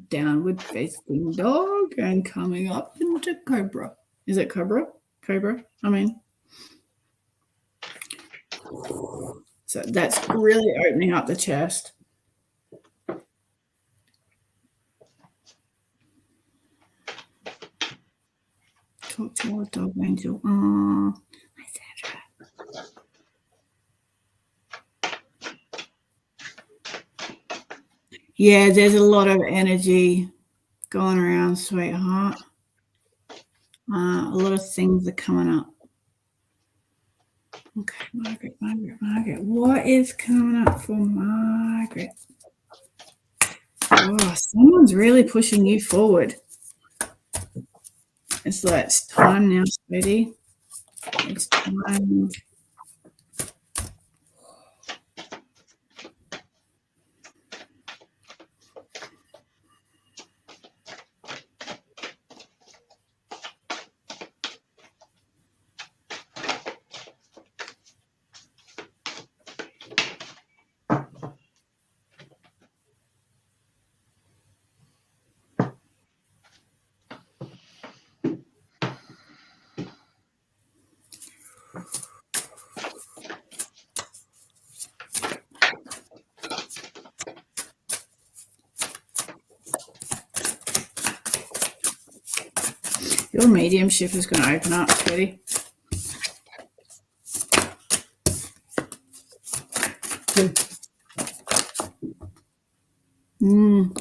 Downward facing dog and coming up into cobra. Is it cobra? Cobra, I mean. So that's really opening up the chest. Talk to your dog angel. Oh, Sandra. Yeah, there's a lot of energy going around, sweetheart. A lot of things are coming up. Okay, Margaret. What is coming up for Margaret? Oh, someone's really pushing you forward. It's like it's time now, sweetie. It's time. Your mediumship is going to open up, sweetie.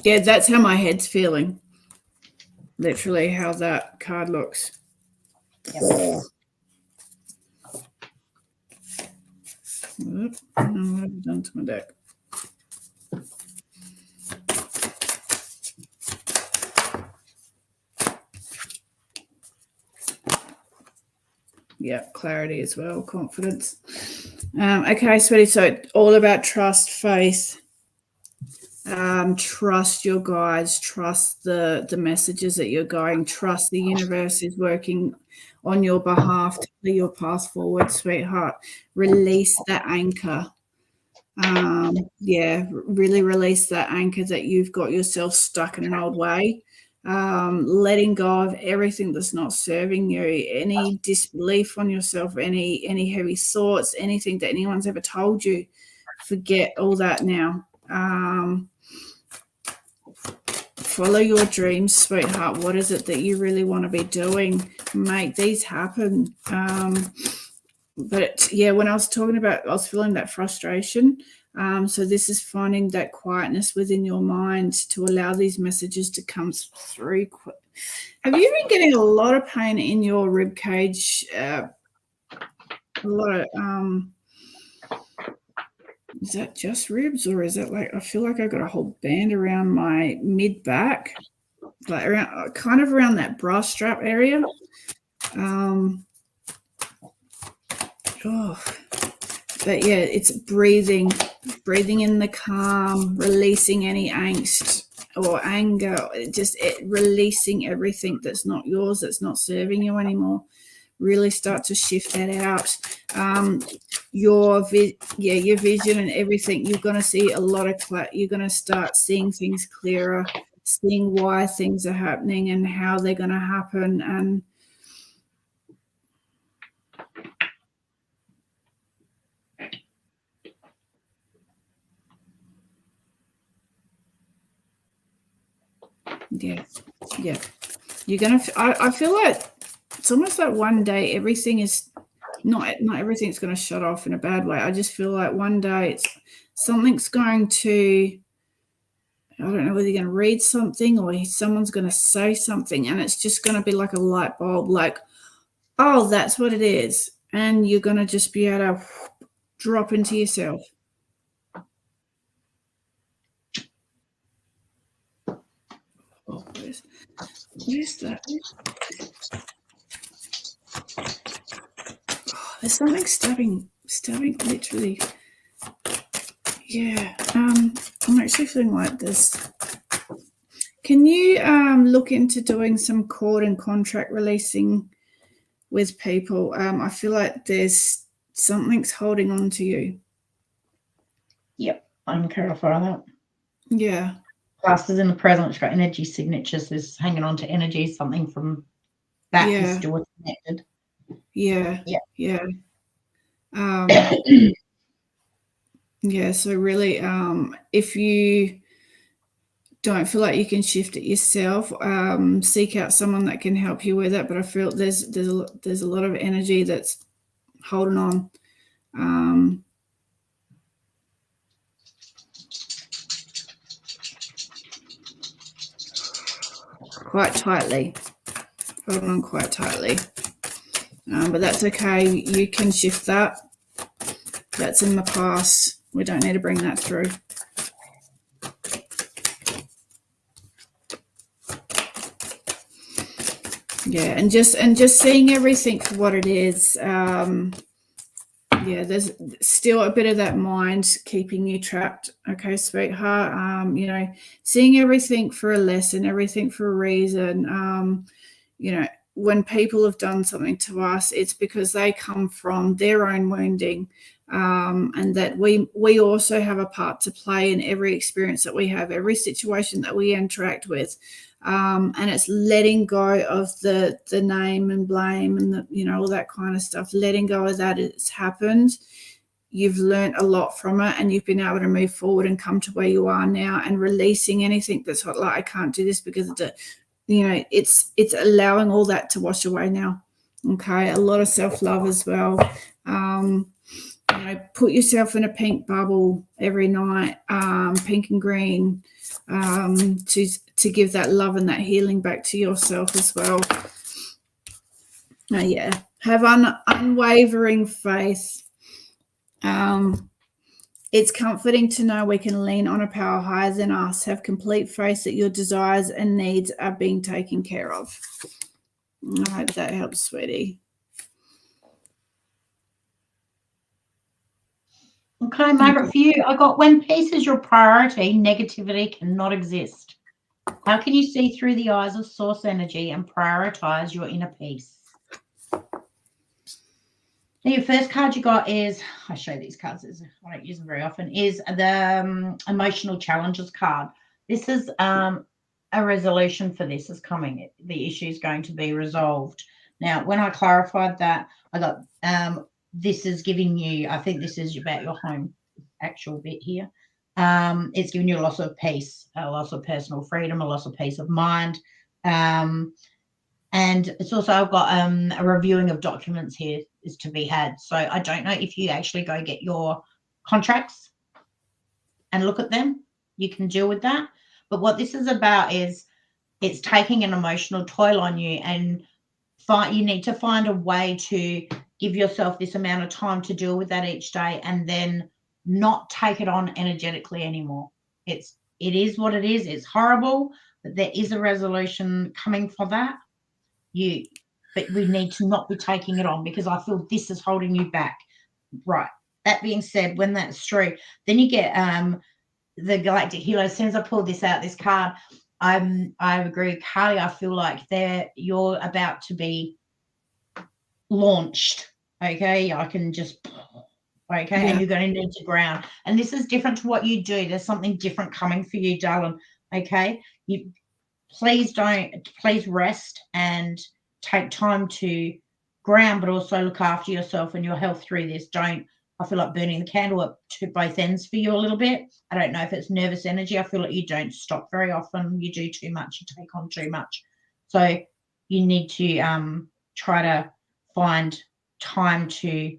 Yeah, that's how my head's feeling. Literally how that card looks. Yep. What have I done to my deck? Yeah, clarity as well, confidence. Okay, sweetie, so all about trust, faith. Trust your guides, trust the messages that you're going, trust the universe is working on your behalf to clear your path forward, sweetheart. Release that anchor. Really release that anchor that you've got yourself stuck in an old way. Letting go of everything that's not serving you, any disbelief on yourself, any heavy thoughts, anything that anyone's ever told you. Forget all that now. Follow your dreams, sweetheart. What is it that you really want to be doing? Make these happen. But yeah, when I was talking about, I was feeling that frustration. So this is finding that quietness within your mind to allow these messages to come through. Have you been getting a lot of pain in your rib cage? A lot of is that just ribs, or is that like I feel like I've got a whole band around my mid back, like around kind of around that bra strap area. But yeah, it's breathing in the calm, releasing any angst or anger, releasing everything that's not yours, that's not serving you anymore. Really start to shift that out. Your vision and everything. You're going to see a lot of you're going to start seeing things clearer, seeing why things are happening and how they're going to happen. And yeah, you're going to. I feel like it's almost like one day everything is not everything's going to shut off in a bad way. I just feel like one day something's going to. I don't know whether you're going to read something or someone's going to say something, and it's just going to be like a light bulb, like, oh, that's what it is. And you're going to just be able to drop into yourself. Oh, where's that? Oh, there's something stabbing literally. Yeah. I'm actually feeling like this. Can you look into doing some cord and contract releasing with people? I feel like there's something's holding on to you. Yep, I'm clarify that. Yeah. Plus, is in the present, it's got energy signatures. There's hanging on to energy, something from that is still connected. Yeah. Yeah. Yeah, so really, if you don't feel like you can shift it yourself, seek out someone that can help you with it. But I feel there's a lot of energy that's holding on. Quite tightly. Hold on quite tightly. But that's okay. You can shift that. That's in the past. We don't need to bring that through. Yeah, and just seeing everything for what it is. Yeah, there's still a bit of that mind keeping you trapped. Okay, sweetheart. You know, seeing everything for a lesson, everything for a reason. You know, when people have done something to us, it's because they come from their own wounding, and that we also have a part to play in every experience that we have, every situation that we interact with. And it's letting go of the name and blame and the, you know, all that kind of stuff, letting go of that. It's happened. You've learned a lot from it, and you've been able to move forward and come to where you are now, and releasing anything that's like, I can't do this because of it. You know, it's allowing all that to wash away now. Okay, a lot of self-love as well. You know, put yourself in a pink bubble every night, pink and green, to give that love and that healing back to yourself as well. Yeah, have unwavering faith. It's comforting to know we can lean on a power higher than us. Have complete faith that your desires and needs are being taken care of. I hope that helps, sweetie. Okay, Margaret, for you, I got, when peace is your priority, negativity cannot exist. How can you see through the eyes of source energy and prioritize your inner peace? Now, your first card you got is, I show these cards, I don't use them very often, is the emotional challenges card. This is a resolution for this is coming. The issue is going to be resolved. Now, when I clarified that, I got this is giving you, I think this is about your home actual bit here. It's giving you a loss of peace, a loss of personal freedom, a loss of peace of mind. And it's also, I've got a reviewing of documents here is to be had. So I don't know if you actually go get your contracts and look at them. You can deal with that. But what this is about is it's taking an emotional toll on you, and you need to find a way to give yourself this amount of time to deal with that each day, and then not take it on energetically anymore. It is what it is. It's horrible, but there is a resolution coming for that. But we need to not be taking it on, because I feel this is holding you back. Right. That being said, when that's true, then you get the Galactic Healer. As soon as I pulled this out, this card, I agree with Carly. I feel like you're about to be launched. Okay, I can just yeah. And you're going to need to ground. And this is different to what you do. There's something different coming for you, darling. Okay, you please rest and take time to ground, but also look after yourself and your health through this. I feel like burning the candle at both ends for you a little bit. I don't know if it's nervous energy. I feel like you don't stop very often. You do too much. You take on too much. So you need to try to find time to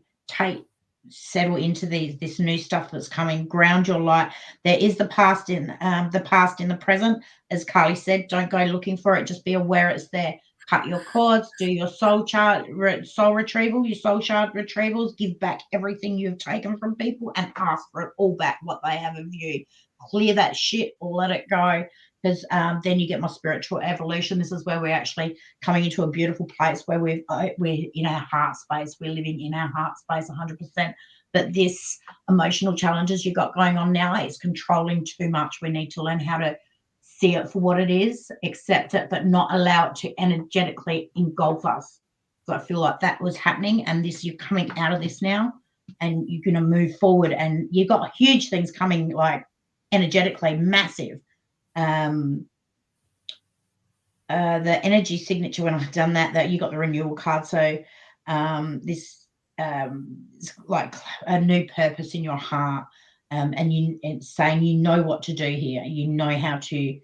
settle into this new stuff that's coming. Ground your light. There is the past in the present. As Carly said, don't go looking for it. Just be aware it's there. Cut your cords, do your soul retrieval, your soul shard retrievals, give back everything you've taken from people and ask for it all back, what they have of you. Clear that shit or let it go, because then you get my spiritual evolution. This is where we're actually coming into a beautiful place where we're in our heart space. We're living in our heart space 100%. But this emotional challenges you got going on now, it's controlling too much. We need to learn how to see it for what it is, accept it, but not allow it to energetically engulf us. So I feel like that was happening, and you're coming out of this now, and you're going to move forward, and you've got huge things coming, like energetically massive. The energy signature, when I've done that you got the renewal card. So this is like a new purpose in your heart, and it's saying you know what to do here. You know how to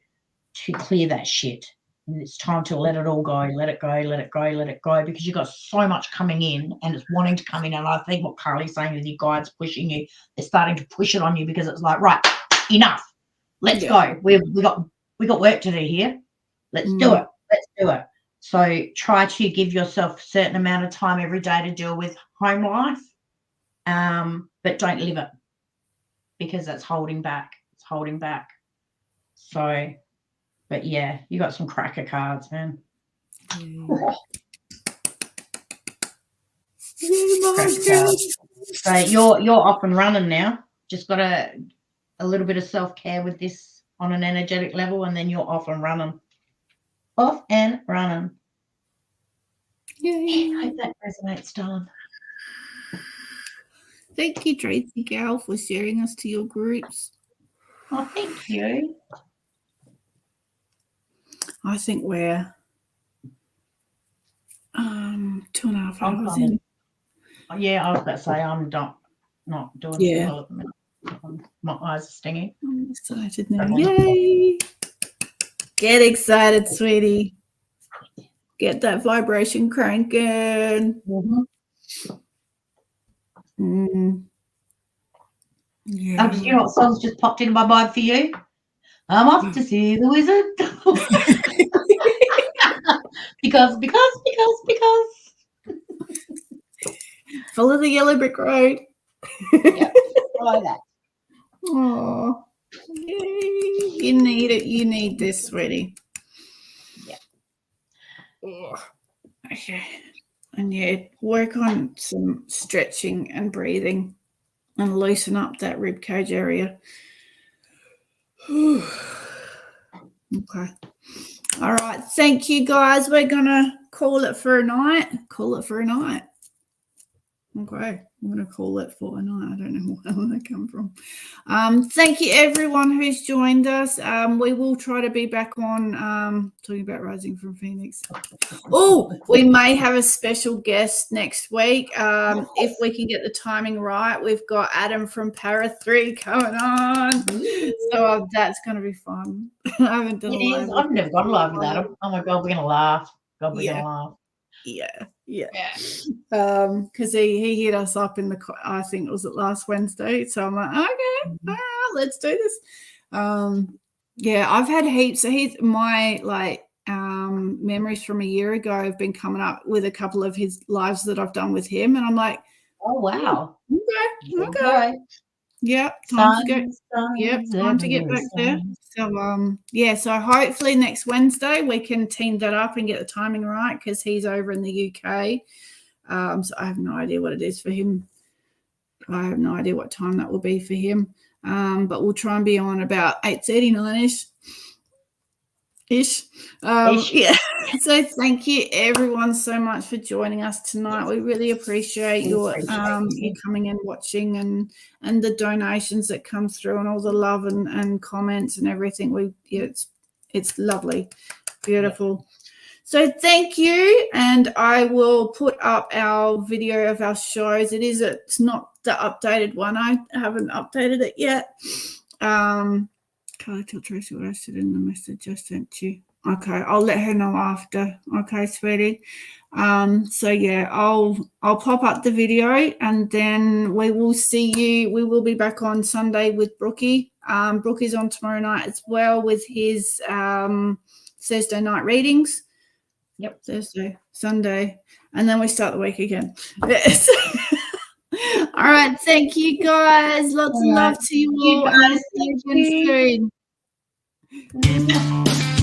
clear that shit, and it's time to let it all go. Let it go, let it go, let it go, because you've got so much coming in, and it's wanting to come in. And I think what Carly's saying is your guides pushing you. They're starting to push it on you, because it's like, right, enough. Let's go. We got work to do here. Let's do it. Let's do it. So try to give yourself a certain amount of time every day to deal with home life. but don't live it because that's holding back. It's holding back. So, but yeah, you got some cracker cards, man. So you're off and running now. Just got a little bit of self-care with this on an energetic level, and then you're off and running. Off and running. Yay. I hope that resonates, darling. Thank you, Tracey Gal, for sharing us to your groups. Oh, thank you. I think we're 2.5 hours in. Yeah, I was about to say I'm not doing too well at the minute. My eyes are stinging. I'm excited now. Yay! Get excited, sweetie. Get that vibration cranking. Yeah. You know what song's just popped into my mind for you? I'm off to see the wizard. because. Follow the yellow brick road. Yeah, follow that. Oh, you need it. You need this, sweetie. Yeah. Okay. And yeah, work on some stretching and breathing and loosen up that rib cage area. Okay. All right. Thank you, guys. We're going to call it for a night. Okay. I'm going to call it for a night. I don't know where they come from. Thank you, everyone who's joined us. We will try to be back on talking about Rising from Phoenix. Oh, we may have a special guest next week. If we can get the timing right, we've got Adam from Para 3 coming on. So that's going to be fun. I haven't done a live. I've never got a live with Adam. Oh, my God, we're going to laugh. We're going to laugh. Yeah. Because he hit us up in I think it was last Wednesday. So I'm like, okay, all right, let's do this. I've had heaps. My memories from a year ago have been coming up with a couple of his lives that I've done with him, and I'm like, oh wow, okay. Yep, time to get back there. So hopefully next Wednesday we can team that up and get the timing right because he's over in the UK. So I have no idea what it is for him. I have no idea what time that will be for him. But we'll try and be on about 8:39 ish. Yeah. So thank you everyone so much for joining us tonight. We really appreciate you coming and watching and the donations that come through and all the love and comments and everything. It's lovely, beautiful. So thank you, and I will put up our video of our shows. It's not the updated one. I haven't updated it yet. Can I tell Tracey what I said in the message I sent you? Okay, I'll let her know after. Okay, sweetie. So yeah, I'll pop up the video and then we will see you. We will be back on Sunday with Brookie. Brooke is on tomorrow night as well with his Thursday night readings. Yep, Thursday, Sunday, and then we start the week again. Yes. All right, thank you guys. Lots of love to you all. Guys, see you again soon.